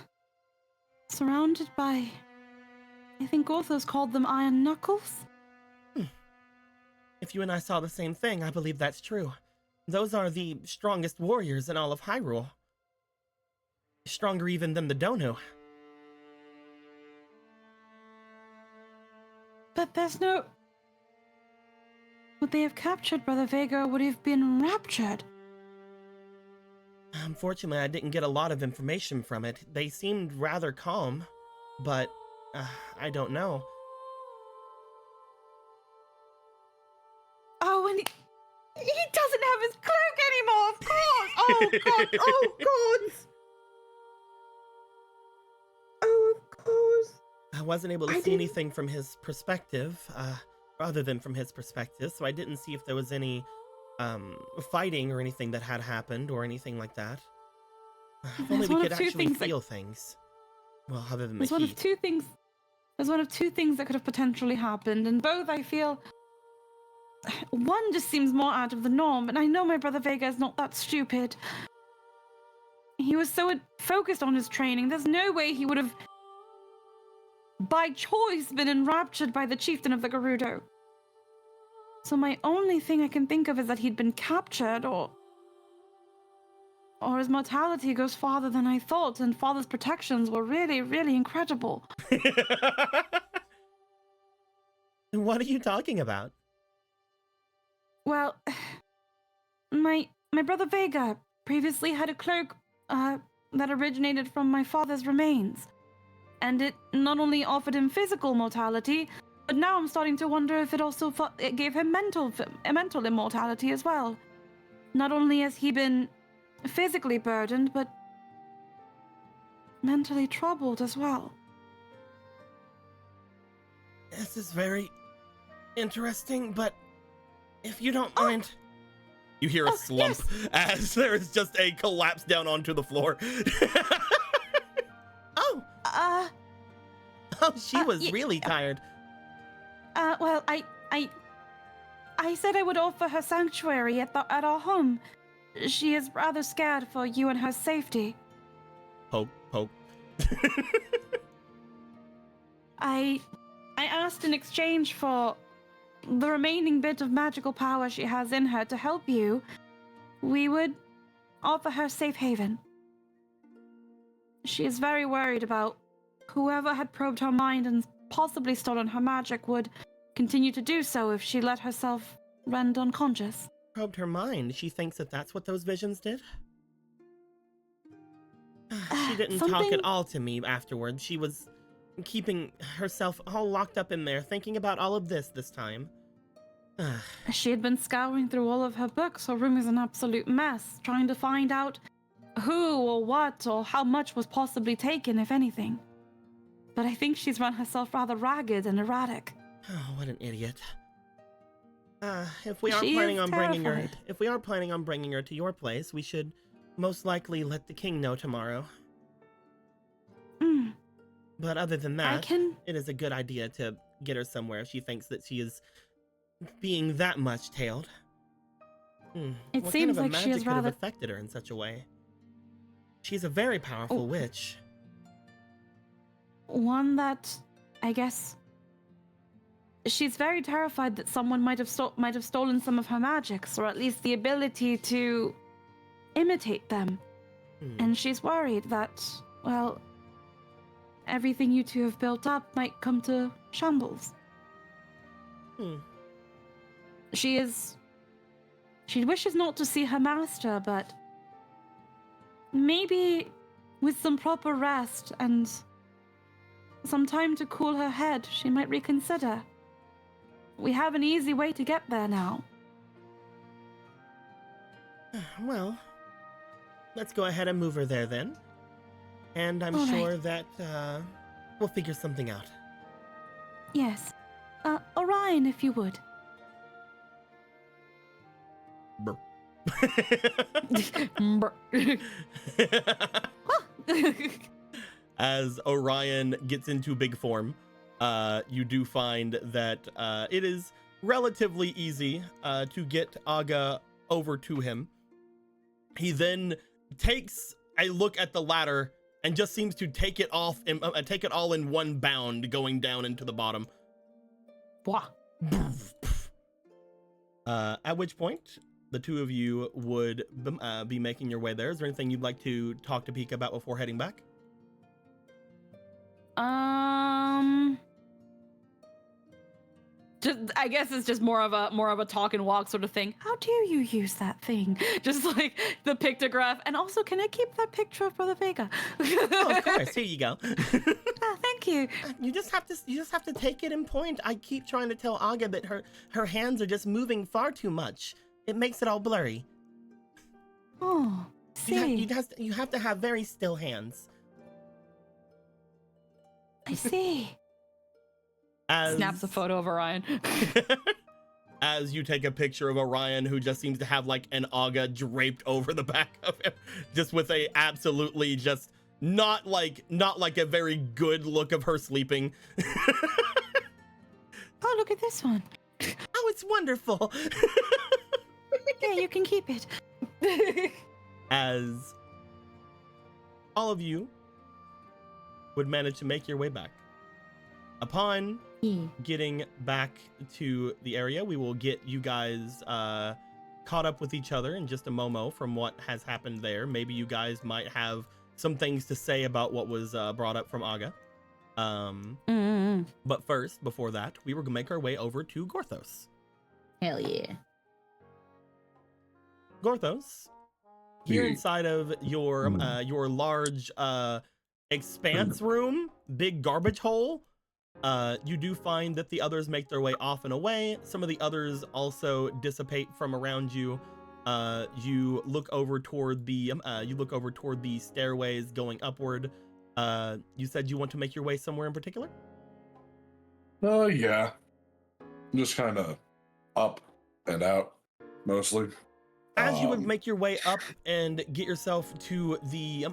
Speaker 7: surrounded by, I think Orthos called them iron knuckles.
Speaker 6: If you and I saw the same thing, I believe that's true. Those are the strongest warriors in all of Hyrule. Stronger even than the Donu.
Speaker 7: But there's no... Would they have captured Brother Vega or would he have been raptured?
Speaker 6: Unfortunately, I didn't get a lot of information from it. They seemed rather calm, but I don't know.
Speaker 7: Oh, and he doesn't have his cloak anymore, of course! Oh, God! Oh, God! Oh, of course.
Speaker 6: I wasn't able to see anything from his perspective, other than from his perspective, so I didn't see if there was any fighting or anything that had happened or anything like that. If only we could actually feel things. Well, other than the heat.
Speaker 7: There's one of two things that could have potentially happened, and both I feel... One just seems more out of the norm, and I know my brother Vega is not that stupid. He was so focused on his training, there's no way he would have, by choice, been enraptured by the chieftain of the Gerudo. So my only thing I can think of is that he'd been captured, or his mortality goes farther than I thought, and Father's protections were really, really incredible.
Speaker 6: What are you talking about?
Speaker 7: Well, my brother Vega previously had a cloak that originated from my father's remains, and it not only offered him physical mortality, but now I'm starting to wonder if it also it gave him mental immortality as well. Not only has he been physically burdened, but mentally troubled as well.
Speaker 6: This is very interesting, but if you don't mind...
Speaker 1: You hear a slump as there is just a collapse down onto the floor.
Speaker 6: Oh, she was really tired.
Speaker 7: Well, I said I would offer her sanctuary at our home. She is rather scared for you and her safety.
Speaker 1: Poke.
Speaker 7: I asked in exchange for the remaining bit of magical power she has in her to help you, we would offer her safe haven. She is very worried about whoever had probed her mind and possibly stolen her magic would continue to do so if she let herself rend unconscious.
Speaker 6: Probed her mind? She thinks that that's what those visions did? She didn't talk at all to me afterwards. She was keeping herself all locked up in there, thinking about all of this time.
Speaker 7: She had been scouring through all of her books. Her room is an absolute mess, trying to find out who or what or how much was possibly taken, if anything. But I think she's run herself rather ragged and erratic.
Speaker 6: Oh, what an idiot. If we aren't planning on bringing her to your place, we should most likely let the king know tomorrow. But other than
Speaker 7: I
Speaker 6: that,
Speaker 7: can.
Speaker 6: it is a good idea to get her somewhere if she thinks that she is being that much tailed.
Speaker 7: It
Speaker 6: What
Speaker 7: seems
Speaker 6: kind of a
Speaker 7: like she
Speaker 6: magic
Speaker 7: is
Speaker 6: could have
Speaker 7: rather.
Speaker 6: affected her in such a way? She's a very powerful
Speaker 7: Oh.
Speaker 6: witch.
Speaker 7: One that, I guess, she's very terrified that someone might have stolen some of her magics, or at least the ability to imitate them. And she's worried that, well, everything you two have built up might come to shambles. She wishes not to see her master, but maybe with some proper rest and some time to cool her head, she might reconsider. We have an easy way to get there now.
Speaker 6: Well, let's go ahead and move her there then. And I'm
Speaker 7: All right.
Speaker 6: sure that we'll figure something out.
Speaker 7: Yes. Orion, if you would.
Speaker 1: Brr. As Orion gets into big form, you do find that it is relatively easy to get Aga over to him. He then takes a look at the ladder and just seems to take it off and take it all in one bound, going down into the bottom.
Speaker 3: Wah.
Speaker 1: At which point, the two of you would be making your way there. Is there anything you'd like to talk to Pika about before heading back?
Speaker 3: Just, I guess it's just more of a talk and walk sort of thing.
Speaker 7: How do you use that thing?
Speaker 3: Just like the pictograph. And also, can I keep that picture of Brother Vega?
Speaker 6: Oh, of course. Here you go.
Speaker 7: Ah, thank you.
Speaker 6: You just have to take it in point. I keep trying to tell Aga that her hands are just moving far too much. It makes it all blurry.
Speaker 7: Oh, see.
Speaker 6: You have to have very still hands.
Speaker 7: I see.
Speaker 6: As,
Speaker 3: Snaps a photo of Orion.
Speaker 1: As you take a picture of Orion, who just seems to have like an Aga draped over the back of him, just with a absolutely just not like a very good look of her sleeping.
Speaker 7: Oh, look at this one.
Speaker 6: Oh, it's wonderful.
Speaker 7: Yeah, you can keep it.
Speaker 6: As all of you would manage to make your way back. Upon getting back to the area, we will get you guys caught up with each other in just a momo from what has happened there. Maybe you guys might have some things to say about what was brought up from Aga. But first, before that, we were gonna make our way over to Gorthos.
Speaker 3: Hell yeah.
Speaker 6: Gorthos, here
Speaker 5: Yeah.
Speaker 6: inside of your large expanse room, big garbage hole, you do find that the others make their way off and away. Some of the others also dissipate from around you. You look over toward the stairways going upward. You said you want to make your way somewhere in particular?
Speaker 5: Oh, yeah. Just kind of up and out, mostly.
Speaker 6: As you would make your way up and get yourself to the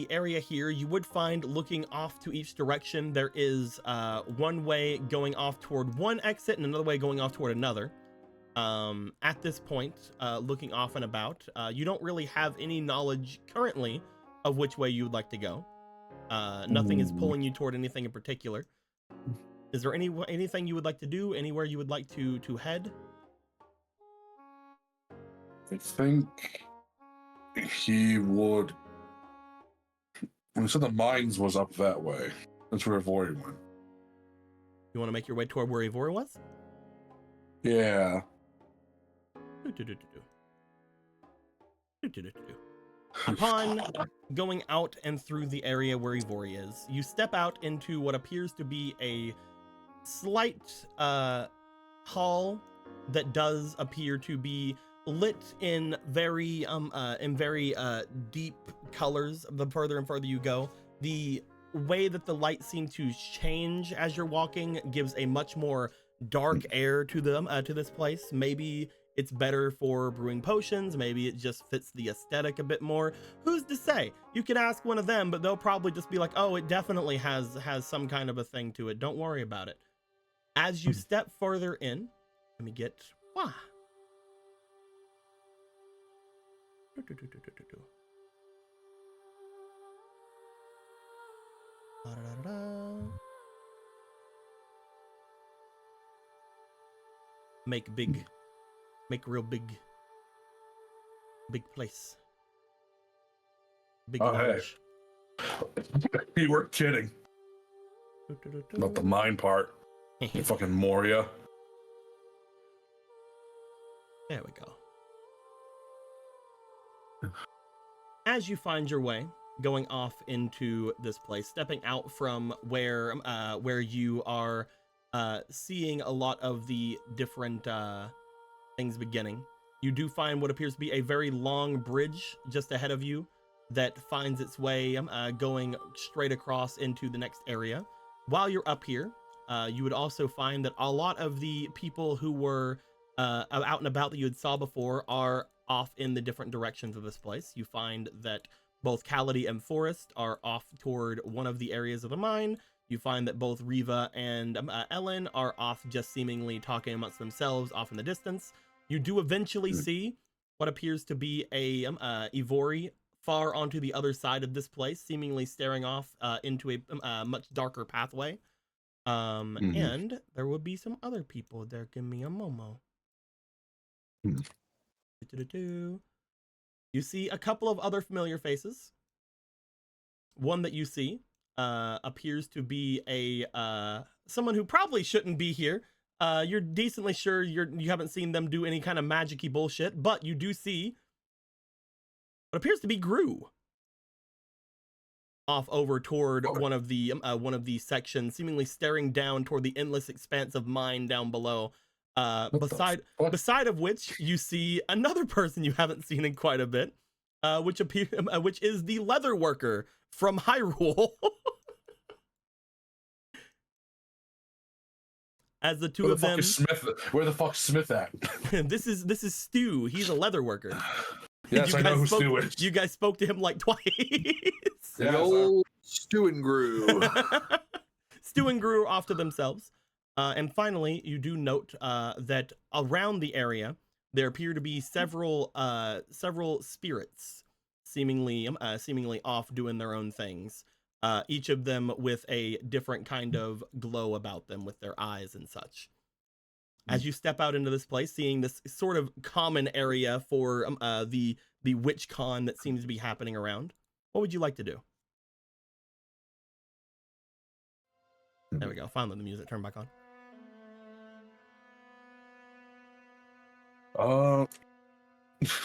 Speaker 6: area here, you would find, looking off to each direction, there is one way going off toward one exit and another way going off toward another. At this point, looking off and about, you don't really have any knowledge currently of which way you would like to go. Nothing is pulling you toward anything in particular. Is there anything you would like to do? Anywhere you would like to head?
Speaker 5: I think he would. When he said the mines was up that way, that's where Ivori went.
Speaker 6: You want to make your way toward where Ivori was?
Speaker 5: Yeah.
Speaker 6: Upon going out and through the area where Ivori is, you step out into what appears to be a slight hall that does appear to be lit in very deep colors. The further and further you go, the way that the light seems to change as you're walking gives a much more dark air to them to this place. Maybe it's better for brewing potions. Maybe it just fits the aesthetic a bit more. Who's to say? You can ask one of them, but they'll probably just be like, oh, it definitely has some kind of a thing to it. Don't worry about it. As you step further in, let me get... Wah. Make real big place. Big large.
Speaker 5: Hey. You were kidding. Not the mine part. You fucking Moria.
Speaker 6: There we go. As you find your way going off into this place, stepping out from where you are seeing a lot of the different things beginning, you do find what appears to be a very long bridge just ahead of you that finds its way going straight across into the next area. While you're up here, you would also find that a lot of the people who were out and about that you had saw before are off in the different directions of this place. You find that both Cality and Forrest are off toward one of the areas of the mine. You find that both Riva and Ellen are off just seemingly talking amongst themselves off in the distance. You do eventually see what appears to be a Ivori far onto the other side of this place, seemingly staring off into a much darker pathway. And there will be some other people there. Give me a momo. You see a couple of other familiar faces. One that you see appears to be a someone who probably shouldn't be here. You're decently sure you haven't seen them do any kind of magic-y bullshit, but you do see what appears to be Gru off over toward one of the sections, seemingly staring down toward the endless expanse of mine down below. Beside of which you see another person you haven't seen in quite a bit, which is the leather worker from Hyrule. As the two of them,
Speaker 5: where the fuck's Smith at?
Speaker 6: this is Stu. He's a leather worker.
Speaker 5: Yes, I know who Stu is.
Speaker 6: You guys spoke to him like twice.
Speaker 8: The old Stu and Gru.
Speaker 6: Stu and Gru are off to themselves. And finally, you do note that around the area, there appear to be several spirits seemingly off doing their own things. Each of them with a different kind of glow about them with their eyes and such. As you step out into this place, seeing this sort of common area for the witch con that seems to be happening around, what would you like to do? There we go. Finally, the music turned back on.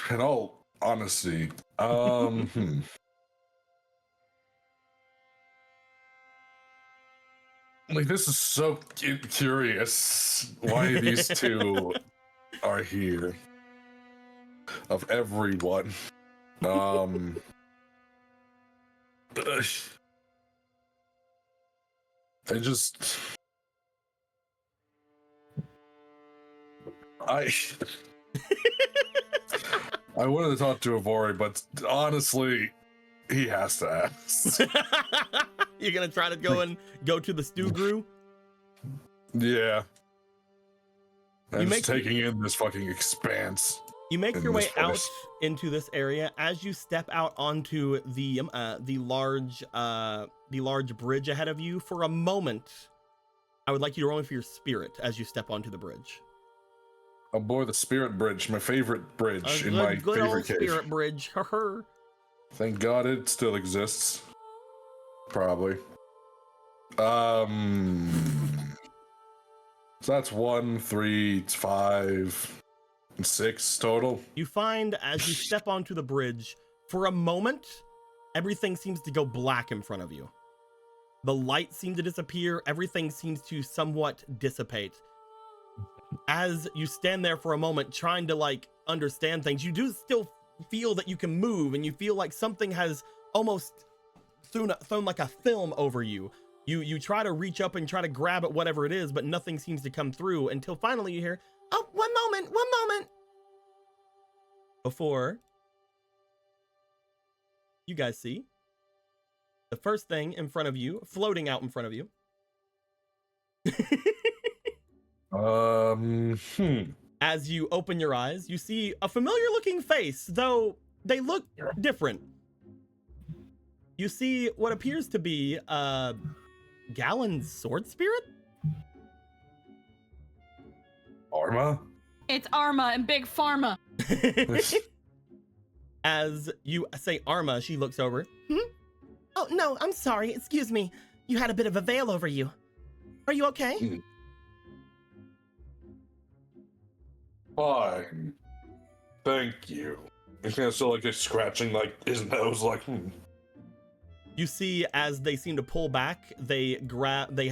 Speaker 5: In all honesty, like, this is so curious why these two are here. Of everyone, I wanted to talk to Ivori, but honestly, he has to ask.
Speaker 6: You're gonna try to go to the Stu Gru?
Speaker 5: Yeah. I'm just taking in this fucking expanse.
Speaker 6: You make your way out into this area. As you step out onto the large bridge ahead of you, for a moment, I would like you to roll me for your spirit as you step onto the bridge.
Speaker 5: Oh boy, the spirit bridge, my favorite bridge in my
Speaker 6: good
Speaker 5: favorite
Speaker 6: old
Speaker 5: cave.
Speaker 6: Spirit bridge.
Speaker 5: Thank God it still exists. Probably. So that's 1, 3, 5, and 6 total.
Speaker 6: You find as you step onto the bridge, for a moment, everything seems to go black in front of you. The light seems to disappear. Everything seems to somewhat dissipate. As you stand there for a moment trying to understand things, you do still feel that you can move, and you feel like something has almost thrown like a film over you. You try to reach up and try to grab at whatever it is, but nothing seems to come through until finally you hear, "Oh, one moment.
Speaker 1: before you guys see the first thing in front of you, floating out in front of you. As you open your eyes, you see a familiar looking face, though they look different. You see what appears to be Gallon's sword spirit?
Speaker 5: Arma?
Speaker 3: It's Arma and Big Pharma.
Speaker 1: As you say Arma, she looks over.
Speaker 6: Oh, no, I'm sorry. Excuse me. You had a bit of a veil over you. Are you okay?
Speaker 5: Fine. Thank you. He's kind of still like scratching like his nose, like.
Speaker 1: You see, as they seem to pull back, they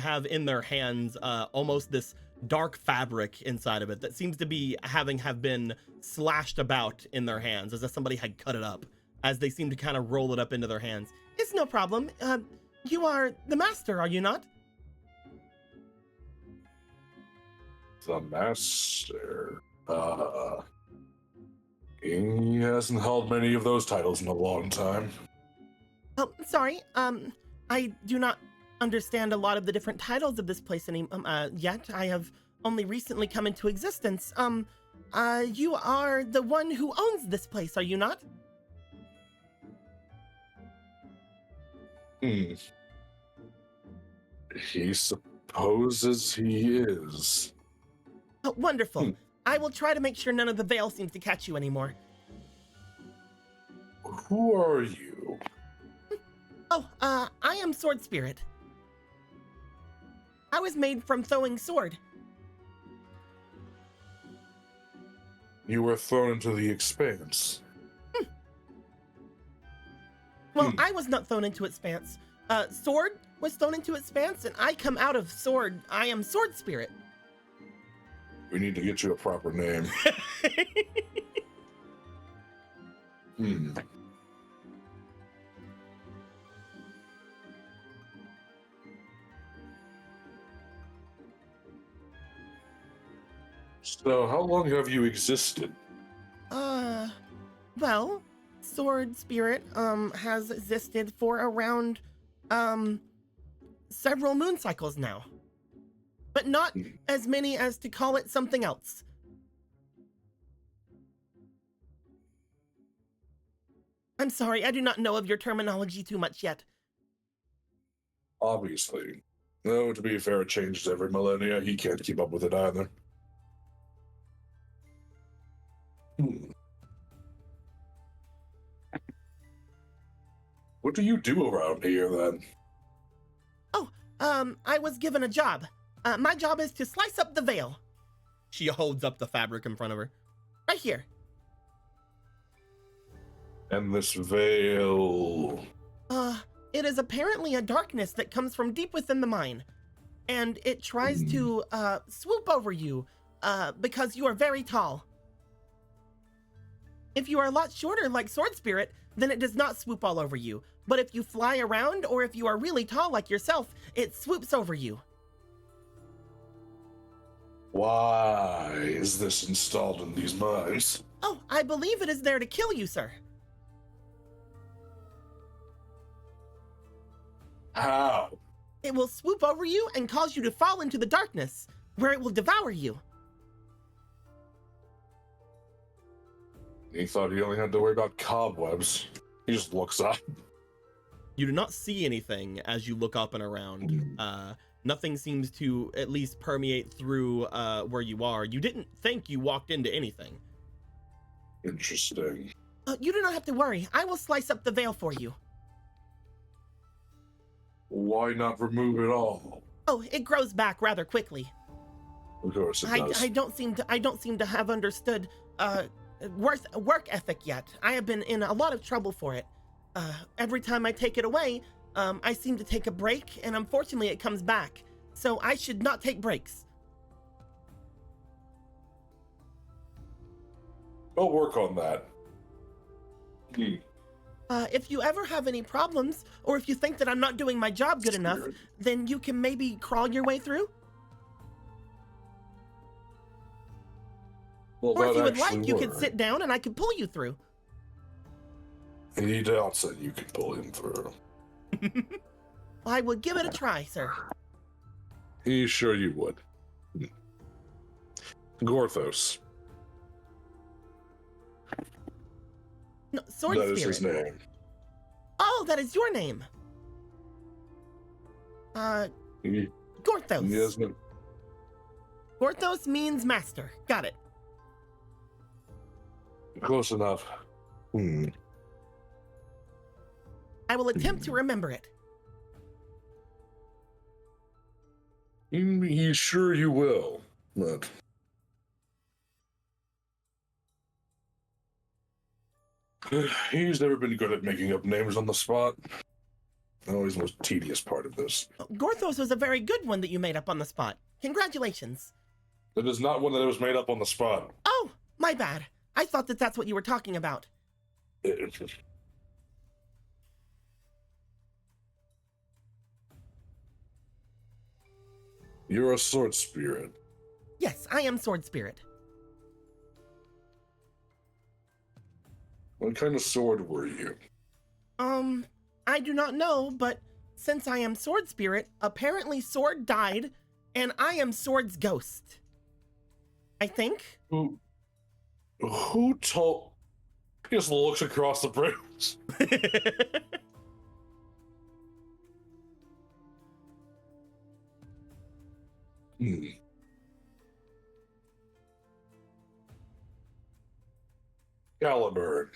Speaker 1: have in their hands almost this dark fabric inside of it that seems to be have been slashed about in their hands, as if somebody had cut it up. As they seem to kind of roll it up into their hands.
Speaker 6: It's no problem. You are the master, are you not?
Speaker 5: The master. He hasn't held many of those titles in a long time.
Speaker 6: Oh, sorry. I do not understand a lot of the different titles of this place yet. I have only recently come into existence. You are the one who owns this place, are you not?
Speaker 5: He supposes he is.
Speaker 6: Oh, wonderful. I will try to make sure none of the veil seems to catch you anymore.
Speaker 5: Who are you?
Speaker 6: Oh, I am Sword Spirit. I was made from throwing sword.
Speaker 5: You were thrown into the expanse.
Speaker 6: Well, I was not thrown into expanse. Sword was thrown into expanse, and I come out of sword. I am Sword Spirit.
Speaker 5: We need to get you a proper name. So, how long have you existed?
Speaker 6: Well, Sword Spirit, has existed for around, several moon cycles now. But not as many as to call it something else. I'm sorry, I do not know of your terminology too much yet.
Speaker 5: Obviously. No, to be fair, it changes every millennia. He can't keep up with it either. What do you do around here, then?
Speaker 6: Oh, I was given a job. My job is to slice up the veil.
Speaker 1: She holds up the fabric in front of her.
Speaker 6: Right here.
Speaker 5: And this veil...
Speaker 6: It is apparently a darkness that comes from deep within the mine. And it tries to, swoop over you, because you are very tall. If you are a lot shorter like Sword Spirit, then it does not swoop all over you. But if you fly around, or if you are really tall like yourself, it swoops over you.
Speaker 5: Why is this installed in these mines?
Speaker 6: Oh, I believe it is there to kill you, sir.
Speaker 5: How?
Speaker 6: It will swoop over you and cause you to fall into the darkness, where it will devour you.
Speaker 5: He thought he only had to worry about cobwebs. He just looks up.
Speaker 1: You do not see anything as you look up and around. Nothing seems to at least permeate through where you are. You didn't think you walked into anything.
Speaker 5: Interesting.
Speaker 6: You do not have to worry. I will slice up the veil for you.
Speaker 5: Why not remove it all?
Speaker 6: Oh, it grows back rather quickly.
Speaker 5: Of course it does.
Speaker 6: I don't seem to have understood work ethic yet. I have been in a lot of trouble for it. Every time I take it away, I seem to take a break, and unfortunately it comes back. So I should not take breaks.
Speaker 5: I'll work on that.
Speaker 6: If you ever have any problems, or if you think that I'm not doing my job good enough, then you can maybe crawl your way through?
Speaker 5: Well,
Speaker 6: Or if
Speaker 5: that
Speaker 6: you would like,
Speaker 5: actually
Speaker 6: you could
Speaker 5: worked.
Speaker 6: sit down and I could pull you through.
Speaker 5: He doubts that you can pull him through.
Speaker 6: I would give it a try, sir.
Speaker 5: He's sure you would. Gorthos.
Speaker 6: No, Sword
Speaker 5: That
Speaker 6: Spirit.
Speaker 5: is his name.
Speaker 6: Oh, that is your name.
Speaker 5: He
Speaker 6: Gorthos.
Speaker 5: has no.
Speaker 6: Gorthos means master. Got it.
Speaker 5: Close enough.
Speaker 6: I will attempt to remember it.
Speaker 5: He's sure you will, but he's never been good at making up names on the spot. Always the most tedious part of this.
Speaker 6: Gorthos was a very good one that you made up on the spot. Congratulations.
Speaker 5: It is not one that was made up on the spot.
Speaker 6: Oh, my bad. I thought that that's what you were talking about.
Speaker 5: You're a sword spirit.
Speaker 6: Yes, I am Sword Spirit.
Speaker 5: What kind of sword were you?
Speaker 6: I do not know, but since I am Sword Spirit, apparently Sword died, and I am Sword's ghost. I think.
Speaker 5: Who told? He just looks across the bridge. Caliburn.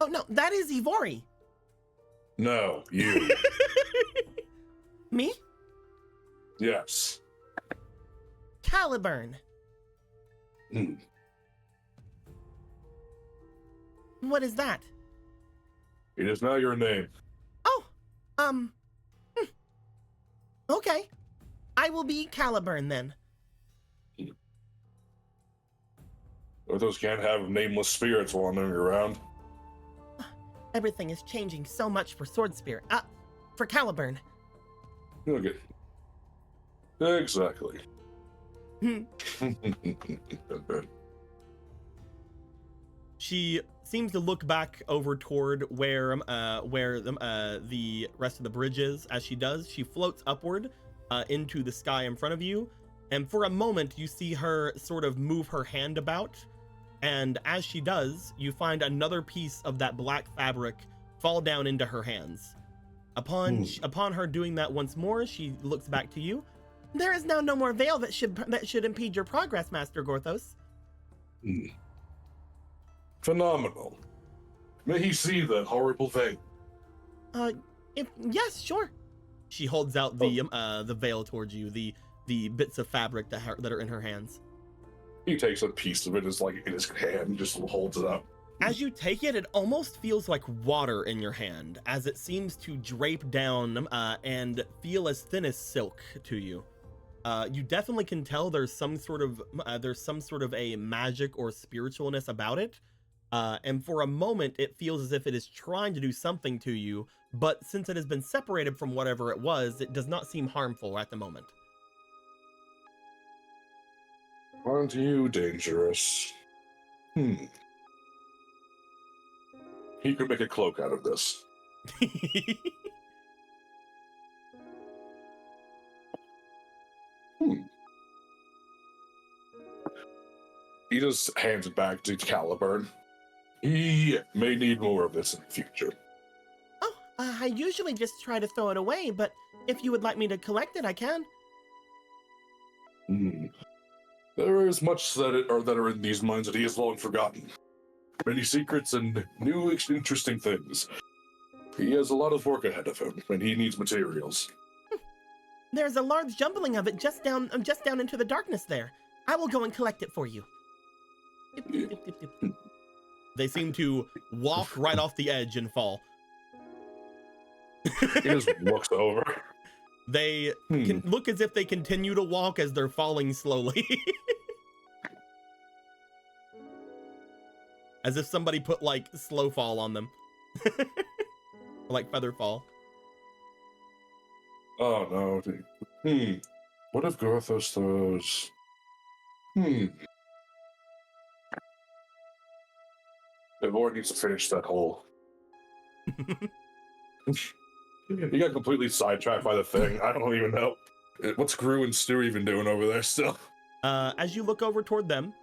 Speaker 6: Oh no, that is Ivori.
Speaker 5: No, you.
Speaker 6: Me?
Speaker 5: Yes.
Speaker 6: Caliburn.
Speaker 5: Hmm.
Speaker 6: What is that?
Speaker 5: It is now your name.
Speaker 6: Oh, okay. I will be Caliburn then.
Speaker 5: Those can't have nameless spirits wandering around.
Speaker 6: Everything is changing so much for Sword Spirit. For Caliburn.
Speaker 5: Okay. Exactly.
Speaker 1: She seems to look back over toward where the rest of the bridge is. As she does, she floats upward into the sky in front of you, and for a moment you see her sort of move her hand about, and as she does, you find another piece of that black fabric fall down into her hands. Upon her doing that once more, she looks back to you. There is now no more veil that should impede your progress, Master Gorthos.
Speaker 5: Phenomenal. May he see that horrible thing.
Speaker 6: Yes, sure. She holds out the veil towards you, the bits of fabric that are in her hands.
Speaker 5: He takes a piece of it, is like in his hand, just holds it up.
Speaker 1: As you take it, it almost feels like water in your hand, as it seems to drape down and feel as thin as silk to you. You definitely can tell there's some sort of a magic or spiritualness about it. And for a moment, it feels as if it is trying to do something to you, but since it has been separated from whatever it was, it does not seem harmful at the moment.
Speaker 5: Aren't you dangerous? He could make a cloak out of this. He just hands it back to Caliburn. He may need more of this in the future.
Speaker 6: Oh, I usually just try to throw it away, but if you would like me to collect it, I can.
Speaker 5: There is much that are in these mines that he has long forgotten. Many secrets and new interesting things. He has a lot of work ahead of him, and he needs materials.
Speaker 6: There's a large jumbling of it just down into the darkness there. I will go and collect it for you.
Speaker 1: They seem to walk right off the edge and fall.
Speaker 5: He just looks over.
Speaker 1: They can look as if they continue to walk as they're falling slowly. As if somebody put like slow fall on them. Or like feather fall.
Speaker 5: Oh no. What if Gorthos throws Ivor needs to finish that hole. He got completely sidetracked by the thing. I don't even know. What's Gru and Stu even doing over there still?
Speaker 1: As you look over toward them,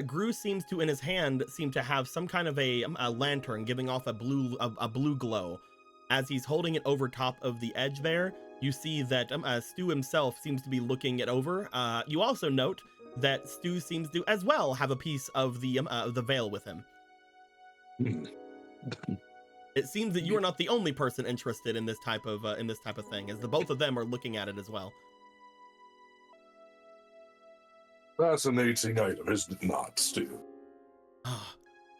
Speaker 1: Gru seems to, in his hand, have some kind of a lantern giving off a blue glow. As he's holding it over top of the edge there, you see that Stu himself seems to be looking it over. You also note that Stu seems to, as well, have a piece of the veil with him. It seems that you are not the only person interested in this type of thing, as the both of them are looking at it as well.
Speaker 5: Fascinating item, is it not, Stu?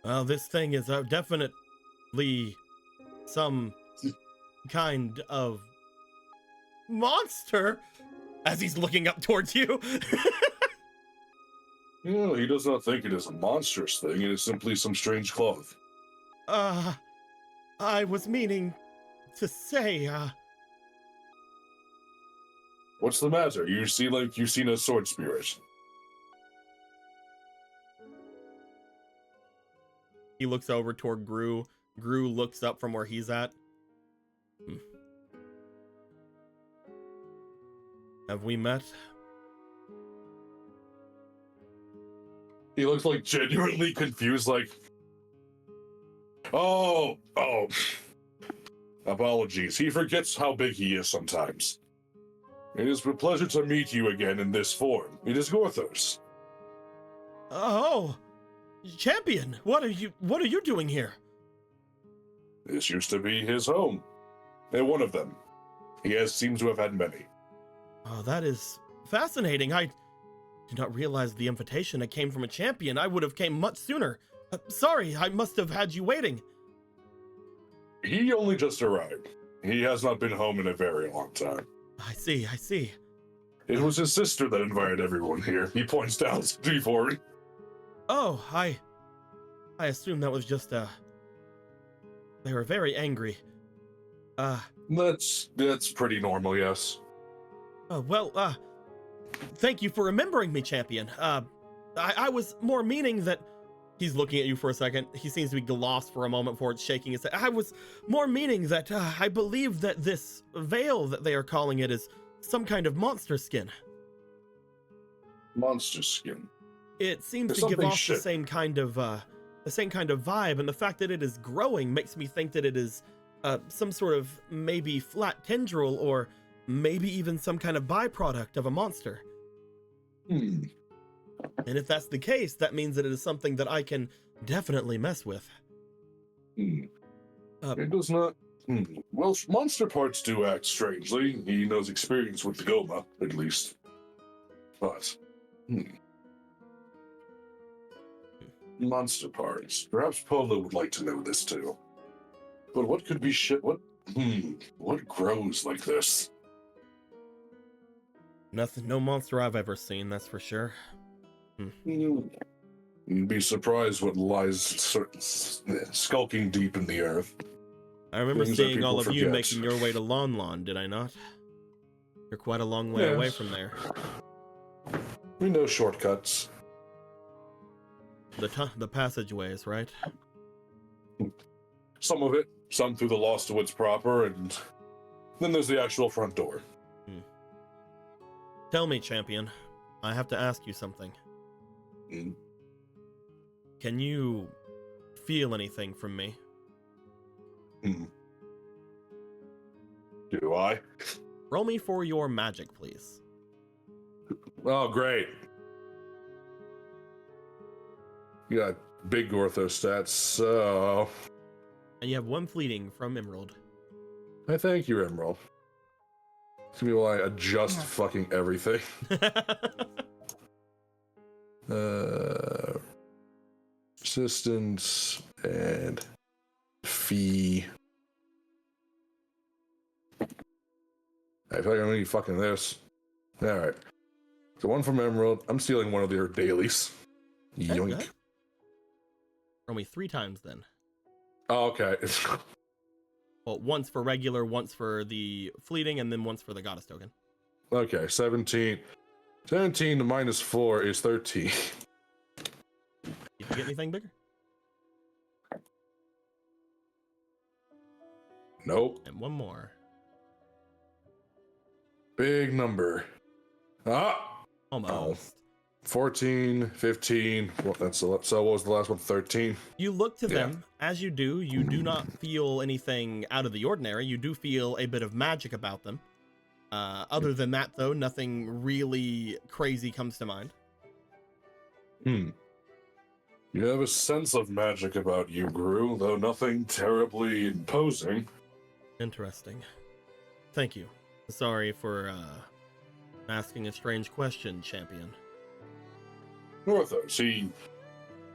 Speaker 1: Well, this thing is definitely some kind of monster. As he's looking up towards you.
Speaker 5: Yeah, he does not think it is a monstrous thing. It is simply some strange cloth.
Speaker 1: I was meaning to say,
Speaker 5: What's the matter? You seem like you've seen a sword spirit.
Speaker 1: He looks over toward Gru. Gru looks up from where he's at. Have we met?
Speaker 5: He looks like genuinely confused, like, oh. Apologies. He forgets how big he is sometimes. It is a pleasure to meet you again in this form. It is Gorthos.
Speaker 1: Oh, champion, what are you doing here?
Speaker 5: This used to be his home. And one of them. He seems to have had many.
Speaker 1: Oh, that is fascinating. I did not realize the invitation it came from a champion. I would have came much sooner. Sorry, I must have had you waiting.
Speaker 5: He only just arrived. He has not been home in a very long time.
Speaker 1: I see.
Speaker 5: It was his sister that invited everyone here. He points down to for me.
Speaker 1: Oh, I assume that was just they were very angry.
Speaker 5: That's pretty normal, yes.
Speaker 1: Well, thank you for remembering me, champion. I was more meaning that he's looking at you for a second. He seems to be lost for a moment before it's shaking his head. I was more meaning that I believe that this veil that they are calling it is some kind of monster skin.
Speaker 5: Monster skin.
Speaker 1: It seems to give off the same kind of vibe, and the fact that it is growing makes me think that it is some sort of maybe flat tendril or maybe even some kind of byproduct of a monster. And if that's the case, that means that it is something that I can definitely mess with.
Speaker 5: It does not. Well, monster parts do act strangely. He knows experience with the Goma, at least. But, monster parts. Perhaps Polo would like to know this too. But what could be what grows like this?
Speaker 1: Nothing, no monster I've ever seen, that's for sure.
Speaker 5: You'd be surprised what lies skulking deep in the earth.
Speaker 1: I remember
Speaker 5: Things that
Speaker 1: seeing all of
Speaker 5: people
Speaker 1: you
Speaker 5: forget.
Speaker 1: making your way to Lon Lon, did I not? You're quite a long way away from there.
Speaker 5: We know shortcuts.
Speaker 1: The passageways, right?
Speaker 5: Some of it, some through the Lost Woods proper, and then there's the actual front door.
Speaker 1: Tell me, champion, I have to ask you something. Can you feel anything from me?
Speaker 5: Do I?
Speaker 1: Roll me for your magic, please.
Speaker 5: Oh, great. You got big Gorthos stats, so...
Speaker 1: And you have one fleeting from Emerald.
Speaker 5: I thank you, Emerald. It's gonna be while I adjust fucking everything. Assistance and fee. I feel like I'm gonna need fucking this. Alright. So one from Emerald. I'm stealing one of their dailies. Yoink.
Speaker 1: Okay. Roll me 3 times then.
Speaker 5: Oh, okay.
Speaker 1: Well, once for regular, once for the fleeting, and then once for the goddess token.
Speaker 5: Okay, 17. 17 minus 4 is 13.
Speaker 1: You get anything bigger?
Speaker 5: Nope.
Speaker 1: And one more.
Speaker 5: Big number.
Speaker 1: Almost.
Speaker 5: 14, 15. Well, so what was the last one? 13.
Speaker 1: You look to
Speaker 5: Yeah.
Speaker 1: them. As you do not feel anything out of the ordinary. You do feel a bit of magic about them. Other than that, though, nothing really crazy comes to mind.
Speaker 5: You have a sense of magic about you, Gru, though nothing terribly imposing.
Speaker 1: Interesting. Thank you. Sorry for asking a strange question, champion.
Speaker 5: Northos, he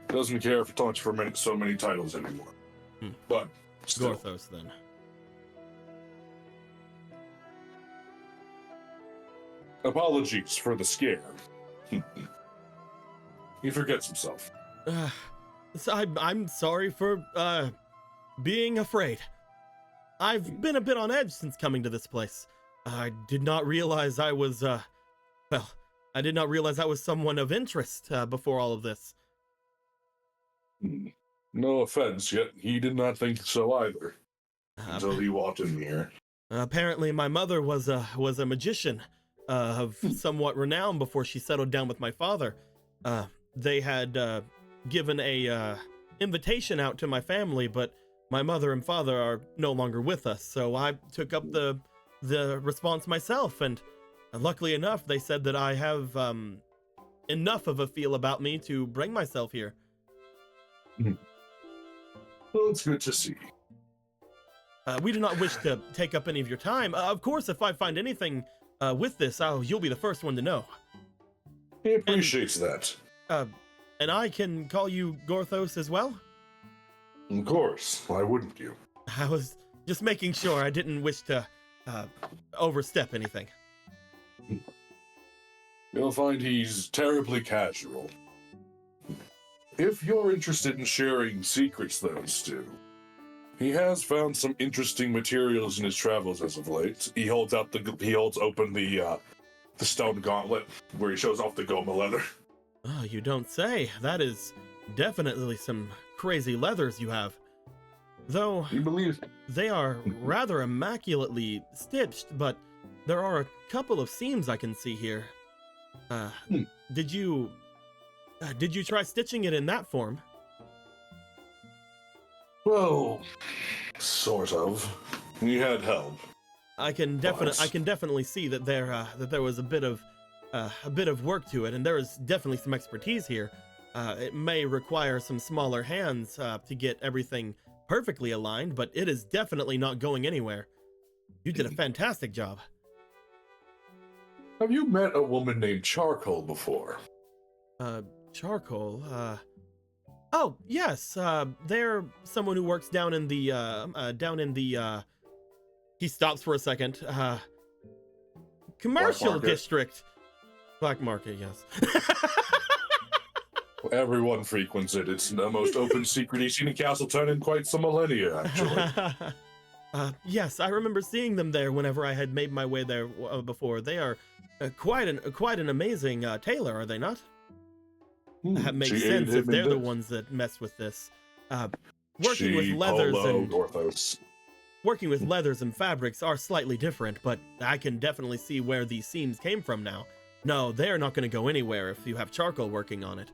Speaker 5: doesn't care for much for so many titles anymore. But still.
Speaker 1: Gorthos, then.
Speaker 5: Apologies for the scare. He forgets himself.
Speaker 1: So I'm sorry for being afraid. I've been a bit on edge since coming to this place. I did not realize I was I did not realize I was someone of interest before all of this.
Speaker 5: No offense, yet he did not think so either until he walked in here.
Speaker 1: Apparently, my mother was a magician of somewhat renown before she settled down with my father. They had given a invitation out to my family, but my mother and father are no longer with us, so I took up the response myself, and luckily enough, they said that I have enough of a feel about me to bring myself here.
Speaker 5: Well, it's good to see.
Speaker 1: We do not wish to take up any of your time. Of course, if I find anything with this, you'll be the first one to know.
Speaker 5: He appreciates that.
Speaker 1: And I can call you Gorthos as well?
Speaker 5: Of course. Why wouldn't you?
Speaker 1: I was just making sure. I didn't wish to overstep anything.
Speaker 5: You'll find he's terribly casual. If you're interested in sharing secrets, though, Stu, he has found some interesting materials in his travels as of late. He holds open the stone gauntlet where he shows off the goma leather.
Speaker 1: Oh, you don't say. That is definitely some crazy leathers you have. Though
Speaker 5: You believe?
Speaker 1: they are rather immaculately stitched, but there are a couple of seams I can see here. Did you try stitching it in that form?
Speaker 5: Well, sort of. He had help.
Speaker 1: I can definitely see that there was a bit of work to it, and there is definitely some expertise here. It may require some smaller hands to get everything perfectly aligned, but it is definitely not going anywhere. You did a fantastic job.
Speaker 5: Have you met a woman named Charcoal before?
Speaker 1: Charcoal. Oh yes. They're someone who works down in the. He stops for a second. Commercial district. Black market, yes.
Speaker 5: Everyone frequents it. It's the most open secret he's seen in Castletown in quite some millennia, actually.
Speaker 1: Yes, I remember seeing them there whenever I had made my way there before. They are quite an amazing tailor, are they not? That makes sense if they're the ones that mess with this. Working with leathers and fabrics are slightly different, but I can definitely see where these seams came from now. No, they're not going to go anywhere if you have Charcoal working on it.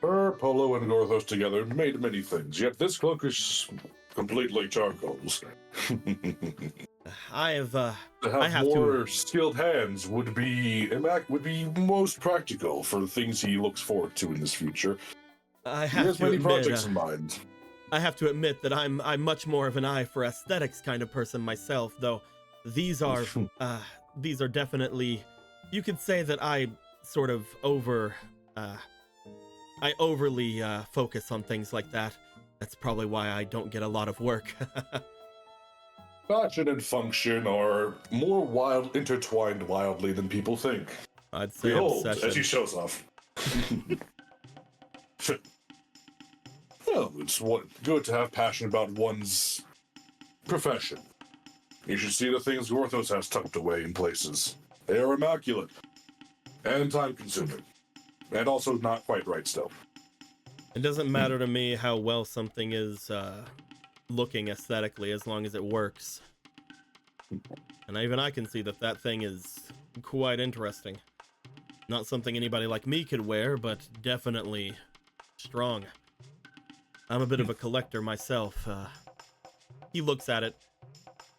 Speaker 5: Polo and Gorthos together made many things, yet this cloak is completely Charcoal's.
Speaker 1: To
Speaker 5: have more skilled hands would be most practical for the things he looks forward to in this future.
Speaker 1: He
Speaker 5: has many projects in mind.
Speaker 1: I have to admit that I'm much more of an eye for aesthetics kind of person myself, though these are definitely, you could say that I sort of overly focus on things like that. That's probably why I don't get a lot of work.
Speaker 5: Fashion and function are more intertwined wildly than people think.
Speaker 1: I'd say
Speaker 5: Behold,
Speaker 1: obsession.
Speaker 5: as he shows off. Well, it's good to have passion about one's profession. You should see the things Gorthos has tucked away in places. They are immaculate. And time consuming. And also not quite right still.
Speaker 1: It doesn't matter to me how well something is looking aesthetically as long as it works. And even I can see that that thing is quite interesting. Not something anybody like me could wear, but definitely strong. I'm a bit of a collector myself. He looks at it.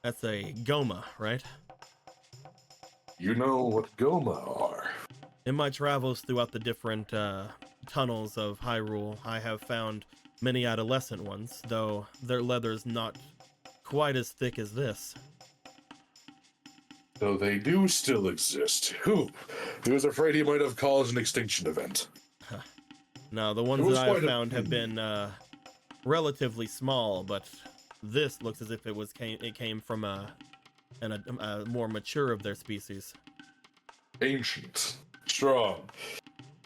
Speaker 1: That's a Goma, right?
Speaker 5: You know what Goma are.
Speaker 1: In my travels throughout the different tunnels of Hyrule, I have found many adolescent ones, though their leather's not quite as thick as this.
Speaker 5: Though they do still exist. Who? He was afraid he might have caused an extinction event.
Speaker 1: Now, the ones
Speaker 5: It was
Speaker 1: that I've
Speaker 5: quite a-
Speaker 1: found have been relatively small, but this looks as if it came from a more mature of their species.
Speaker 5: Ancient. Strong.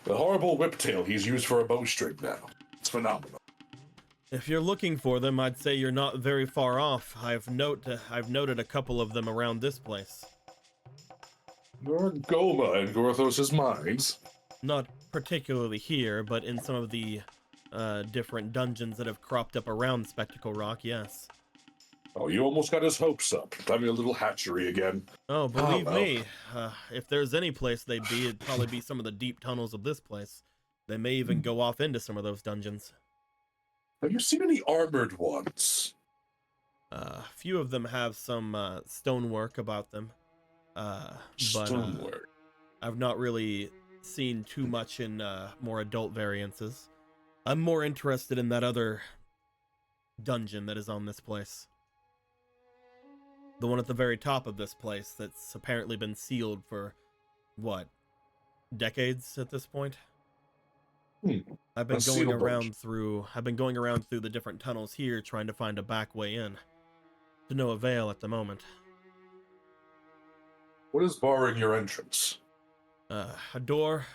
Speaker 5: The horrible whiptail he's used for a bowstring now. It's phenomenal.
Speaker 1: If you're looking for them, I'd say you're not very far off. I've noted a couple of them around this place.
Speaker 5: There are Goma in Gorthos' mines.
Speaker 1: Not particularly here, but in some of the different dungeons that have cropped up around Spectacle Rock, yes.
Speaker 5: Oh, you almost got his hopes up. Having a little hatchery again.
Speaker 1: Oh, believe
Speaker 5: well.
Speaker 1: me, if there's any place they'd be, it'd probably be some of the deep tunnels of this place. They may even go off into some of those dungeons.
Speaker 5: Have you seen any armored ones?
Speaker 1: A few of them have some stonework about them. But
Speaker 5: Stonework.
Speaker 1: I've not really seen too much in more adult variances. I'm more interested in that other dungeon that is on this place. The one at the very top of this place that's apparently been sealed for, what, decades at this point? I've been going around through the different tunnels here trying to find a back way in. To no avail at the moment.
Speaker 5: What is barring your entrance?
Speaker 1: A door.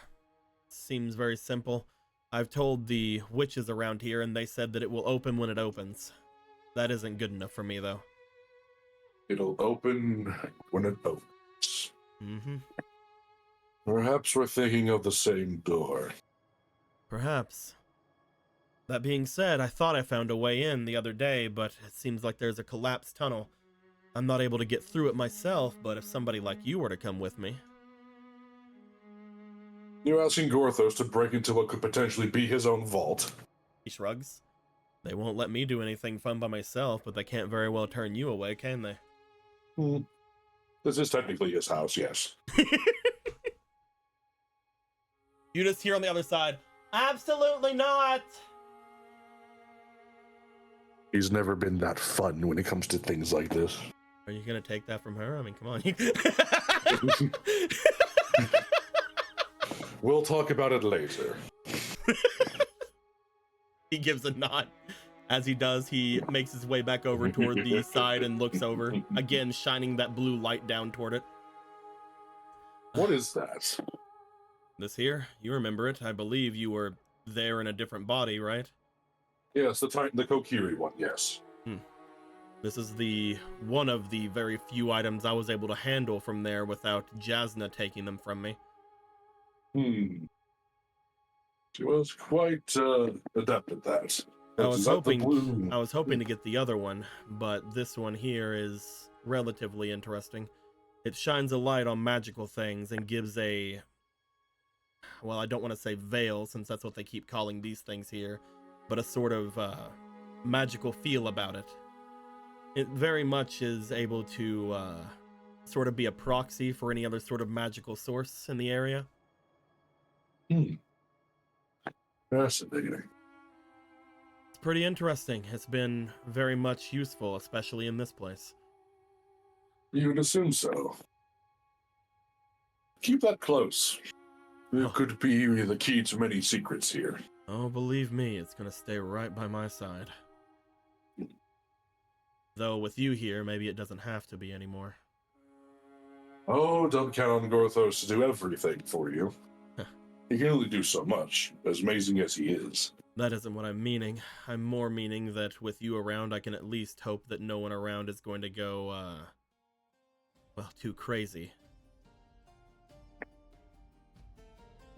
Speaker 1: Seems very simple. I've told the witches around here and they said that it will open when it opens. That isn't good enough for me though.
Speaker 5: It'll open when it opens.
Speaker 1: Mm-hmm.
Speaker 5: Perhaps we're thinking of the same door.
Speaker 1: Perhaps. That being said, I thought I found a way in the other day, but it seems like there's a collapsed tunnel. I'm not able to get through it myself, but if somebody like you were to come with me...
Speaker 5: You're asking Gorthos to break into what could potentially be his own vault.
Speaker 1: He shrugs. They won't let me do anything fun by myself, but they can't very well turn you away, can they?
Speaker 5: This is technically his house, yes.
Speaker 1: You just hear on the other side, absolutely not!
Speaker 5: He's never been that fun when it comes to things like this.
Speaker 1: Are you gonna take that from her? I mean, come on.
Speaker 5: We'll talk about it later.
Speaker 1: He gives a nod. As he does, he makes his way back over toward the side and looks over, again shining that blue light down toward it.
Speaker 5: What is that?
Speaker 1: This here, you remember it. I believe you were there in a different body, right?
Speaker 5: Yes, the Kokiri one, yes.
Speaker 1: This is one of the very few items I was able to handle from there without Jasna taking them from me.
Speaker 5: She was quite adept at that.
Speaker 1: I was hoping to get the other one, but this one here is relatively interesting. It shines a light on magical things and gives a, well, I don't want to say veil since that's what they keep calling these things here, but a sort of magical feel about it. It very much is able to sort of be a proxy for any other sort of magical source in the area.
Speaker 5: Fascinating.
Speaker 1: It's pretty interesting. It's been very much useful, especially in this place.
Speaker 5: You would assume so. Keep that close. It could be the key to many secrets here.
Speaker 1: Oh, believe me, it's gonna stay right by my side. Though with you here, maybe it doesn't have to be anymore.
Speaker 5: Oh, don't count on Gorthos to do everything for you. He can only do so much, as amazing as he is.
Speaker 1: That isn't what I'm meaning. I'm more meaning that with you around, I can at least hope that no one around is going to go, well, too crazy.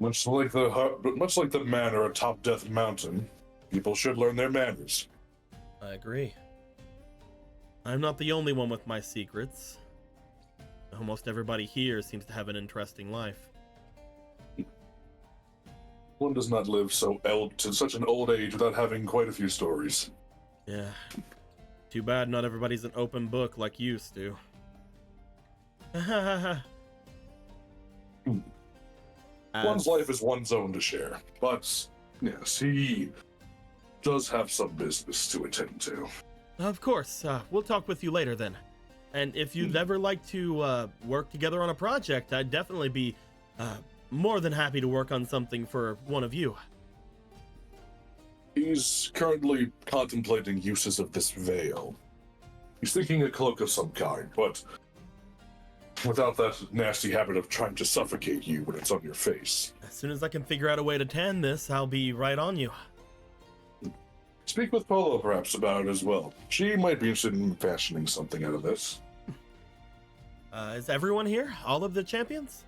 Speaker 5: Much like the manor atop Death Mountain, people should learn their manners.
Speaker 1: I agree. I'm not the only one with my secrets. Almost everybody here seems to have an interesting life.
Speaker 5: One does not live to such an old age without having quite a few stories.
Speaker 1: Yeah. Too bad not everybody's an open book like you, Stu.
Speaker 5: One's life is one's own to share, but yes, he does have some business to attend to.
Speaker 1: Of course. We'll talk with you later then. And if you'd ever like to work together on a project, I'd definitely be more than happy to work on something for one of you.
Speaker 5: He's currently contemplating uses of this veil. He's thinking a cloak of some kind, but without that nasty habit of trying to suffocate you when it's on your face.
Speaker 1: As soon as I can figure out a way to tan this, I'll be right on you.
Speaker 5: Speak with Polo perhaps about it as well. She might be interested in fashioning something out of this.
Speaker 1: Is everyone here? All of the champions?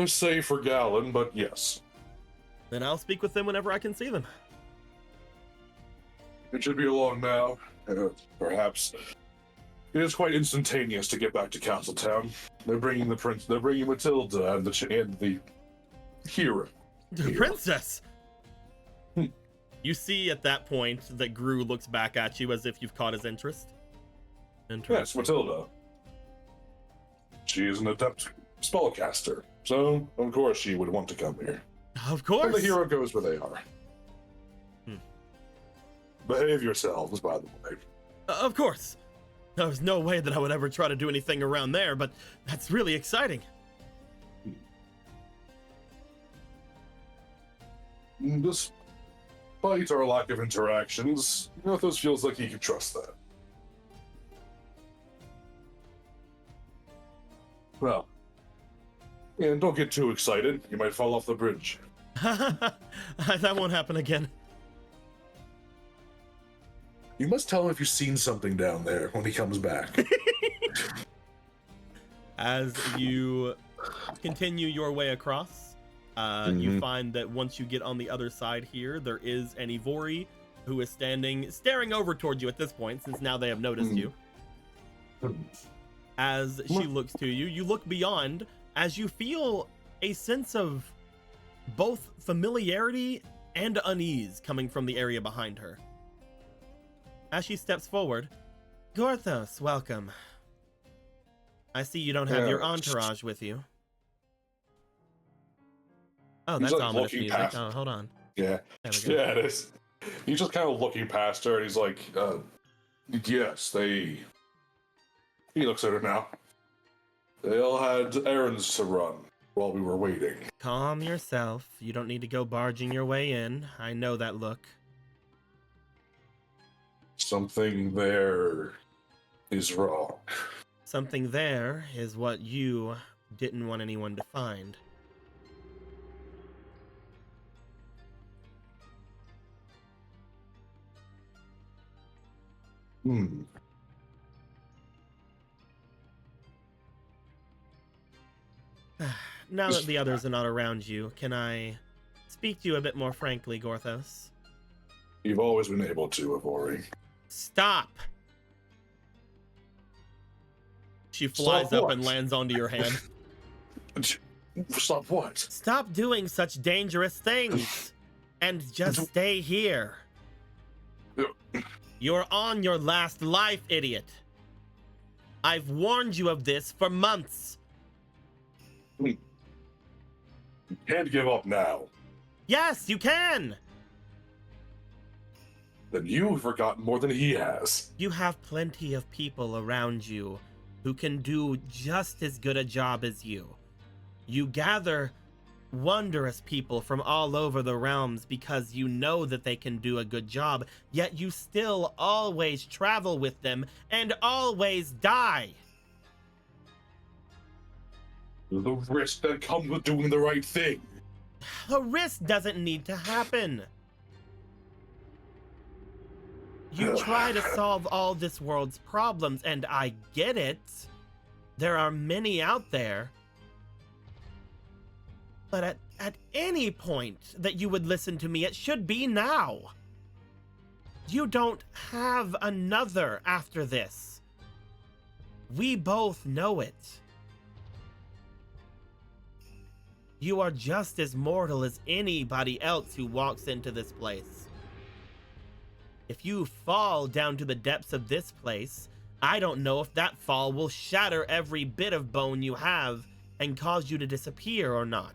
Speaker 5: Say for Gallon, but yes.
Speaker 1: Then I'll speak with them whenever I can see them.
Speaker 5: It should be along now. Perhaps. It is quite instantaneous to get back to Castletown. They're bringing the prince. They're bringing Matilda and the hero.
Speaker 1: The princess. You see at that point that Gru looks back at you as if you've caught his interest.
Speaker 5: Yes, Matilda. She is an adept spellcaster, so of course she would want to come here.
Speaker 1: Of course.
Speaker 5: And the hero goes where they are. Behave yourselves, by the way.
Speaker 1: Of course. There's no way that I would ever try to do anything around there, but that's really exciting.
Speaker 5: Despite our lack of interactions, Northos feels like he can trust that. Well, and don't get too excited. You might fall off the bridge.
Speaker 1: That won't happen again.
Speaker 5: You must tell him if you've seen something down there when he comes back.
Speaker 1: As you continue your way across, you find that once you get on the other side here, there is an Ivori who is staring over towards you at this point, since now they have noticed you. As she looks to you, you look beyond as you feel a sense of both familiarity and unease coming from the area behind her. As she steps forward, Gorthos, welcome. I see you don't have your entourage with you. Oh, that's ominous music. Oh, hold on.
Speaker 5: Yeah. Yeah, it is. He's just kind of looking past her, and he's like, yes, they... He looks at her now. They all had errands to run while we were waiting.
Speaker 1: Calm yourself. You don't need to go barging your way in. I know that look.
Speaker 5: Something there is wrong.
Speaker 1: Something there is what you didn't want anyone to find. Now that the others are not around you, can I speak to you a bit more frankly, Gorthos?
Speaker 5: You've always been able to, Ivori.
Speaker 1: Stop! She flies up and lands onto your hand.
Speaker 5: Stop what?
Speaker 1: Stop doing such dangerous things! And just stay here. You're on your last life, idiot. I've warned you of this for months.
Speaker 5: You can't give up now.
Speaker 1: Yes, you can!
Speaker 5: Then you've forgotten more than he has.
Speaker 1: You have plenty of people around you who can do just as good a job as you. You gather wondrous people from all over the realms because you know that they can do a good job, yet you still always travel with them and always die.
Speaker 5: The risk that comes with doing the right thing.
Speaker 1: The risk doesn't need to happen. You try to solve all this world's problems, and I get it. There are many out there.
Speaker 6: But at any point that you would listen to me, it should be now. You don't have another after this. We both know it. You are just as mortal as anybody else who walks into this place. If you fall down to the depths of this place, I don't know if that fall will shatter every bit of bone you have and cause you to disappear or not.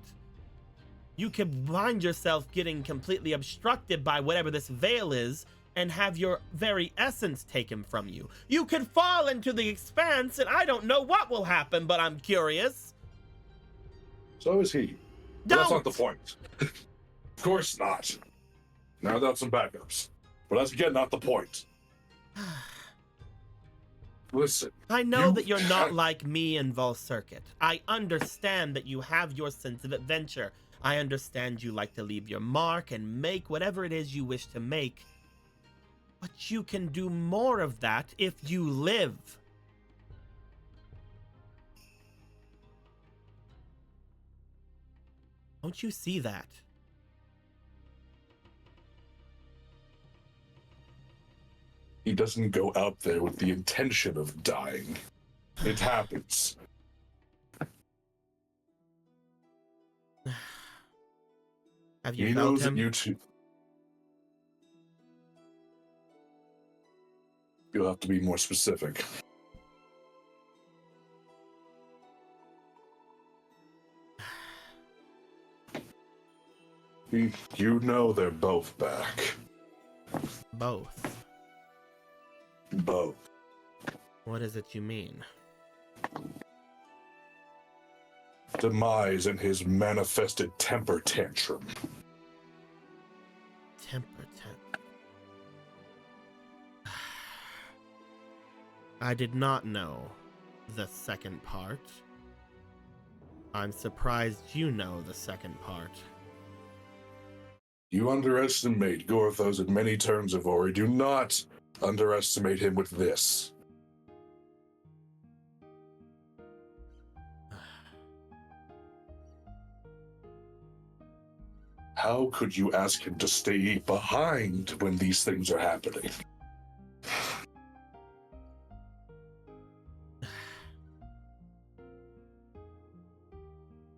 Speaker 6: You could find yourself getting completely obstructed by whatever this veil is and have your very essence taken from you. You could fall into the expanse and I don't know what will happen, but I'm curious.
Speaker 5: So is he. But that's not the point. Of course not. Now without some backups. But that's again not the point. Listen.
Speaker 6: I know that you're not like me in Vol Circuit. I understand that you have your sense of adventure. I understand you like to leave your mark and make whatever it is you wish to make. But you can do more of that if you live. Don't you see that?
Speaker 5: He doesn't go out there with the intention of dying. It happens.
Speaker 6: Have you
Speaker 5: He
Speaker 6: felt
Speaker 5: knows
Speaker 6: him?
Speaker 5: that you too. You'll have to be more specific. You know they're both back.
Speaker 6: Both.
Speaker 5: Both.
Speaker 6: What is it you mean?
Speaker 5: Demise and his manifested temper tantrum.
Speaker 6: Temper tantrum. I did not know the second part. I'm surprised you know the second part.
Speaker 5: You underestimate Gorthos in many terms, Ivori. Do not underestimate him with this. How could you ask him to stay behind when these things are happening?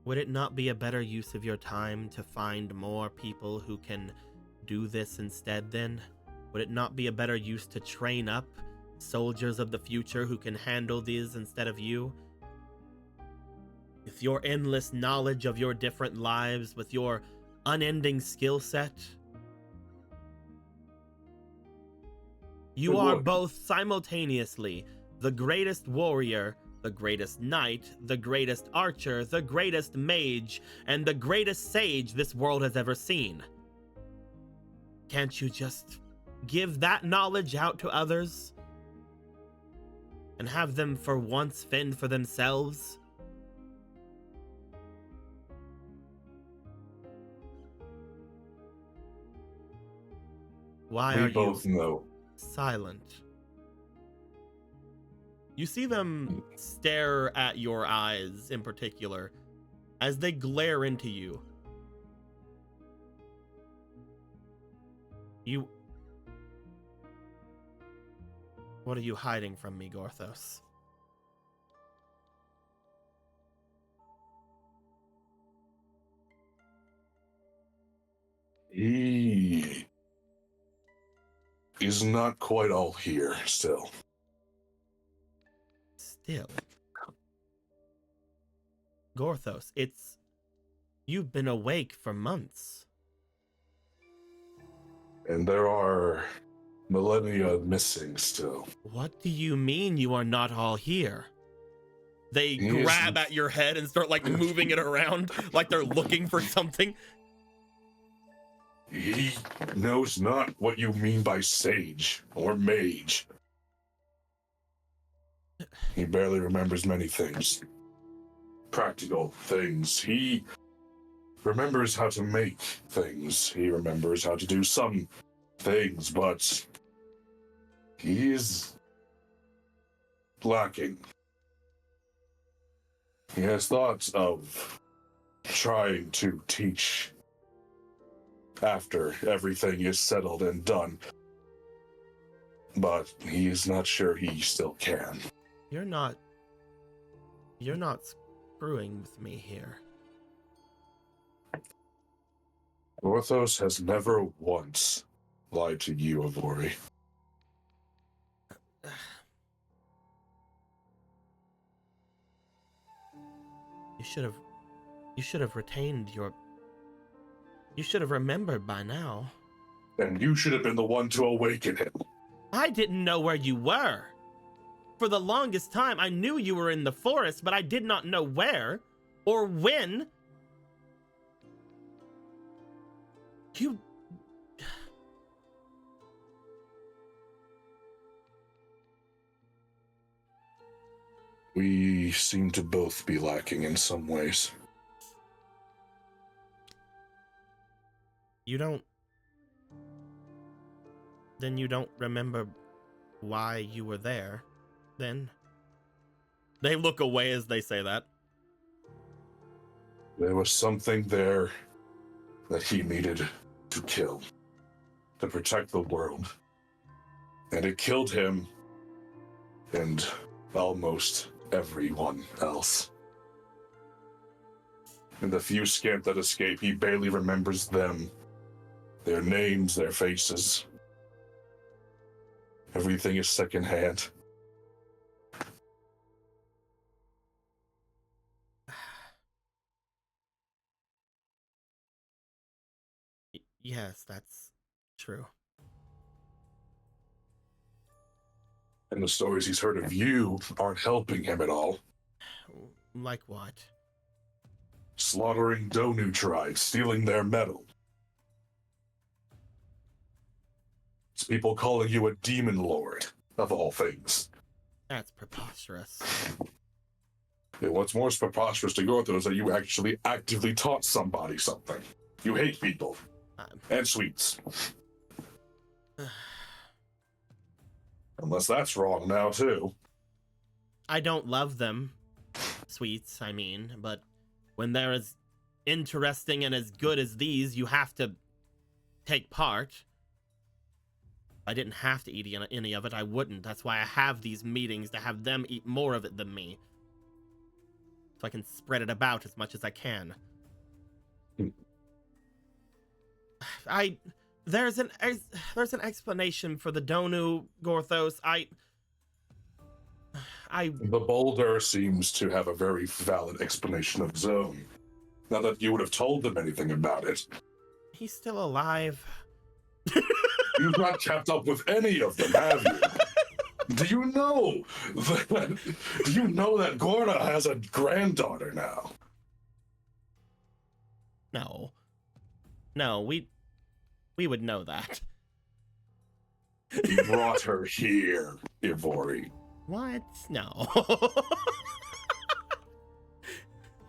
Speaker 6: Would it not be a better use of your time to find more people who can do this instead then? Would it not be a better use to train up soldiers of the future who can handle these instead of you? With your endless knowledge of your different lives, with your unending skill set, you are both simultaneously the greatest warrior, the greatest knight, the greatest archer, the greatest mage, and the greatest sage this world has ever seen. Can't you just give that knowledge out to others? And have them for once fend for themselves? Why are
Speaker 5: We both
Speaker 6: you
Speaker 5: know.
Speaker 6: silent? You see them stare at your eyes in particular as they glare into you. What are you hiding from me, Gorthos?
Speaker 5: He is not quite all here still.
Speaker 6: Still. Gorthos, you've been awake for months.
Speaker 5: And there are millennia missing still.
Speaker 6: What do you mean you are not all here? They
Speaker 5: He
Speaker 6: grab
Speaker 5: isn't.
Speaker 6: at your head and start like moving it around like they're looking for something.
Speaker 5: He knows not what you mean by sage or mage. He barely remembers many things. Practical things. He remembers how to make things. He remembers how to do some things, but he's lacking. He has thoughts of trying to teach after everything is settled and done. But he is not sure he still can.
Speaker 6: You're not screwing with me here.
Speaker 5: Orthos has never once lied to you, Avori.
Speaker 6: You should have retained your... You should have remembered by now.
Speaker 5: And you should have been the one to awaken him.
Speaker 6: I didn't know where you were. For the longest time, I knew you were in the forest, but I did not know where or when. You...
Speaker 5: We seem to both be lacking in some ways.
Speaker 6: You don't... Then you don't remember why you were there, then? They look away as they say that.
Speaker 5: There was something there that he needed to kill, to protect the world. And it killed him, and almost everyone else. And the few scamp that escape, he barely remembers them, their names, their faces. Everything is secondhand.
Speaker 6: Yes, that's true.
Speaker 5: And the stories he's heard of you aren't helping him at all.
Speaker 6: Like what?
Speaker 5: Slaughtering Donu tribes, stealing their metal. It's people calling you a demon lord, of all things.
Speaker 6: That's preposterous.
Speaker 5: And what's more preposterous to go through is that you actually actively taught somebody something. You hate people. And sweets. Unless that's wrong now, too.
Speaker 6: I don't love them. Sweets, I mean, but when they're as interesting and as good as these, you have to take part. If I didn't have to eat any of it, I wouldn't. That's why I have these meetings, to have them eat more of it than me. So I can spread it about as much as I can. There's an explanation for the Donu, Gorthos.
Speaker 5: The boulder seems to have a very valid explanation of his own. Not that you would have told them anything about it.
Speaker 6: He's still alive.
Speaker 5: You've not kept up with any of them, have you? Do you know that Gorna has a granddaughter now?
Speaker 6: No, we would know that.
Speaker 5: You brought her here, Ivori.
Speaker 6: What? No.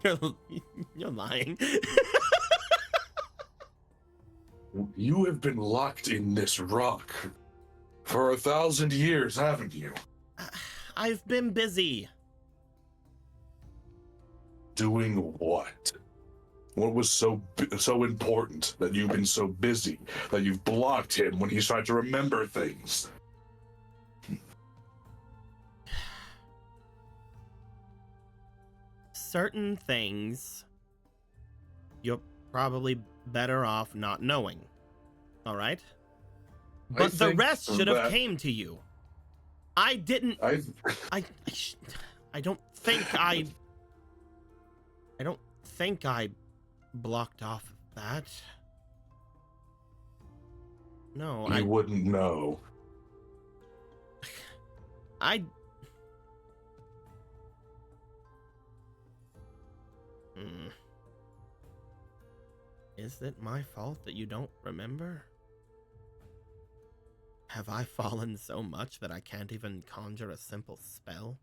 Speaker 6: You're lying.
Speaker 5: You have been locked in this rock for 1,000 years, haven't you?
Speaker 6: I've been busy.
Speaker 5: Doing what? What was so important that you've been so busy that you've blocked him when he's tried to remember things?
Speaker 6: Certain things you're probably better off not knowing. All right? But the rest should have came to you. I didn't. I don't think I blocked off that. No,
Speaker 5: I wouldn't know.
Speaker 6: Is it my fault that you don't remember? Have I fallen so much that I can't even conjure a simple spell?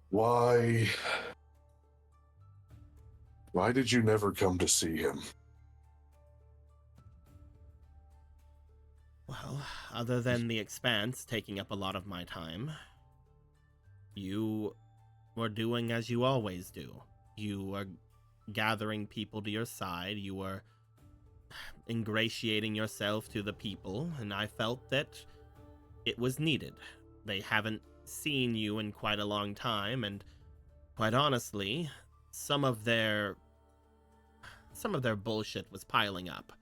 Speaker 5: Why did you never come to see him?
Speaker 6: Well, other than the expanse taking up a lot of my time, you were doing as you always do. You were gathering people to your side, you were ingratiating yourself to the people, and I felt that it was needed. They haven't seen you in quite a long time, and quite honestly, some of their bullshit was piling up.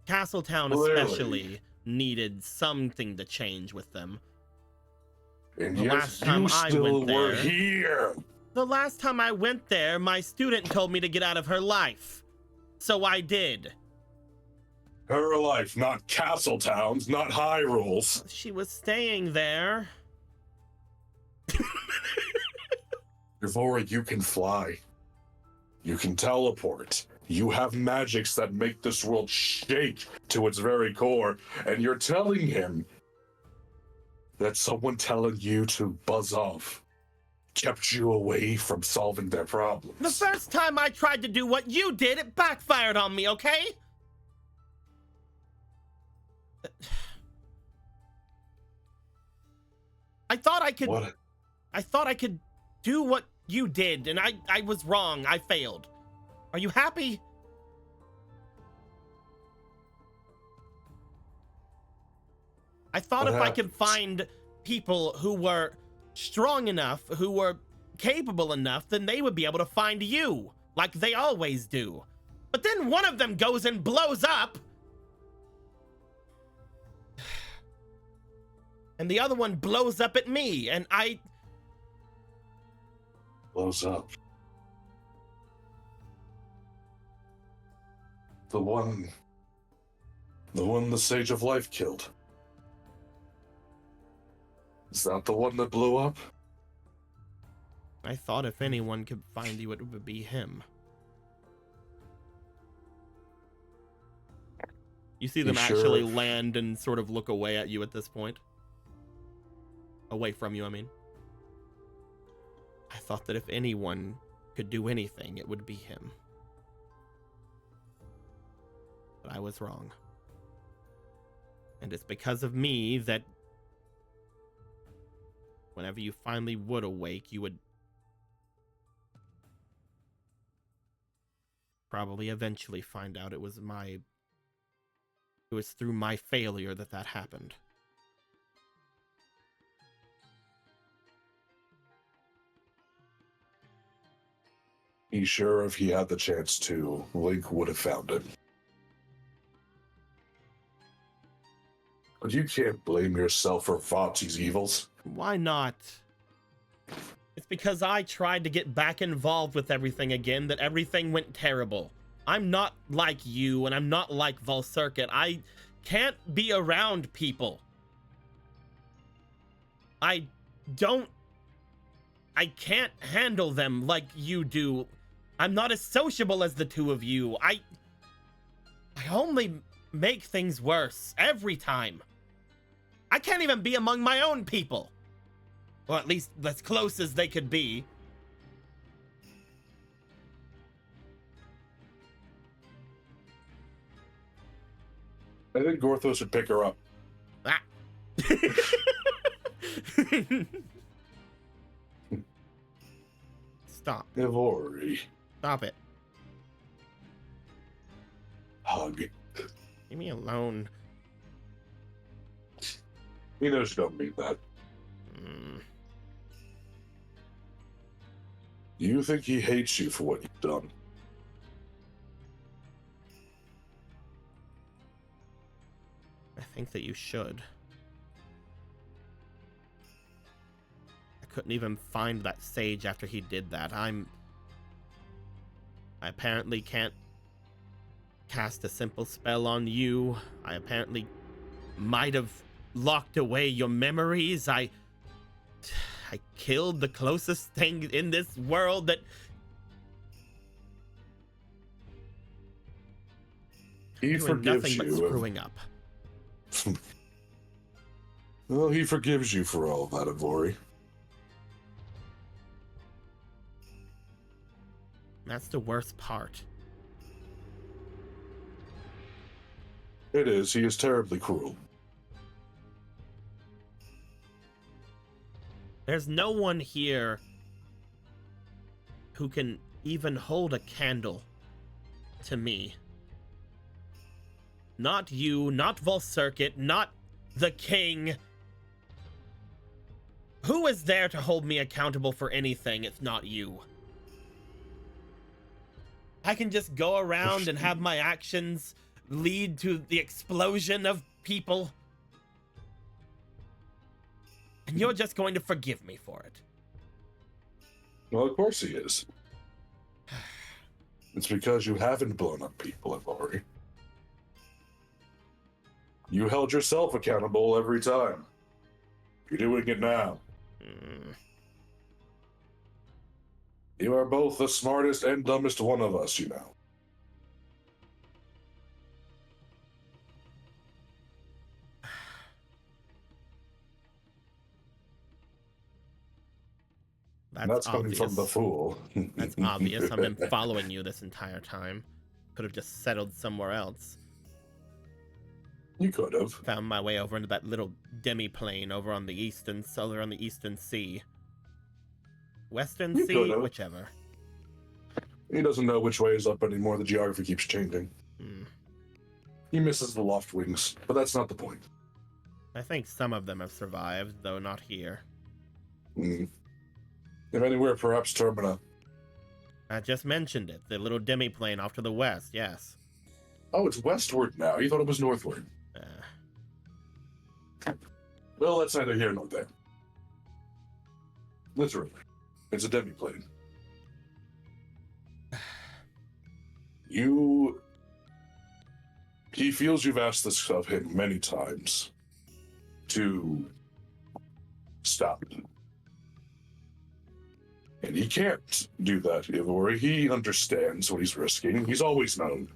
Speaker 6: Castletown
Speaker 5: Clearly.
Speaker 6: especially needed something to change with them.
Speaker 5: And
Speaker 6: The
Speaker 5: yet
Speaker 6: last time
Speaker 5: you
Speaker 6: I
Speaker 5: still
Speaker 6: went
Speaker 5: were
Speaker 6: there-
Speaker 5: here.
Speaker 6: The last time I went there, my student told me to get out of her life. So I did.
Speaker 5: Her life, not Castletown's, not Hyrule's.
Speaker 6: She was staying there.
Speaker 5: Yvori, you can fly. You can teleport. You have magics that make this world shake to its very core, and you're telling him that someone telling you to buzz off kept you away from solving their problems.
Speaker 6: The first time I tried to do what you did, it backfired on me, okay? I thought I could
Speaker 5: What?
Speaker 6: I thought I could do what you did, and I was wrong. I failed. Are you happy? I thought
Speaker 5: What
Speaker 6: if I could
Speaker 5: happened?
Speaker 6: find people who were strong enough, who were capable enough, then they would be able to find you, like they always do. But then one of them goes and blows up. And the other one blows up at me, and I...
Speaker 5: Blows up. The one the Sage of Life killed. Is that the one that blew up?
Speaker 6: I thought if anyone could find you, it would be him. You see them
Speaker 5: You sure?
Speaker 6: actually land and sort of look away at you at this point. Away from you, I mean. I thought that if anyone could do anything, it would be him. But I was wrong. And it's because of me that whenever you finally would awake, you would probably eventually find out it was through my failure that happened.
Speaker 5: He's sure if he had the chance to, Link would have found him. But you can't blame yourself for Vaati's evils.
Speaker 6: Why not? It's because I tried to get back involved with everything again that everything went terrible. I'm not like you, and I'm not like Volcircuit. I can't be around people. I can't handle them like you do. I'm not as sociable as the two of you. I only make things worse every time. I can't even be among my own people. Or at least as close as they could be.
Speaker 5: I think Gorthos should pick her up.
Speaker 6: Ah. Stop.
Speaker 5: Yvori,
Speaker 6: Stop it.
Speaker 5: hug.
Speaker 6: Leave me alone.
Speaker 5: He knows you don't mean that. You think he hates you for what you've done?
Speaker 6: I think that you should. I couldn't even find that sage after he did that. I apparently can't cast a simple spell on you. I apparently might have locked away your memories. I killed the closest thing in this world that...
Speaker 5: He
Speaker 6: doing
Speaker 5: forgives
Speaker 6: nothing but
Speaker 5: you.
Speaker 6: screwing up.
Speaker 5: Well, he forgives you for all that, Yvori.
Speaker 6: That's the worst part.
Speaker 5: It is. He is terribly cruel.
Speaker 6: There's no one here who can even hold a candle to me. Not you, not Volcircuit, not the king. Who is there to hold me accountable for anything if not you? I can just go around and have my actions lead to the explosion of people. And you're just going to forgive me for it.
Speaker 5: Well, of course he is. It's because you haven't blown up people, Amori. You held yourself accountable every time. You're doing it now. You are both the smartest and dumbest one of us, you know. That's coming
Speaker 6: obvious.
Speaker 5: from the fool.
Speaker 6: That's obvious. I've been following you this entire time. Could have just settled somewhere else.
Speaker 5: You could have.
Speaker 6: Found my way over into that little demi-plane over on the eastern sea. Western
Speaker 5: You
Speaker 6: Sea,
Speaker 5: could've.
Speaker 6: whichever.
Speaker 5: He doesn't know which way is up anymore. The geography keeps changing. He misses the loft wings, but that's not the point.
Speaker 6: I think some of them have survived, though not here.
Speaker 5: If anywhere, perhaps Termina.
Speaker 6: I just mentioned it. The little demi-plane off to the west, yes.
Speaker 5: Oh, it's westward now. You thought it was northward. Well, that's neither here nor there. Literally. It's a demi-plane. He feels you've asked this of him many times to stop. And he can't do that, Ivori. He understands what he's risking. He's always known.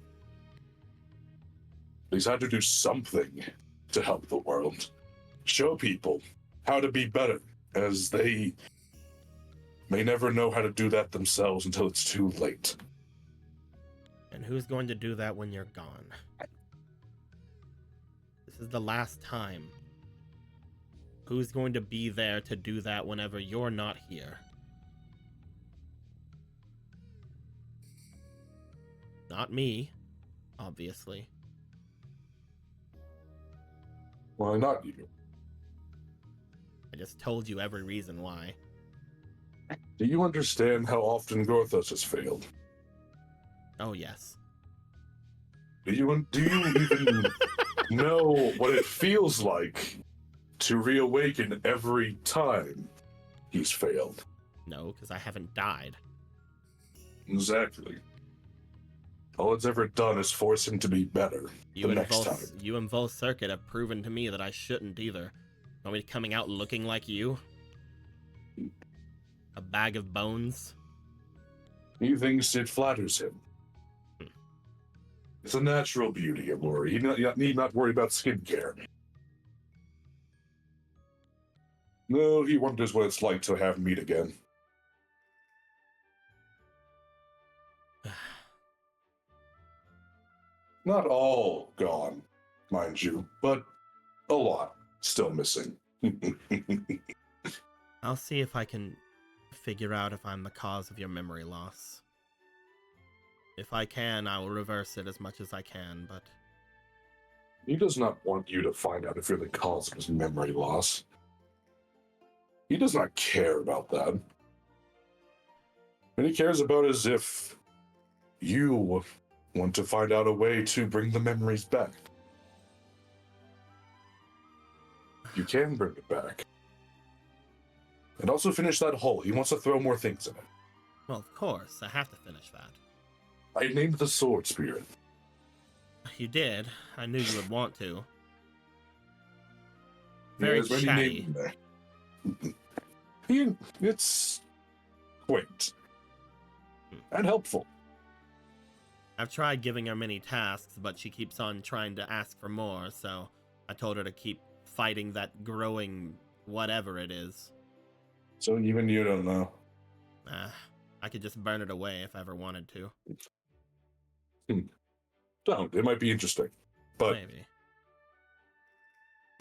Speaker 5: He's had to do something to help the world. Show people how to be better, as they may never know how to do that themselves until it's too late.
Speaker 6: And who's going to do that when you're gone? This is the last time. Who's going to be there to do that whenever you're not here? Not me, obviously.
Speaker 5: Why not you?
Speaker 6: I just told you every reason why.
Speaker 5: Do you understand how often Gorthos has failed?
Speaker 6: Oh, yes.
Speaker 5: Do you even know what it feels like to reawaken every time he's failed?
Speaker 6: No, because I haven't died.
Speaker 5: Exactly. All it's ever done is force him to be better the next time.
Speaker 6: You and Volcircuit have proven to me that I shouldn't either. Want me coming out looking like you? A bag of bones?
Speaker 5: He thinks it flatters him. It's a natural beauty, Amori. He need not worry about skincare. No, he wonders what it's like to have meat again. Not all gone, mind you, but a lot still missing.
Speaker 6: I'll see if I can figure out if I'm the cause of your memory loss. If I can, I will reverse it as much as I can, but...
Speaker 5: He does not want you to find out if you're the cause of his memory loss. He does not care about that. What he cares about is if you want to find out a way to bring the memories back. You can bring it back. And also finish that hole. He wants to throw more things in it.
Speaker 6: Well, of course, I have to finish that.
Speaker 5: I named the sword spirit.
Speaker 6: You did. I knew you would want to.
Speaker 5: Yeah,
Speaker 6: Very
Speaker 5: there's many
Speaker 6: chatty.
Speaker 5: names in there. It's quaint. And helpful.
Speaker 6: I've tried giving her many tasks, but she keeps on trying to ask for more, so I told her to keep fighting that growing whatever it is.
Speaker 5: So even you don't know.
Speaker 6: I could just burn it away if I ever wanted to.
Speaker 5: Don't. It might be interesting. But
Speaker 1: Maybe.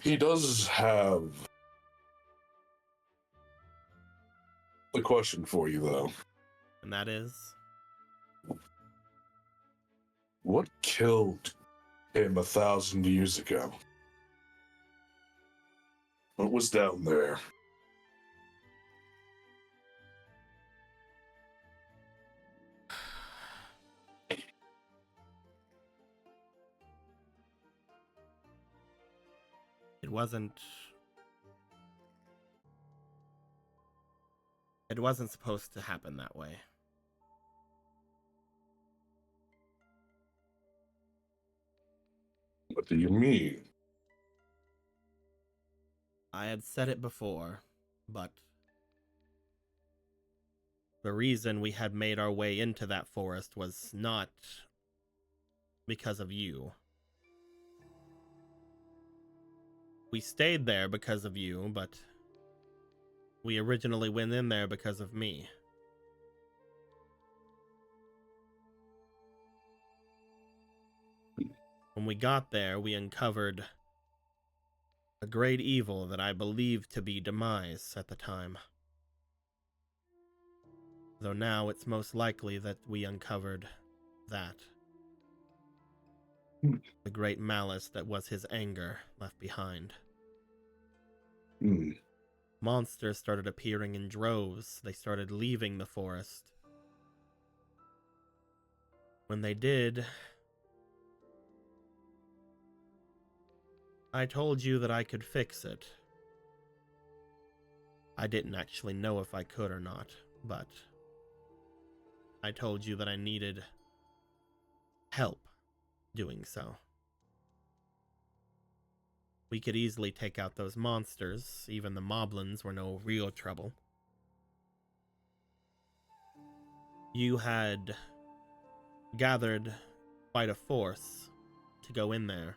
Speaker 5: he does have a question for you, though.
Speaker 1: And that is?
Speaker 5: What killed him 1,000 years ago? What was down there?
Speaker 1: It wasn't supposed to happen that way.
Speaker 5: What do you mean?
Speaker 1: I had said it before, but the reason we had made our way into that forest was not because of you. We stayed there because of you, but we originally went in there because of me. When we got there, we uncovered a great evil that I believed to be demise at the time. Though now it's most likely that we uncovered that. The great malice that was his anger left behind. Monsters started appearing in droves. They started leaving the forest. When they did, I told you that I could fix it. I didn't actually know if I could or not, but I told you that I needed help doing so. We could easily take out those monsters. Even the moblins were no real trouble. You had gathered quite a force to go in there.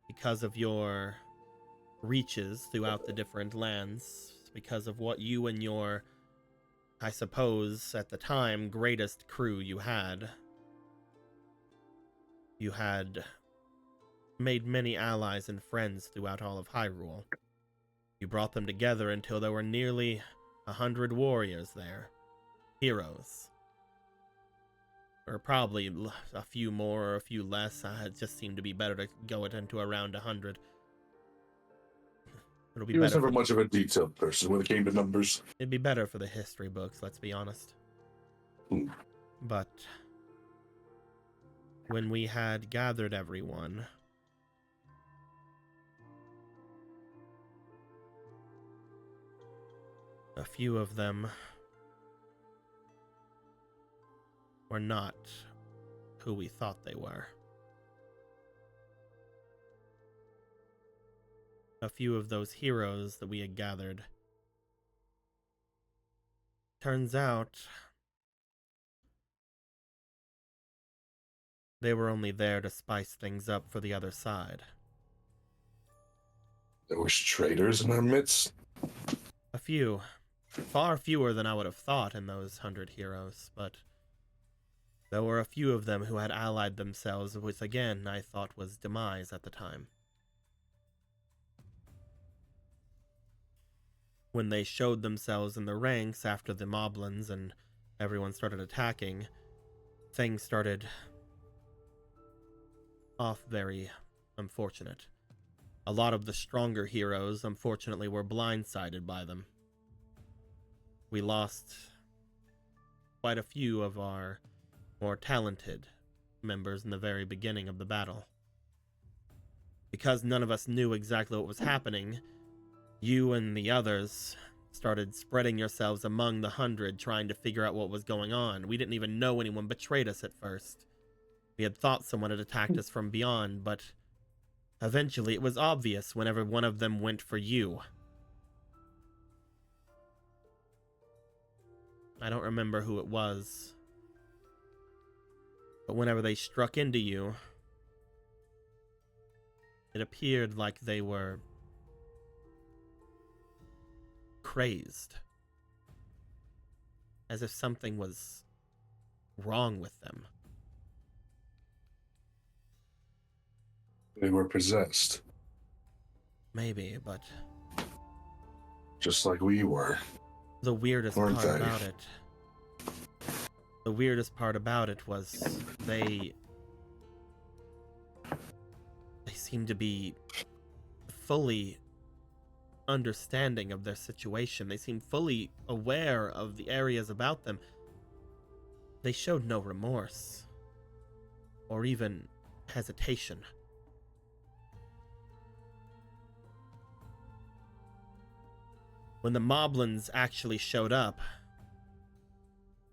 Speaker 1: Because of your reaches throughout the different lands, because of what you and your, I suppose, at the time, greatest crew you had made many allies and friends throughout all of Hyrule. You brought them together until there were nearly 100 warriors there. Heroes. Or probably a few more or a few less. It just seemed to be better to go it into around 100. It'll be
Speaker 5: He was
Speaker 1: better.
Speaker 5: never much of a detailed person when it came to numbers.
Speaker 1: It'd be better for the history books, let's be honest. But when we had gathered everyone, a few of them were not who we thought they were. A few of those heroes that we had gathered, turns out they were only there to spice things up for the other side.
Speaker 5: There were traitors in our midst.
Speaker 1: A few. Far fewer than I would have thought in those 100 heroes, but there were a few of them who had allied themselves, which again I thought was demise at the time. When they showed themselves in the ranks after the moblins and everyone started attacking, things started off very unfortunate. A lot of the stronger heroes, unfortunately, were blindsided by them. We lost quite a few of our more talented members in the very beginning of the battle. Because none of us knew exactly what was happening, you and the others started spreading yourselves among the 100, trying to figure out what was going on. We didn't even know anyone betrayed us at first. We had thought someone had attacked us from beyond, but eventually it was obvious whenever one of them went for you. I don't remember who it was, but whenever they struck into you, it appeared like they were crazed, as if something was wrong with them.
Speaker 5: They were possessed,
Speaker 6: Maybe, but
Speaker 5: just like we were.
Speaker 6: the weirdest
Speaker 5: Weren't
Speaker 6: part
Speaker 5: they?
Speaker 6: about it. The weirdest part about it was they seemed to be fully understanding of their situation. They seemed fully aware of the areas about them. They showed no remorse or even hesitation. When the moblins actually showed up,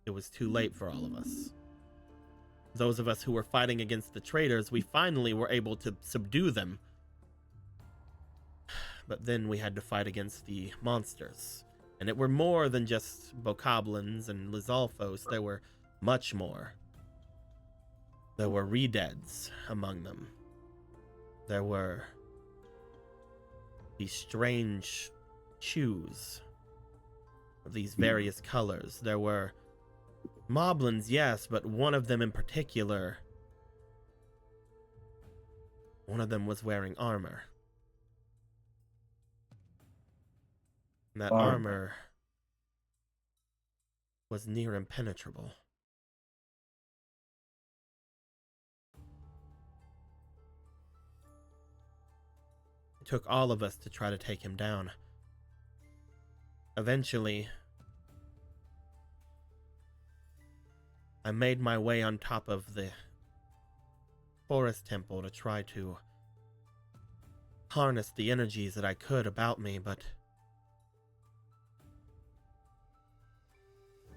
Speaker 6: it was too late for all of us. Those of us who were fighting against the traitors, we finally were able to subdue them. But then we had to fight against the monsters. And it were more than just bokoblins and Lizalfos. There were much more. There were redeads among them. There were these strange chews of these various colors. There were moblins, yes, but one of them in particular, one of them was wearing armor. And that armor was near impenetrable. It took all of us to try to take him down. Eventually, I made my way on top of the forest temple to try to harness the energies that I could about me, but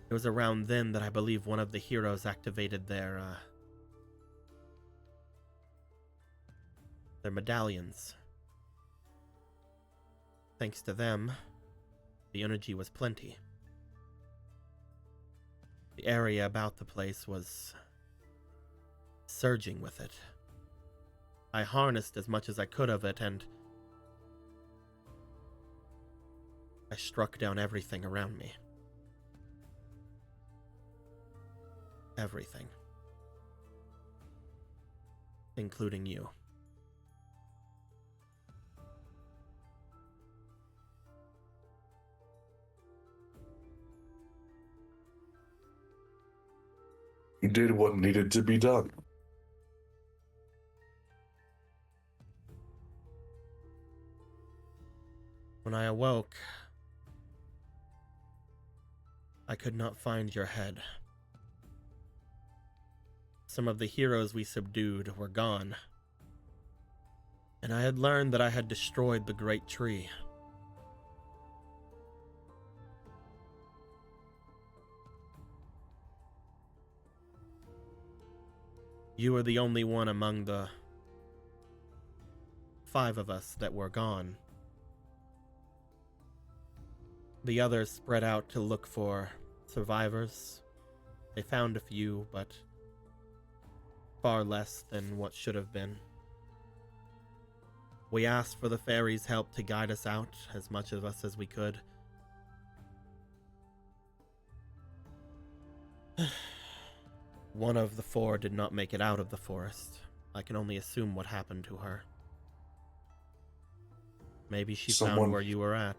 Speaker 6: it was around then that I believe one of the heroes activated their medallions. Thanks to them, the energy was plenty. The area about the place was surging with it. I harnessed as much as I could of it, and I struck down everything around me. Everything. Including you.
Speaker 5: You did what needed to be done.
Speaker 6: When I awoke, I could not find your head. Some of the heroes we subdued were gone, and I had learned that I had destroyed the great tree. You were the only one among the 5 of us that were gone. The others spread out to look for survivors. They found a few, but far less than what should have been. We asked for the fairies' help to guide us out, as much of us as we could. One of the 4 did not make it out of the forest. I can only assume what happened to her. Maybe she found where you were at.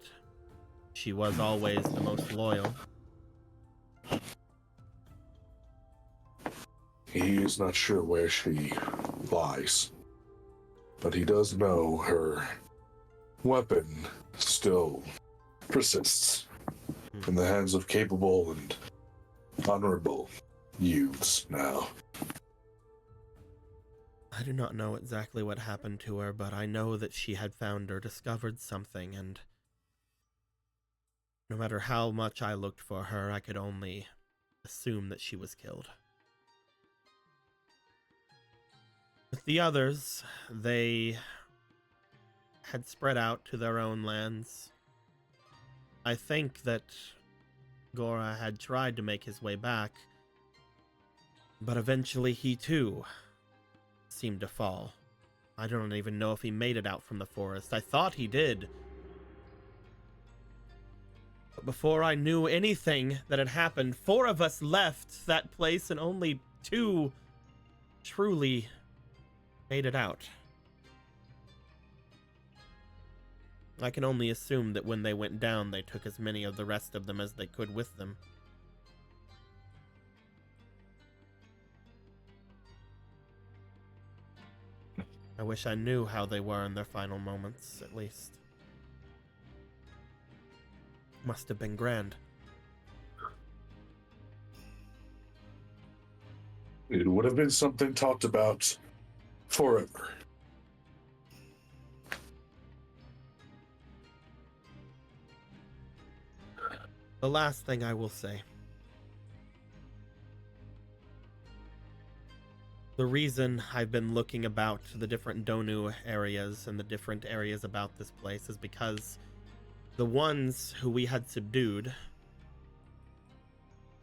Speaker 6: She was always the most loyal.
Speaker 5: He is not sure where she lies, but he does know her weapon still persists in the hands of capable and honorable youths now.
Speaker 6: I do not know exactly what happened to her, but I know that she had found or discovered something, and no matter how much I looked for her, I could only assume that she was killed. With the others, they had spread out to their own lands. I think that Gora had tried to make his way back, but eventually he too seemed to fall. I don't even know if he made it out from the forest. I thought he did. But before I knew anything that had happened, 4 of us left that place and only 2 truly made it out. I can only assume that when they went down, they took as many of the rest of them as they could with them. I wish I knew how they were in their final moments, at least. Must have been grand.
Speaker 5: It would have been something talked about forever.
Speaker 6: The last thing I will say. The reason I've been looking about the different Donu areas and the different areas about this place is because the ones who we had subdued,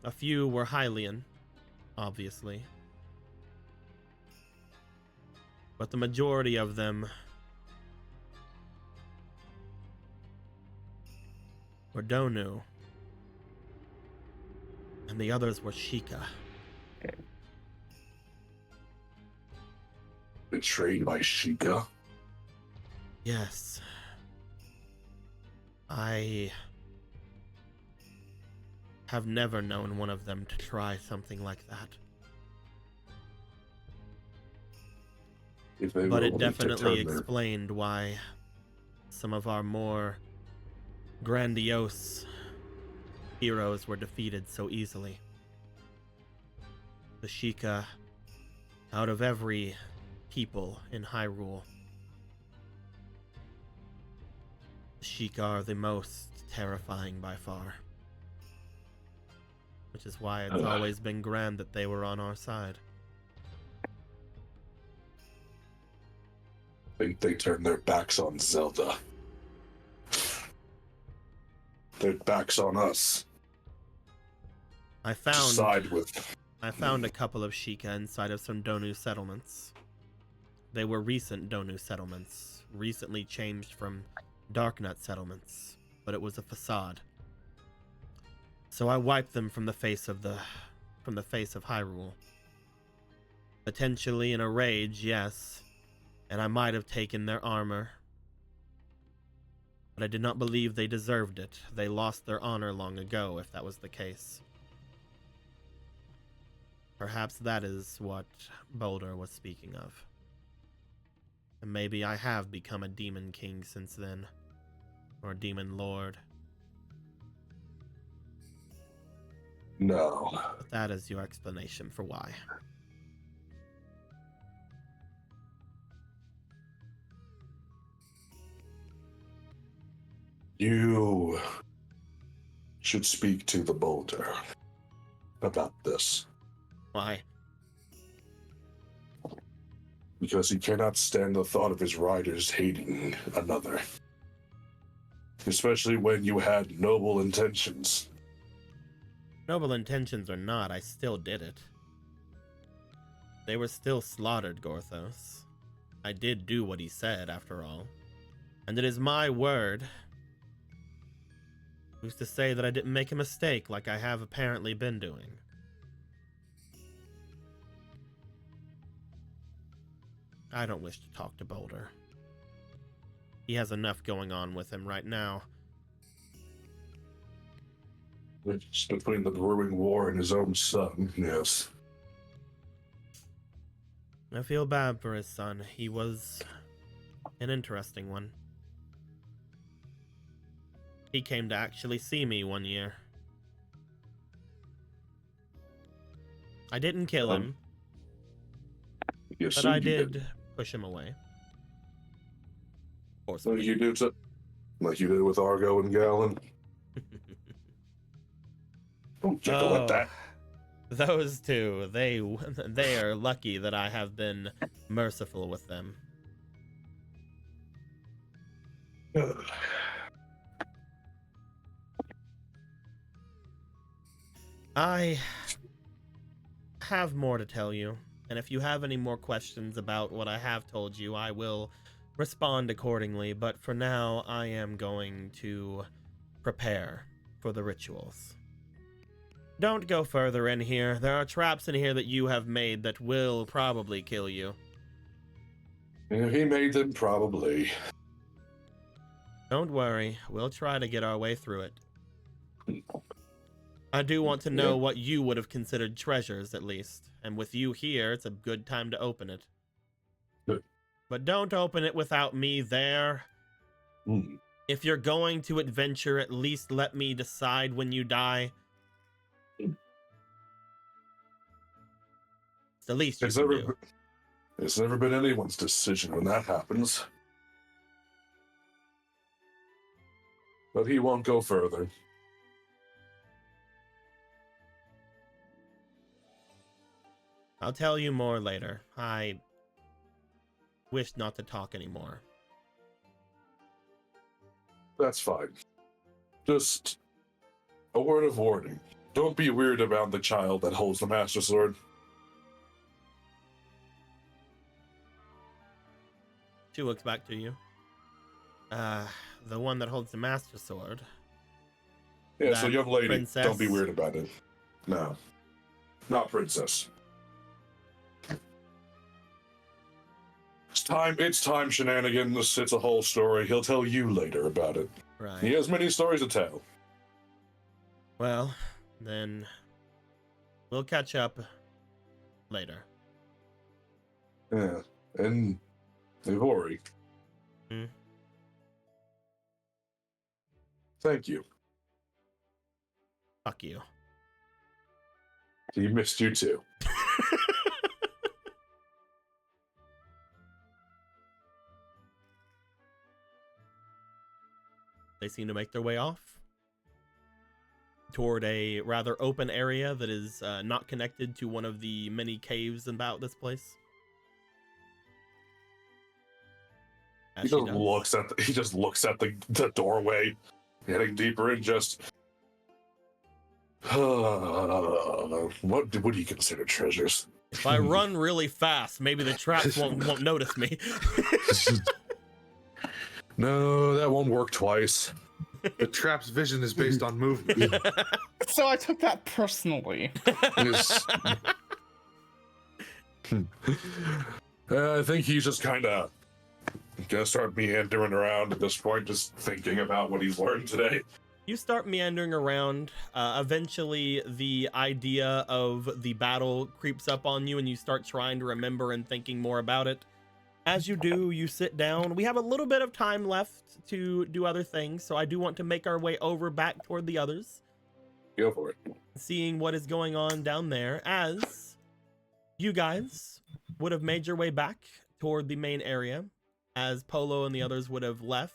Speaker 6: a few were Hylian, obviously, but the majority of them were Donu, and the others were Sheikah.
Speaker 5: Betrayed by Sheikah?
Speaker 6: Yes. I have never known one of them to try something like that. But it definitely explained why some of our more grandiose heroes were defeated so easily. The Sheikah, out of every people in Hyrule, the Sheikah are the most terrifying by far. Which is why it's always been grand that they were on our side.
Speaker 5: I think they turned their backs on Zelda. Their backs on us.
Speaker 6: I
Speaker 5: Side with.
Speaker 6: found a couple of Sheikah inside of some Donu settlements. They were recent Donu settlements, recently changed from Darknut settlements, but it was a facade. So I wiped them from the face of Hyrule. Potentially in a rage, yes, and I might have taken their armor. But I did not believe they deserved it. They lost their honor long ago, if that was the case. Perhaps that is what Boulder was speaking of. And maybe I have become a demon king since then. Or a demon lord.
Speaker 5: No.
Speaker 6: But that is your explanation for why.
Speaker 5: You should speak to the Boulder about this.
Speaker 6: Why?
Speaker 5: Because he cannot stand the thought of his riders hating another. Especially when you had noble intentions.
Speaker 6: Noble intentions or not, I still did it. They were still slaughtered, Gorthos. I did do what he said, after all. And it is my word. Who's to say that I didn't make a mistake like I have apparently been doing? I don't wish to talk to Boulder. He has enough going on with him right now.
Speaker 5: It's between the brewing war and his own son, yes.
Speaker 6: I feel bad for his son. He was an interesting one. He came to actually see me one year. I didn't kill him,
Speaker 5: Yes,
Speaker 6: but I did push him away.
Speaker 5: Like you did, like you did with Argo and Gallon. Don't you let that.
Speaker 6: Those two, they are lucky that I have been merciful with them. I have more to tell you, and if you have any more questions about what I have told you, I will respond accordingly, but for now, I am going to prepare for the rituals. Don't go further in here. There are traps in here that you have made that will probably kill you.
Speaker 5: Yeah, he made them, probably.
Speaker 6: Don't worry, we'll try to get our way through it. I do want to know what you would have considered treasures, at least. And with you here, it's a good time to open it.
Speaker 5: Good.
Speaker 6: But don't open it without me there. If you're going to adventure, at least let me decide when you die. It's the least you can do.
Speaker 5: It's never been anyone's decision when that happens. But he won't go further.
Speaker 6: I'll tell you more later. I wish not to talk anymore.
Speaker 5: That's fine. Just a word of warning. Don't be weird about the child that holds the Master Sword.
Speaker 6: She looks back to you. The one that holds the Master Sword.
Speaker 5: Yeah, so
Speaker 6: That
Speaker 5: young lady,
Speaker 6: princess?
Speaker 5: don't be weird about it. No. Not princess. It's time shenanigans. It's a whole story. He'll tell you later about it.
Speaker 6: Right.
Speaker 5: He has many stories to tell.
Speaker 6: Well, then we'll catch up later.
Speaker 5: Yeah. And Ivori.
Speaker 6: Hmm?
Speaker 5: Thank you.
Speaker 6: Fuck you.
Speaker 5: He missed you too.
Speaker 6: They seem to make their way off toward a rather open area that is not connected to one of the many caves about this place. As
Speaker 5: He
Speaker 6: she
Speaker 5: just
Speaker 6: does.
Speaker 5: looks at the doorway, heading deeper and just. What do you consider treasures?
Speaker 6: If I run really fast, maybe the traps won't notice me.
Speaker 5: No, that won't work twice.
Speaker 8: The trap's vision is based on movement.
Speaker 4: So I took that personally.
Speaker 5: Yes. I think he's just kind of gonna start meandering around at this point, just thinking about what he's learned today.
Speaker 6: You start meandering around. Eventually, the idea of the battle creeps up on you, and you start trying to remember and thinking more about it. As you do, you sit down. We have a little bit of time left to do other things, so I do want to make our way over back toward the others,
Speaker 5: Go for it.
Speaker 6: seeing what is going on down there, as you guys would have made your way back toward the main area, as Polo and the others would have left.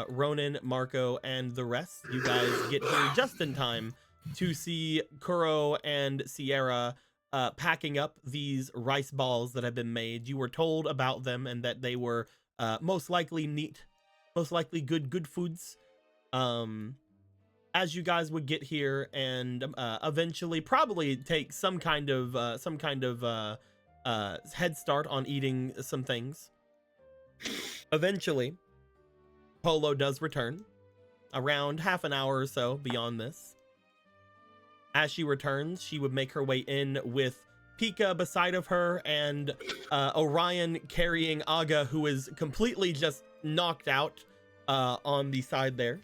Speaker 6: Ronan, Marco, and the rest, you guys get here just in time to see Kuro and Sierra packing up these rice balls that have been made. You were told about them and that they were most likely neat, most likely good foods. As you guys would get here and eventually probably take some kind of head start on eating some things. Eventually, Polo does return around half an hour or so beyond this. As she returns, she would make her way in with Pika beside of her and Orion carrying Aga, who is completely just knocked out on the side there.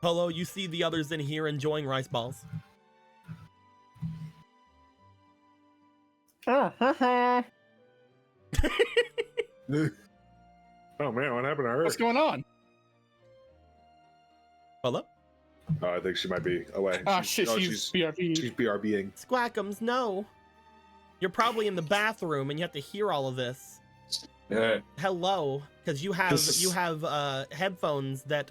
Speaker 6: Polo, you see the others in here enjoying rice balls.
Speaker 2: Oh man, what happened to her?
Speaker 4: What's going on?
Speaker 6: Polo?
Speaker 2: Oh, I think she might be away.
Speaker 4: Ah, shit, she's BRB.
Speaker 2: She's BRBing.
Speaker 6: Squackums, no. You're probably in the bathroom and you have to hear all of this.
Speaker 5: Yeah.
Speaker 6: Hello, because you have headphones that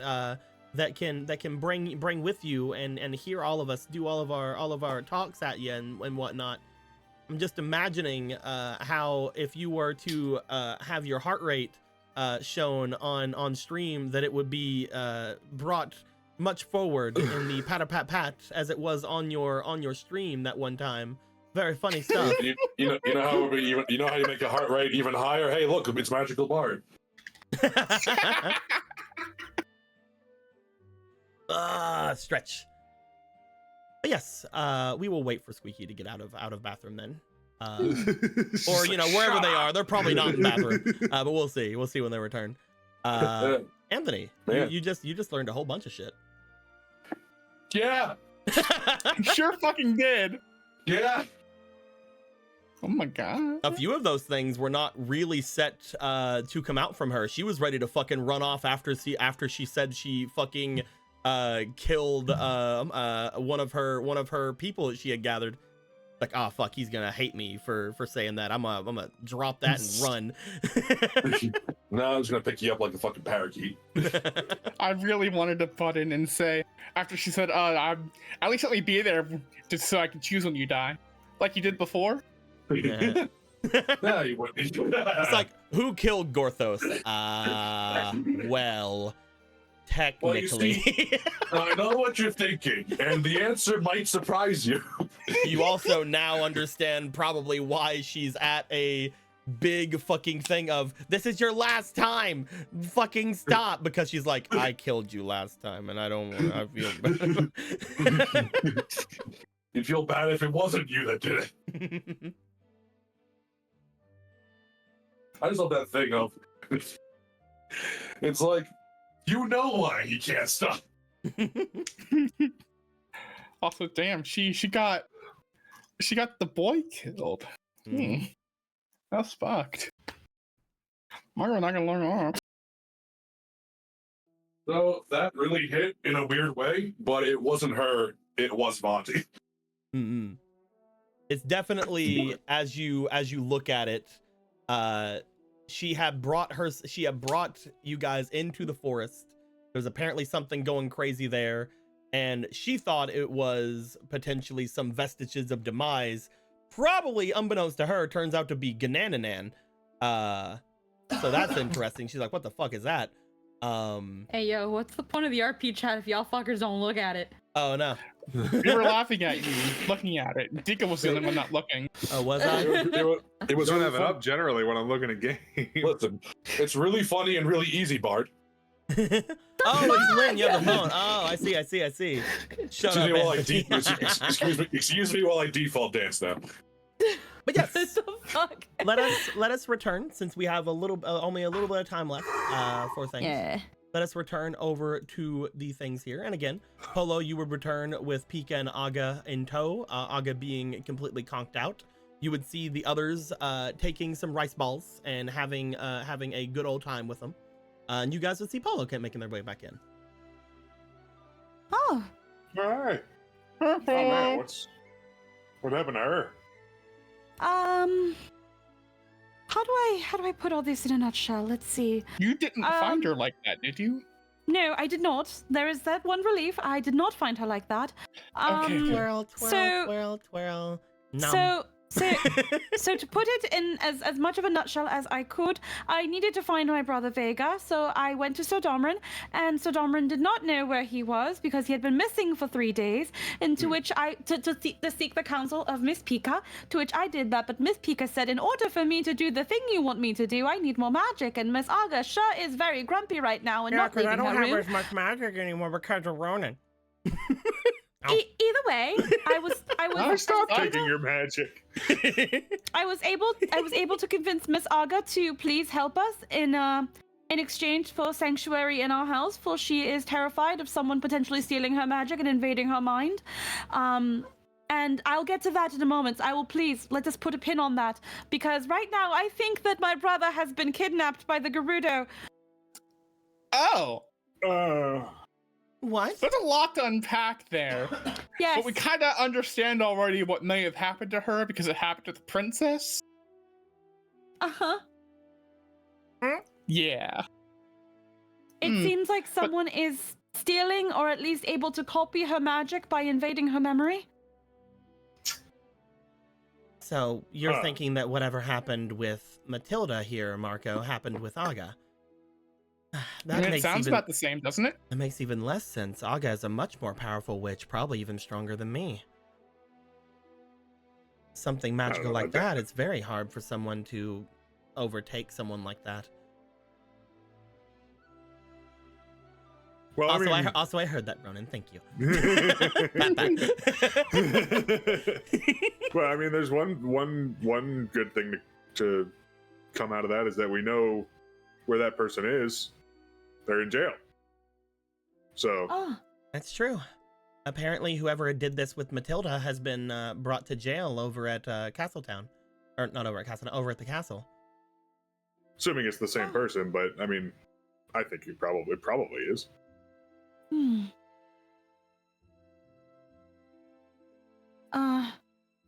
Speaker 6: can bring with you and hear all of us do all of our talks at you and whatnot. I'm just imagining how if you were to have your heart rate shown on stream, that it would be brought much forward in the patter pat pat as it was on your stream that one time. Very funny stuff.
Speaker 5: you know how you know how you make a heart rate even higher? Hey, look, it's magical bard.
Speaker 6: Stretch. But yes, we will wait for Squeaky to get out of bathroom then. Or wherever they are. They're probably not in the bathroom. But we'll see when they return.
Speaker 1: Anthony,
Speaker 5: Man.
Speaker 1: you just learned a whole bunch of shit.
Speaker 5: Yeah.
Speaker 4: Sure fucking did.
Speaker 5: Yeah.
Speaker 4: Oh my god.
Speaker 1: A few of those things were not really set to come out from her. She was ready to fucking run off after she said she fucking killed one of her people that she had gathered. Like, oh fuck, he's gonna hate me for saying that. I'm gonna drop that and run.
Speaker 5: No, I'm just gonna pick you up like a fucking parakeet.
Speaker 4: I really wanted to butt in and say, after she said, I'm at least let me be there just so I can choose when you die. Like you did before.
Speaker 1: Yeah.
Speaker 5: No, you wouldn't.
Speaker 1: It's like, who killed Gorthos? Well, technically.
Speaker 5: I know what you're thinking, and the answer might surprise you.
Speaker 1: You also now understand probably why she's at a big fucking thing of, this is your last time, fucking stop, because she's like, I killed you last time and I feel bad.
Speaker 5: You'd feel bad if it wasn't you that did it. I just love that thing of, it's like, you know why he can't stop.
Speaker 4: Also, damn, she got the boy killed. That's fucked. Mario not gonna learn off.
Speaker 5: So that really hit in a weird way, but it wasn't her, it was Monty.
Speaker 1: Mm-hmm. It's definitely, as you look at it, she had brought you guys into the forest. There's apparently something going crazy there, and she thought it was potentially some vestiges of demise. Probably, unbeknownst to her, turns out to be Ganananan. So that's interesting. She's like, what the fuck is that?
Speaker 3: Hey, yo, what's the point of the RP chat if y'all fuckers don't look at it?
Speaker 1: Oh, no.
Speaker 4: We were laughing at you, looking at it. Dika was the only one not looking.
Speaker 1: Oh, was I?
Speaker 2: It was
Speaker 8: Don't
Speaker 2: really
Speaker 8: have it
Speaker 2: fun.
Speaker 8: up generally when I'm looking at games.
Speaker 5: Listen, it's really funny and really easy, Bart.
Speaker 1: Oh, it's Lynn. You have the phone. Oh, I see. Shut up, Anthony.
Speaker 5: Excuse me while I default dance now.
Speaker 1: But yes,
Speaker 3: What the fuck?
Speaker 1: let us return, since we have only a little bit of time left for things.
Speaker 3: Yeah.
Speaker 1: Let us return over to the things here. And again, Polo, you would return with Pika and Aga in tow, Aga being completely conked out. You would see the others taking some rice balls and having a good old time with them. And you guys would see Polo making their way back in.
Speaker 7: Oh,
Speaker 2: All right. Oh man, what happened to her?
Speaker 7: how do I put all this in a nutshell? Let's see.
Speaker 4: You didn't find her like that, did you?
Speaker 7: No, I did not. There is that one relief. I did not find her like that.
Speaker 4: Okay, good.
Speaker 1: Twirl,
Speaker 7: so-
Speaker 1: twirl. Nom.
Speaker 7: So to put it in as much of a nutshell as I could, I needed to find my brother Vega, so I went to Sir Domran, and Sir Domran did not know where he was because he had been missing for 3 days, into which I to seek the counsel of Miss Pika, to which I did that, but Miss Pika said, in order for me to do the thing you want me to do, I need more magic, and Miss Aga sure is very grumpy right now and not leaving her room.
Speaker 6: much magic anymore because of Ronan.
Speaker 7: Either way, I was
Speaker 2: Stop taking your magic.
Speaker 7: I was able to convince Miss Aga to please help us in exchange for sanctuary in our house, for she is terrified of someone potentially stealing her magic and invading her mind. And I'll get to that in a moment. I will please let us put a pin on that, because right now I think that my brother has been kidnapped by the Gerudo.
Speaker 4: Oh,
Speaker 6: What?
Speaker 4: there's a lot to unpack there.
Speaker 7: Yes.
Speaker 4: But we kind of understand already what may have happened to her because it happened to the princess.
Speaker 7: Uh-huh.
Speaker 4: Yeah.
Speaker 7: It seems like someone is stealing, or at least able to copy her magic by invading her memory.
Speaker 6: So you're thinking that whatever happened with Matilda here, Marco, happened with Aga.
Speaker 4: It sounds about the same, doesn't it?
Speaker 6: That makes even less sense. Aga is a much more powerful witch, probably even stronger than me. Something magical like that, it's very hard for someone to overtake someone like that.
Speaker 2: Well,
Speaker 6: I heard that, Ronan. Thank you.
Speaker 2: Well, I mean, there's one good thing to come out of that is that we know where that person is. they're in jail. So
Speaker 7: Oh,
Speaker 6: That's true. Apparently, whoever did this with Matilda has been brought to jail over at Castletown. Or not over at Castletown, over at the castle.
Speaker 2: assuming it's the same person, but I mean, I think it probably is.
Speaker 7: hmm.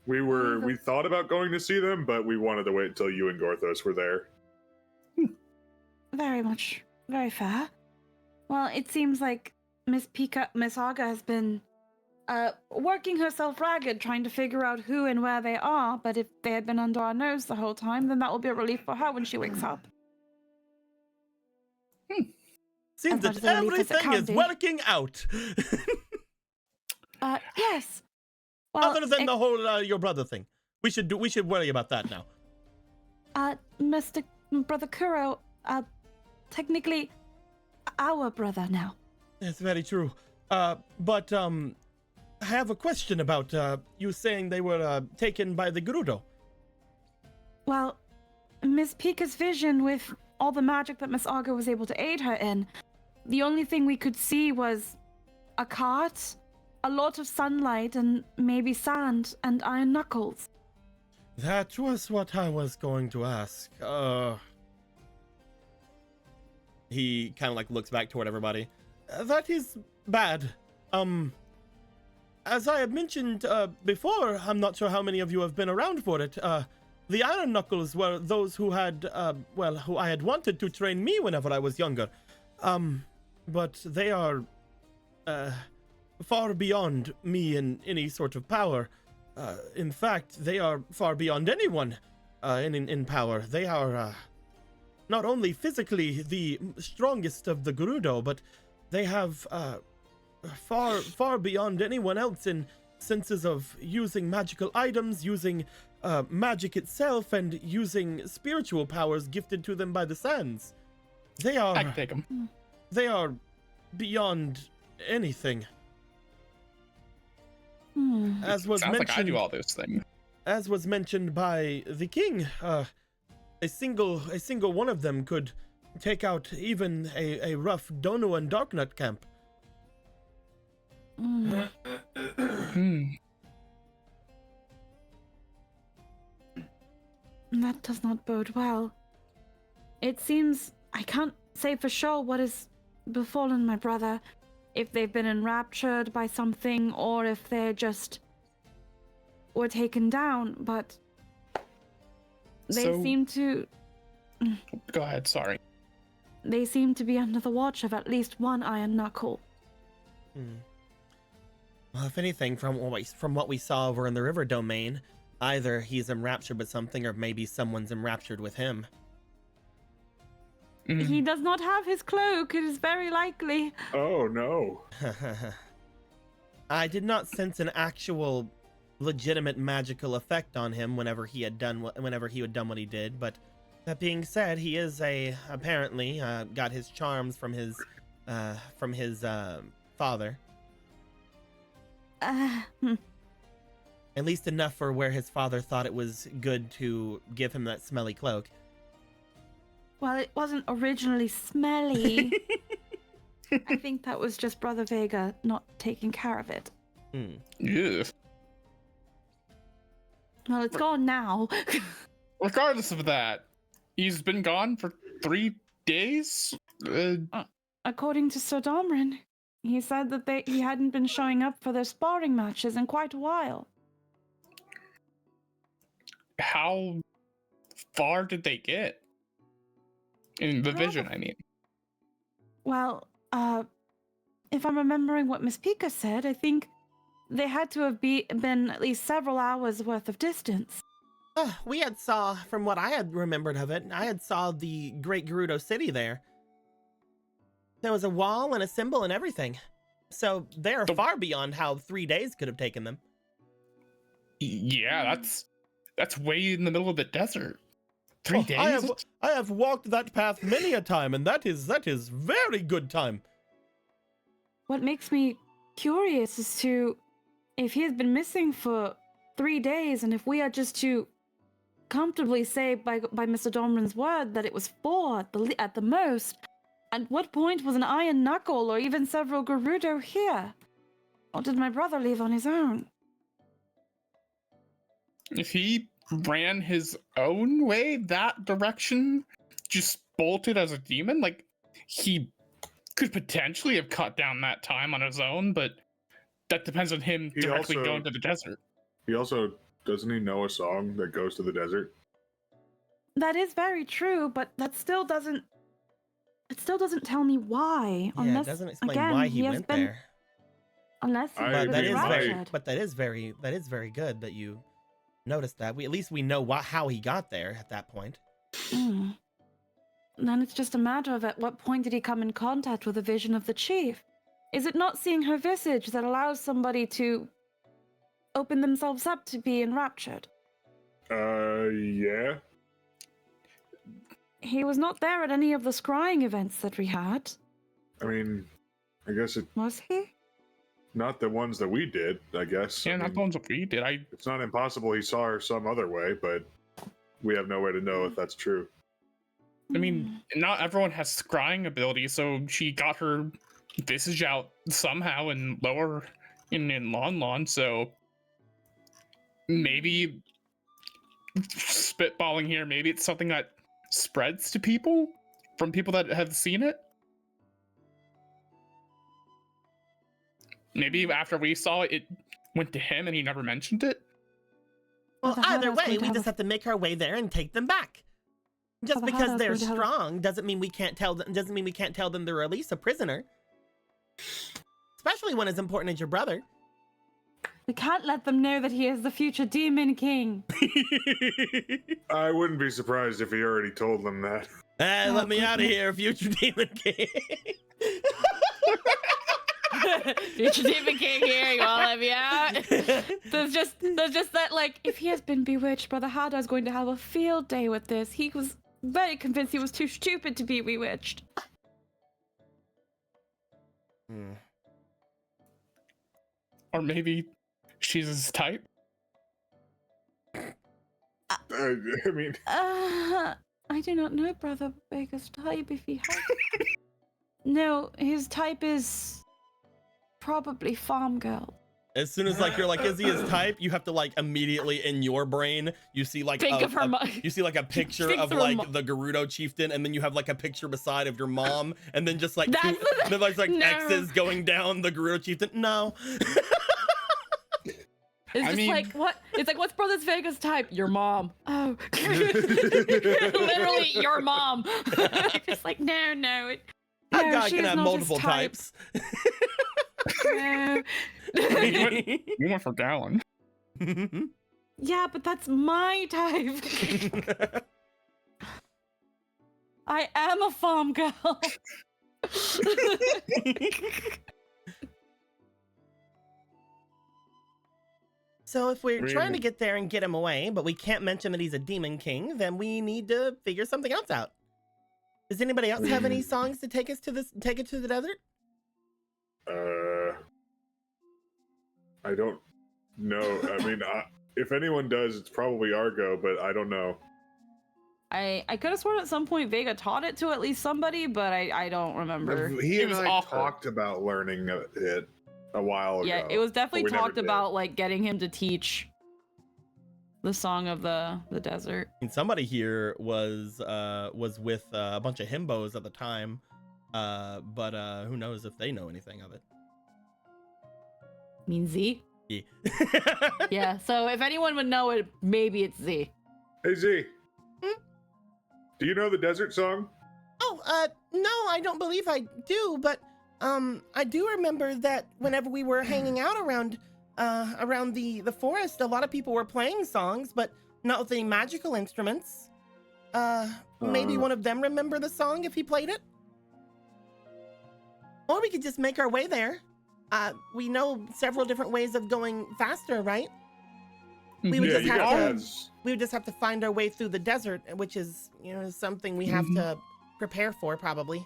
Speaker 2: We thought about going to see them, but we wanted to wait until you and Gorthos were there.
Speaker 7: Very fair. Well, it seems like Miss Aga has been working herself ragged trying to figure out who and where they are, but if they had been under our nose the whole time, then that will be a relief for her when she wakes up.
Speaker 6: Seems
Speaker 7: As much
Speaker 6: that
Speaker 7: as a relief as it
Speaker 6: everything
Speaker 7: can
Speaker 6: is
Speaker 7: be.
Speaker 6: working out.
Speaker 7: Yes. Well,
Speaker 6: Other than the whole your brother thing. We should worry about that now.
Speaker 7: Mr. Brother Kuro, technically our brother now.
Speaker 6: That's very true. But I have a question about you saying they were taken by the Gerudo.
Speaker 7: Well, Miss Pika's vision with all the magic that Miss Aga was able to aid her in, the only thing we could see was a cart, a lot of sunlight, and maybe sand and iron knuckles.
Speaker 6: That was what I was going to ask. He kind of like looks back toward everybody. That is bad. As I had mentioned before, I'm not sure how many of you have been around for it. The Iron Knuckles were those who had, who I had wanted to train me whenever I was younger. But they are, far beyond me in any sort of power. In fact, they are far beyond anyone in power. They are not only physically the strongest of the Gerudo, but they have far beyond anyone else in senses of using magical items, using magic itself, and using spiritual powers gifted to them by the sands. They are.
Speaker 4: I can take them.
Speaker 6: They are beyond anything. As was
Speaker 4: Sounds
Speaker 6: mentioned,
Speaker 4: like I do all those things.
Speaker 6: as was mentioned by the king, a single one of them could take out even a rough Donu and Darknut camp.
Speaker 7: That does not bode well. It seems I can't say for sure what has befallen my brother, if they've been enraptured by something or if they just were taken down, but they seem to...
Speaker 4: Go ahead, sorry.
Speaker 7: They seem to be under the watch of at least one Iron Knuckle.
Speaker 6: Well, if anything, from what we saw over in the river domain, either he's enraptured with something or maybe someone's enraptured with him.
Speaker 7: He does not have his cloak, it is very likely.
Speaker 2: Oh no.
Speaker 6: I did not sense an actual legitimate magical effect on him whenever he had done what he did, but that being said, he is apparently got his charms from his father. At least enough for where his father thought it was good to give him that smelly cloak.
Speaker 7: Well, it wasn't originally smelly. I think that was just Brother Vega not taking care of it.
Speaker 4: Yeah.
Speaker 7: Well, it's gone now.
Speaker 4: Regardless of that, he's been gone for 3 days?
Speaker 7: According to Sir Domrin, he said that he hadn't been showing up for their sparring matches in quite a while.
Speaker 4: How far did they get? In the vision, I mean.
Speaker 7: Well, if I'm remembering what Miss Pika said, I think they had to have been at least several hours worth of distance.
Speaker 6: We had saw, from what I had remembered of it, I had saw the Great Gerudo City there. There was a wall and a symbol and everything. So they're far beyond how 3 days could have taken them.
Speaker 4: Yeah, that's way in the middle of the desert. 3 days?
Speaker 6: I have walked that path many a time, and that is very good time.
Speaker 7: What makes me curious is to, if he has been missing for 3 days, and if we are just to comfortably say by Mr. Domrin's word that it was 4 at the most, At what point was an iron knuckle or even several Gerudo here? Or did my brother leave on his own?
Speaker 4: If he ran his own way that direction, just bolted as a demon, like, he could potentially have cut down that time on his own, but that depends on him
Speaker 2: He
Speaker 4: directly
Speaker 2: also-
Speaker 4: going to the desert.
Speaker 2: He also doesn't he know a song that goes to the desert?
Speaker 7: That is very true, but that still doesn't. It still doesn't tell me why.
Speaker 6: Yeah,
Speaker 7: unless,
Speaker 6: it doesn't explain
Speaker 7: again,
Speaker 6: why he
Speaker 7: has
Speaker 6: went
Speaker 7: been,
Speaker 6: there.
Speaker 7: Unless he
Speaker 2: I
Speaker 6: But
Speaker 7: was
Speaker 6: that
Speaker 2: mean,
Speaker 6: is very,
Speaker 7: raptured.
Speaker 6: but that is very good that you noticed that. At least we know how he got there at that point.
Speaker 7: Mm. Then it's just a matter of at what point did he come in contact with a vision of the chief? Is it not seeing her visage that allows somebody to open themselves up to be enraptured?
Speaker 2: Yeah.
Speaker 7: He was not there at any of the scrying events that we had,
Speaker 2: I mean, I guess
Speaker 7: was he?
Speaker 2: not the ones that we did, I guess.
Speaker 4: Yeah,
Speaker 2: I
Speaker 4: not
Speaker 2: mean,
Speaker 4: the ones that we did.
Speaker 2: it's not impossible he saw her some other way, but we have no way to know if that's true.
Speaker 4: I mean, not everyone has scrying ability, so she got her visage out somehow in lower in Lon Lon, so maybe spitballing here, maybe it's something that spreads to people from people that have seen it. Maybe after we saw it, it went to him and he never mentioned it.
Speaker 6: Well,
Speaker 7: the hell
Speaker 6: either
Speaker 7: else
Speaker 6: way,
Speaker 7: would
Speaker 6: we
Speaker 7: have
Speaker 6: just
Speaker 7: a-
Speaker 6: have to make our way there and take them back. Just
Speaker 7: Well, the hell
Speaker 6: because
Speaker 7: else
Speaker 6: they're
Speaker 7: would have a-
Speaker 6: strong doesn't mean we can't tell them. Doesn't mean we can't tell them to release a prisoner. Especially one as important as your brother.
Speaker 7: We can't let them know that he is the future Demon King.
Speaker 2: I wouldn't be surprised if he already told them that.
Speaker 6: Let me out of here, future demon king.
Speaker 3: Future Demon King here, you wanna let me out?
Speaker 7: There's just that, like, if he has been bewitched, Brother Hada is going to have a field day with this. He was very convinced he was too stupid to be bewitched.
Speaker 4: Or maybe she's his type.
Speaker 2: I mean,
Speaker 7: I do not know Brother Vega's type if he has. No, his type is probably farm girl.
Speaker 1: As soon as like you're like, is he his type? You have to like immediately in your brain, you see like
Speaker 3: Think of her
Speaker 1: you see like a picture
Speaker 3: Think
Speaker 1: of
Speaker 3: through
Speaker 1: like
Speaker 3: mo-
Speaker 1: the Gerudo chieftain, and then you have like a picture beside of your mom, and then just like
Speaker 3: That's
Speaker 1: then there's like
Speaker 3: no.
Speaker 1: X's going down the Gerudo chieftain. No.
Speaker 3: It's
Speaker 4: I
Speaker 3: just
Speaker 4: mean-
Speaker 3: like, what? It's like, what's Brothers Vega's type? Your mom.
Speaker 7: Oh,
Speaker 3: Literally, your mom.
Speaker 7: just like no.
Speaker 1: That
Speaker 7: No,
Speaker 1: guy
Speaker 7: she
Speaker 1: can
Speaker 7: is
Speaker 1: have
Speaker 7: not his
Speaker 1: multiple
Speaker 7: type.
Speaker 1: types.
Speaker 7: No.
Speaker 4: You went for Gallon.
Speaker 7: Yeah, but that's my type. I am a farm girl.
Speaker 6: So if we're trying to
Speaker 2: Really?
Speaker 6: get there and get him away, but we can't mention that he's a demon king, then we need to figure something else out. Does anybody else have any songs to take us to take it to the desert?
Speaker 2: I don't know. I mean, if anyone does, it's probably Argo, but I don't know.
Speaker 3: I could have sworn at some point Vega taught it to at least somebody, but I don't remember.
Speaker 2: He
Speaker 4: It
Speaker 2: and
Speaker 4: was
Speaker 2: I
Speaker 4: awful.
Speaker 2: talked about learning it a while ago.
Speaker 3: Yeah, it was definitely
Speaker 2: but we never
Speaker 3: talked
Speaker 2: did.
Speaker 3: about like getting him to teach the song of the desert.
Speaker 1: And somebody here was with a bunch of himbos at the time, but who knows if they know anything of it.
Speaker 3: I mean Z?
Speaker 1: Yeah.
Speaker 3: Yeah, so if anyone would know it, maybe it's Z.
Speaker 2: Hey Z, do you know the desert song?
Speaker 6: Oh, no, I don't believe I do, but I do remember that whenever we were hanging out around the forest, a lot of people were playing songs, but not with any magical instruments. Maybe one of them remember the song if he played it? Or we could just make our way there. We know several different ways of going faster, right? We would
Speaker 2: Yeah,
Speaker 6: just
Speaker 2: you
Speaker 6: have
Speaker 2: got
Speaker 6: to
Speaker 2: that.
Speaker 6: we would just have to find our way through the desert, which is, something we have to prepare for probably.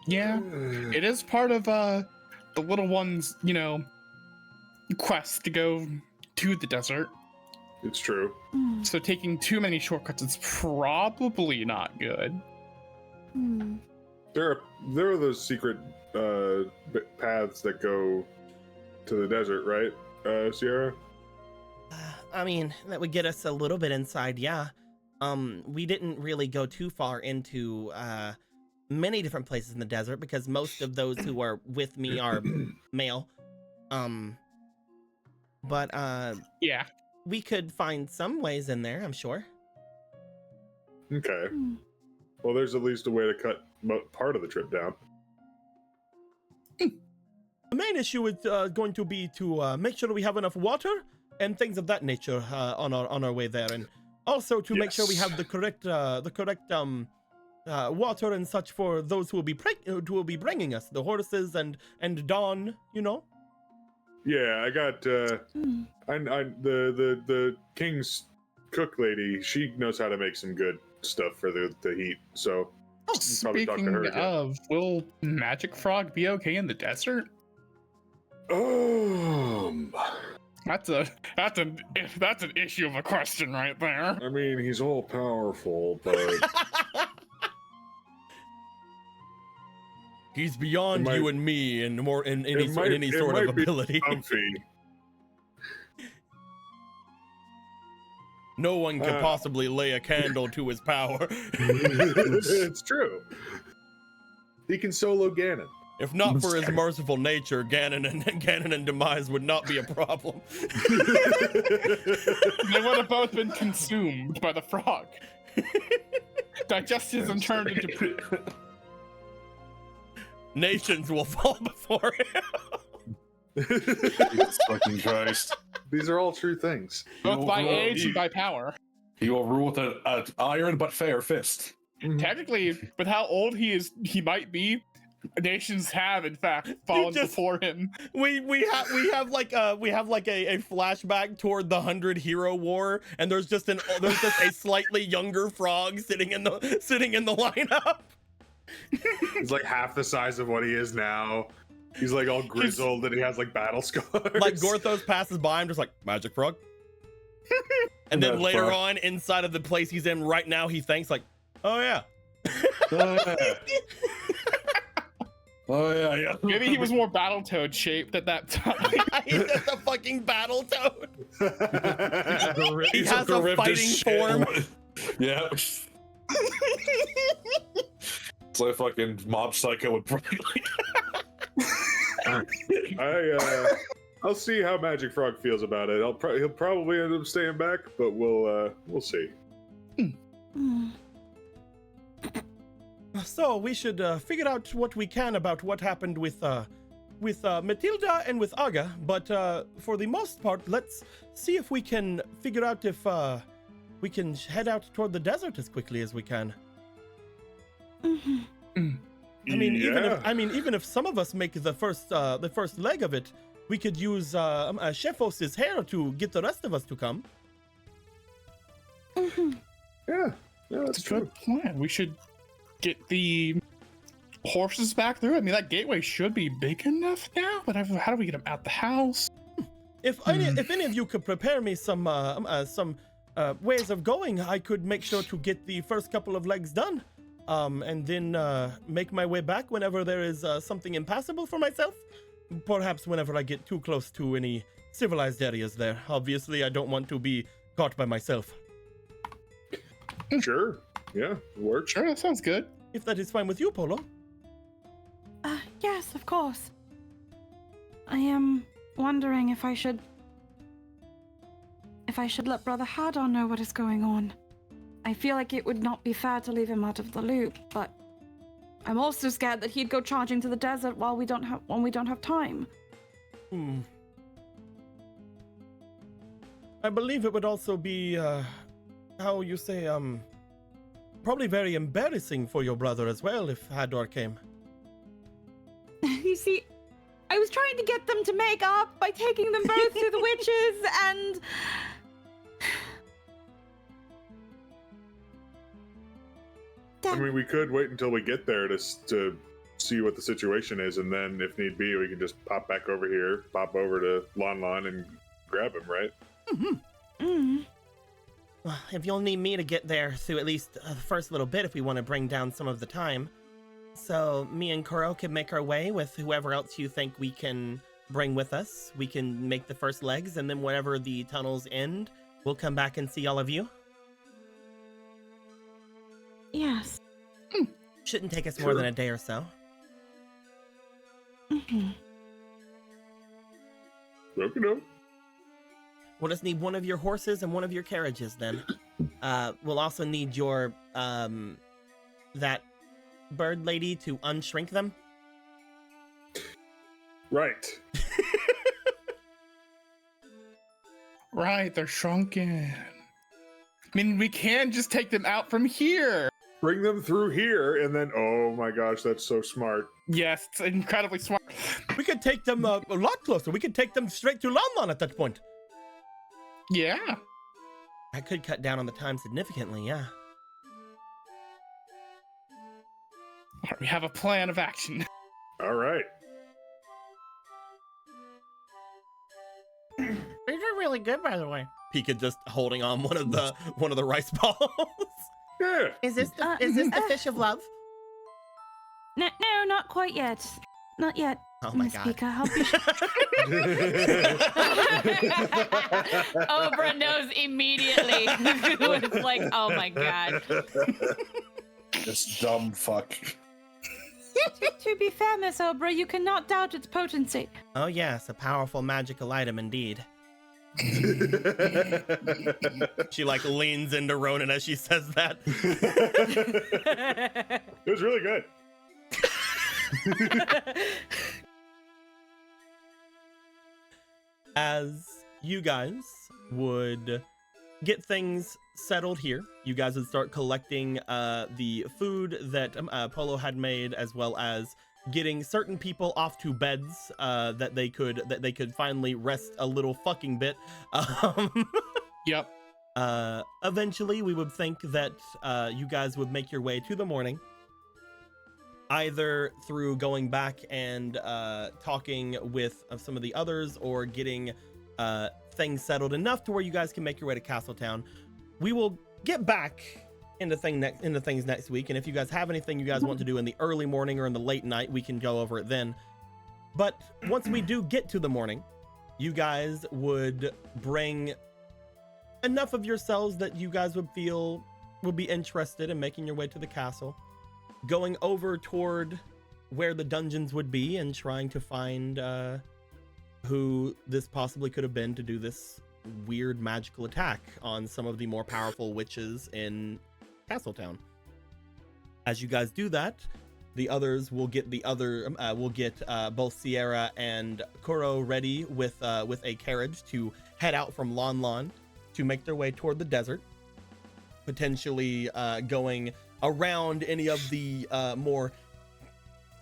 Speaker 4: Yeah, it is part of the little one's, quest to go to the desert.
Speaker 2: It's true.
Speaker 4: So taking too many shortcuts is probably not good.
Speaker 2: There are those secret paths that go to the desert, right, Sierra?
Speaker 6: I mean, that would get us a little bit inside, yeah. We didn't really go too far into many different places in the desert because most of those who are with me are male. But
Speaker 4: Yeah.
Speaker 6: we could find some ways in there, I'm sure.
Speaker 2: Okay. Well, there's at least a way to cut part of the trip down.
Speaker 6: The main issue is going to be to make sure we have enough water and things of that nature on our way there, and also to make sure we have the correct water and such for those who will be bringing us, the horses and Dawn, you know.
Speaker 2: Yeah, I got the king's cook lady. She knows how to make some good stuff for the heat. So you can probably talk to her
Speaker 4: Speaking
Speaker 2: again.
Speaker 4: of, will Magic Frog be okay in the desert? That's an issue of a question right there.
Speaker 2: I mean, he's all powerful, but
Speaker 1: He's beyond
Speaker 2: It might-
Speaker 1: you and me and more in any
Speaker 2: it
Speaker 1: sort
Speaker 2: might
Speaker 1: of
Speaker 2: be
Speaker 1: ability.
Speaker 2: comfy.
Speaker 1: No one could possibly lay a candle to his power.
Speaker 2: It's true. He can solo Ganon.
Speaker 1: If not for his merciful nature, Ganon and Demise would not be a problem.
Speaker 4: They would have both been consumed by the frog. Digested and turned into poop.
Speaker 1: Nations will fall before him.
Speaker 5: Jesus fucking Christ.
Speaker 2: These are all true things.
Speaker 4: Both by age and by power.
Speaker 5: He will rule with an iron but fair fist.
Speaker 4: Technically, with how old he might be, nations have in fact fallen before him.
Speaker 1: We have like a flashback toward the 100 Hero War, and there's just a slightly younger frog sitting in the lineup.
Speaker 2: He's like half the size of what he is now. He's like all grizzled and he has like battle scars.
Speaker 1: Like Gorthos passes by, I'm just like, Magic Frog. And then
Speaker 2: That's
Speaker 1: later
Speaker 2: fun.
Speaker 1: on, inside of the place he's in right now, he thinks like, oh yeah.
Speaker 5: Oh yeah.
Speaker 4: Maybe he was more Battletoad shaped at that time.
Speaker 1: He's just a fucking battle toad. He
Speaker 5: He's
Speaker 1: has
Speaker 5: the
Speaker 1: a
Speaker 5: ripped
Speaker 1: fighting
Speaker 5: as shit.
Speaker 1: form.
Speaker 5: Yeah. It's like fucking Mob Psycho with Bradley.
Speaker 2: I'll see how Magic Frog feels about it. He'll probably end up staying back, but we'll see.
Speaker 6: So we should figure out what we can about what happened with Matilda and with Aga, but for the most part, let's see if we can figure out if we can head out toward the desert as quickly as we can. I mean, even if some of us make the first leg of it, we could use Shefos's hair to get the rest of us to come.
Speaker 2: Yeah, that's
Speaker 4: That's a
Speaker 2: true.
Speaker 4: good plan. We should get the horses back through. I mean, that gateway should be big enough now, but how do we get them out the house?
Speaker 6: If any of you could prepare me some ways of going, I could make sure to get the first couple of legs done, and then make my way back whenever there is something impassable for myself. Perhaps whenever I get too close to any civilized areas there. Obviously, I don't want to be caught by myself.
Speaker 2: Sure. Yeah, it works.
Speaker 4: Sure, that sounds good.
Speaker 6: If that is fine with you, Polo.
Speaker 7: Yes, of course. I am wondering if I should let Brother Hadar know what is going on. I feel like it would not be fair to leave him out of the loop, but I'm also scared that he'd go charging to the desert when we don't have time.
Speaker 6: I believe it would also be, how you say, probably very embarrassing for your brother as well if Hadar came.
Speaker 7: You see, I was trying to get them to make up by taking them both to the witches, and
Speaker 2: I mean, we could wait until we get there to see what the situation is, and then if need be, we can just pop back over here, pop over to Lon Lon and grab him, right?
Speaker 6: If you'll need me to get there through at least the first little bit if we want to bring down some of the time. So me and Kuro can make our way with whoever else you think we can bring with us. We can make the first legs, and then whenever the tunnels end, we'll come back and see all of you.
Speaker 7: Yes.
Speaker 6: Shouldn't take us more than a day or so.
Speaker 7: Mm-hmm.
Speaker 2: Okay, no.
Speaker 6: We'll just need one of your horses and one of your carriages then. We'll also need your, that bird lady to unshrink them.
Speaker 2: Right.
Speaker 4: Right, they're shrunken. I mean, we can just take them out from here.
Speaker 2: Bring them through here, and then, oh my gosh, that's so smart.
Speaker 4: Yes, it's incredibly smart.
Speaker 6: We could take them a lot closer. We could take them straight to Lon at that point.
Speaker 4: Yeah.
Speaker 6: That could cut down on the time significantly, yeah.
Speaker 4: All right, we have a plan of action.
Speaker 2: All right.
Speaker 6: These are really good, by the way. Pika just holding on one of the rice balls.
Speaker 2: Yeah.
Speaker 6: Is this the fish of love?
Speaker 7: No, not quite yet. Not yet.
Speaker 6: Oh my
Speaker 7: Miss
Speaker 6: god.
Speaker 7: Pika, I'll be
Speaker 3: Obra knows immediately. It's like, oh my god.
Speaker 5: This dumb fuck.
Speaker 7: To be fair, Miss Obra, you cannot doubt its potency.
Speaker 6: Oh yes, a powerful magical item indeed. She like leans into Ronan as she says that.
Speaker 2: It was really good.
Speaker 6: As you guys would get things settled here, you guys would start collecting the food that Polo had made, as well as getting certain people off to beds that they could finally rest a little fucking bit.
Speaker 4: Yep.
Speaker 6: Eventually, we would think that you guys would make your way to the morning, either through going back and talking with some of the others, or getting things settled enough to where you guys can make your way to Castletown. We will get back into things next week, and if you guys have anything you guys want to do in the early morning or in the late night, we can go over it then. But once we do get to the morning, you guys would bring enough of yourselves that you guys would feel would be interested in making your way to the castle, going over toward where the dungeons would be and trying to find who this possibly could have been to do this weird magical attack on some of the more powerful witches in Castletown. As you guys do that, the others will get both Sierra and Kuro ready with a carriage to head out from Lon Lon to make their way toward the desert, potentially going around any of the more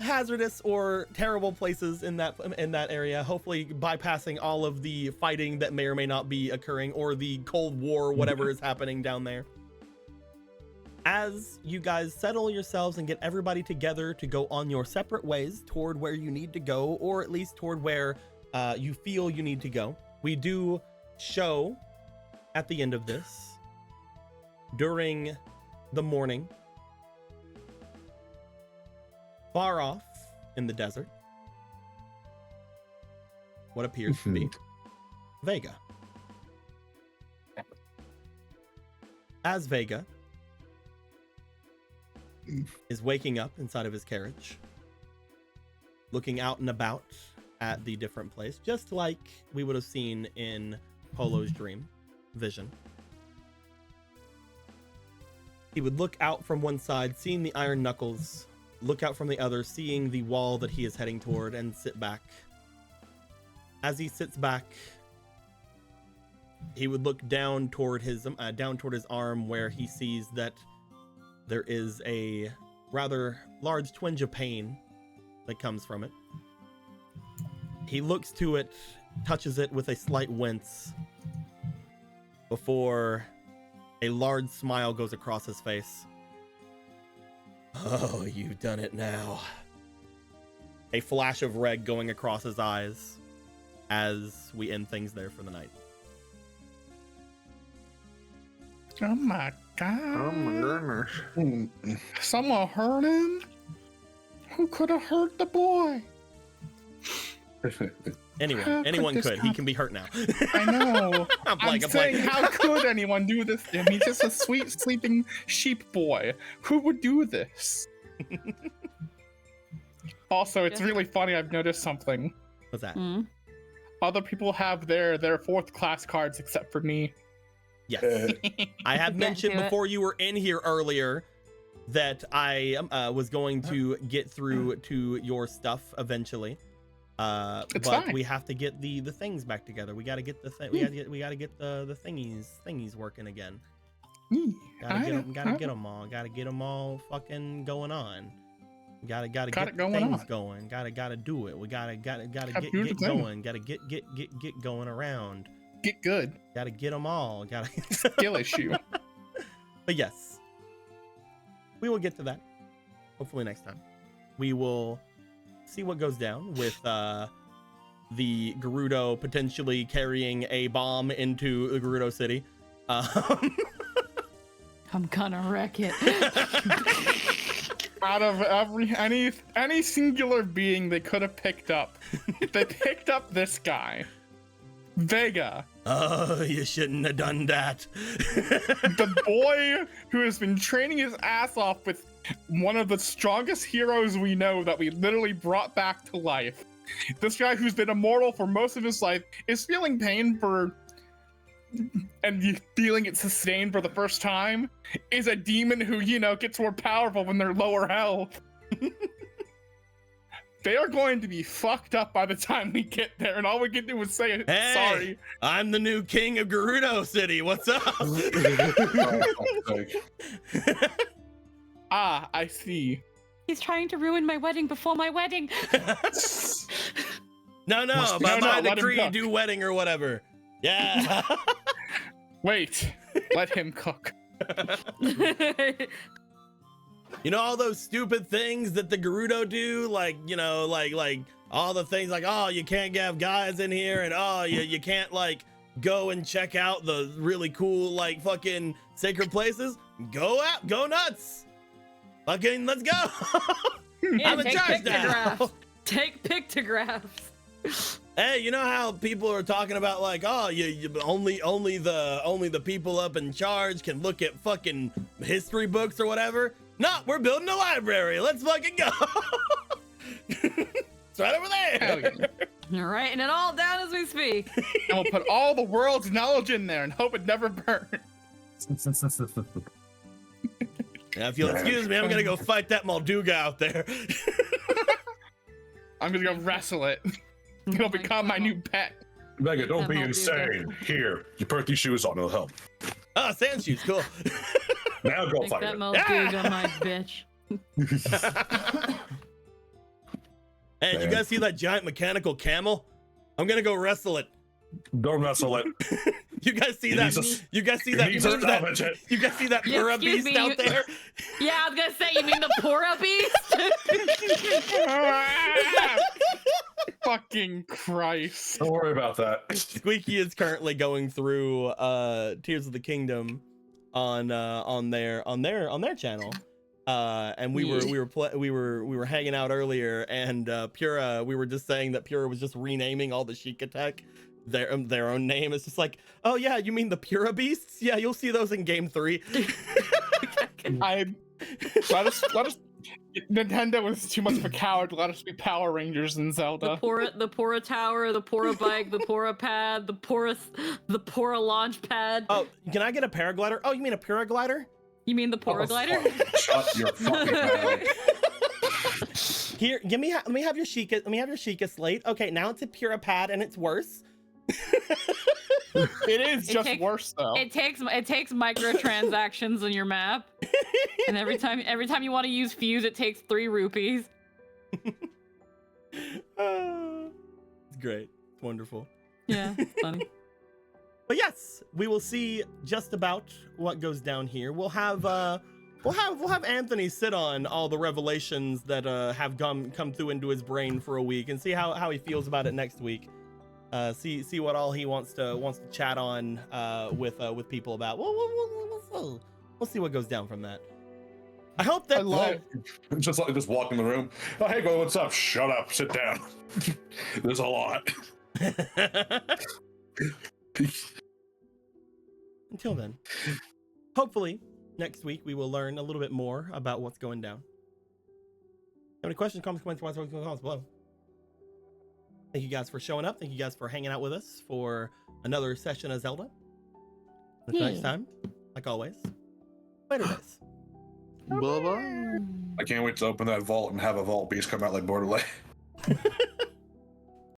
Speaker 6: hazardous or terrible places in that area, hopefully bypassing all of the fighting that may or may not be occurring, or the Cold War, whatever is happening down there. As you guys settle yourselves and get everybody together to go on your separate ways toward where you need to go, or at least toward where you feel you need to go, we do show at the end of this, during the morning, far off in the desert, what appears to be Vega. As Vega is waking up inside of his carriage, looking out and about at the different place, just like we would have seen in Polo's dream vision. He would look out from one side, seeing the iron knuckles, look out from the other, seeing the wall that he is heading toward, and sit back. As he sits back, he would look down toward his arm, where he sees that there is a rather large twinge of pain that comes from it. He looks to it, touches it with a slight wince, before a large smile goes across his face. Oh, you've done it now. A flash of red going across his eyes as we end things there for the night.
Speaker 4: Oh my god.
Speaker 8: Oh my goodness.
Speaker 4: Someone hurt him? Who could have hurt the boy?
Speaker 1: Anyone could. He can be hurt now.
Speaker 4: I know. I'm saying,
Speaker 1: like,
Speaker 4: how could anyone do this to him? He's just a sweet sleeping sheep boy. Who would do this? Also, it's really funny. I've noticed something.
Speaker 1: What's that?
Speaker 4: Other people have their fourth class cards except for me.
Speaker 1: Yes. I have mentioned before you were in here earlier that I was going to get through to your stuff eventually. But
Speaker 4: fine.
Speaker 1: we have to get the things back together. We got to get the we got to get the thingies working again. Gotta get them all. Gotta get them all fucking going on. Gotta get things going. Gotta do it. We gotta get going. Gotta get going around.
Speaker 4: Get good.
Speaker 1: Gotta get them all. Gotta
Speaker 4: skill issue.
Speaker 1: But yes, we will get to that. Hopefully next time. We will see what goes down with the Gerudo potentially carrying a bomb into the Gerudo City.
Speaker 3: I'm gonna wreck it.
Speaker 4: Out of any singular being they could have picked up, they picked up this guy, Vega.
Speaker 1: Oh, you shouldn't have done that.
Speaker 4: The boy who has been training his ass off with one of the strongest heroes we know that we literally brought back to life. This guy who's been immortal for most of his life is feeling pain and feeling it sustained for the first time, is a demon who, gets more powerful when they're lower health. They are going to be fucked up by the time we get there, and all we can do is say,
Speaker 1: hey,
Speaker 4: sorry.
Speaker 1: I'm the new king of Gerudo City. What's up?
Speaker 4: Ah, I see.
Speaker 3: He's trying to ruin my wedding before my wedding.
Speaker 1: No, by my decree, do wedding or whatever. Yeah.
Speaker 4: Wait, let him cook.
Speaker 1: You know all those stupid things that the Gerudo do, like all the things like, oh, you can't have guys in here, and oh, you can't go and check out the really cool fucking sacred places. Go nuts. Fucking let's go. I'm in charge now.
Speaker 3: Take pictographs.
Speaker 1: Hey, you know how people are talking about oh, you only the people up in charge can look at fucking history books or whatever? No, we're building a library. Let's fucking go. It's right over there.
Speaker 3: You're writing it all down as we speak.
Speaker 4: And we'll put all the world's knowledge in there and hope it never burns.
Speaker 1: Now, if you'll excuse me, I'm gonna go fight that Molduga out there.
Speaker 4: I'm gonna go wrestle it. It'll become my new pet.
Speaker 5: Vega, don't be insane. Here, you put these shoes on, it'll help.
Speaker 1: Ah, sand shoes, cool.
Speaker 5: Now go
Speaker 3: Take
Speaker 5: fight
Speaker 3: that
Speaker 5: it.
Speaker 3: Molduga, my bitch.
Speaker 1: Hey, did you guys see that giant mechanical camel? I'm gonna go wrestle it.
Speaker 5: Don't wrestle it.
Speaker 1: You guys see that? You guys see that? You guys see that Pura beast out there?
Speaker 3: Yeah, I was gonna say, you mean the Pura beast?
Speaker 4: Fucking Christ!
Speaker 5: Don't worry about that.
Speaker 1: Squeaky is currently going through Tears of the Kingdom on their channel. And we were hanging out earlier, and Pura, we were just saying that Pura was just renaming all the Sheikah tech their own name. It's just like, oh yeah, you mean the Pura beasts? Yeah, you'll see those in game 3.
Speaker 4: Let us Nintendo was too much of a coward to let us be Power Rangers in Zelda.
Speaker 3: The Pura Tower, the Pura Bike, the Pura Pad, the Pura Launch Pad.
Speaker 1: Oh, can I get a paraglider? Oh, you mean a paraglider?
Speaker 3: You mean the paraglider?
Speaker 5: Shut your fucking mouth.
Speaker 1: Here, let me have your Sheikah. Let me have your Sheikah slate. Okay, now it's a Pura Pad and it's worse.
Speaker 4: It is just worse though.
Speaker 3: It takes microtransactions on your map, and every time you want to use Fuse, it takes 3 rupees.
Speaker 1: It's great. It's wonderful.
Speaker 3: Yeah, it's funny.
Speaker 1: But yes, we will see just about what goes down here. We'll have Anthony sit on all the revelations that have come through into his brain for a week and see how he feels about it next week. See what all he wants to chat on with people about. We'll see what goes down from that. I hope
Speaker 4: I
Speaker 1: that
Speaker 4: love.
Speaker 5: Just walk in the room. Oh, hey, go. What's up? Shut up. Sit down. There's a lot.
Speaker 1: Until then, hopefully next week we will learn a little bit more about what's going down. Have any questions, comments below? Thank you guys for showing up. Thank you guys for hanging out with us for another session of Zelda. Until next time, like always, later days.
Speaker 8: Bye-bye.
Speaker 5: I can't wait to open that vault and have a vault beast come out like Borderlands.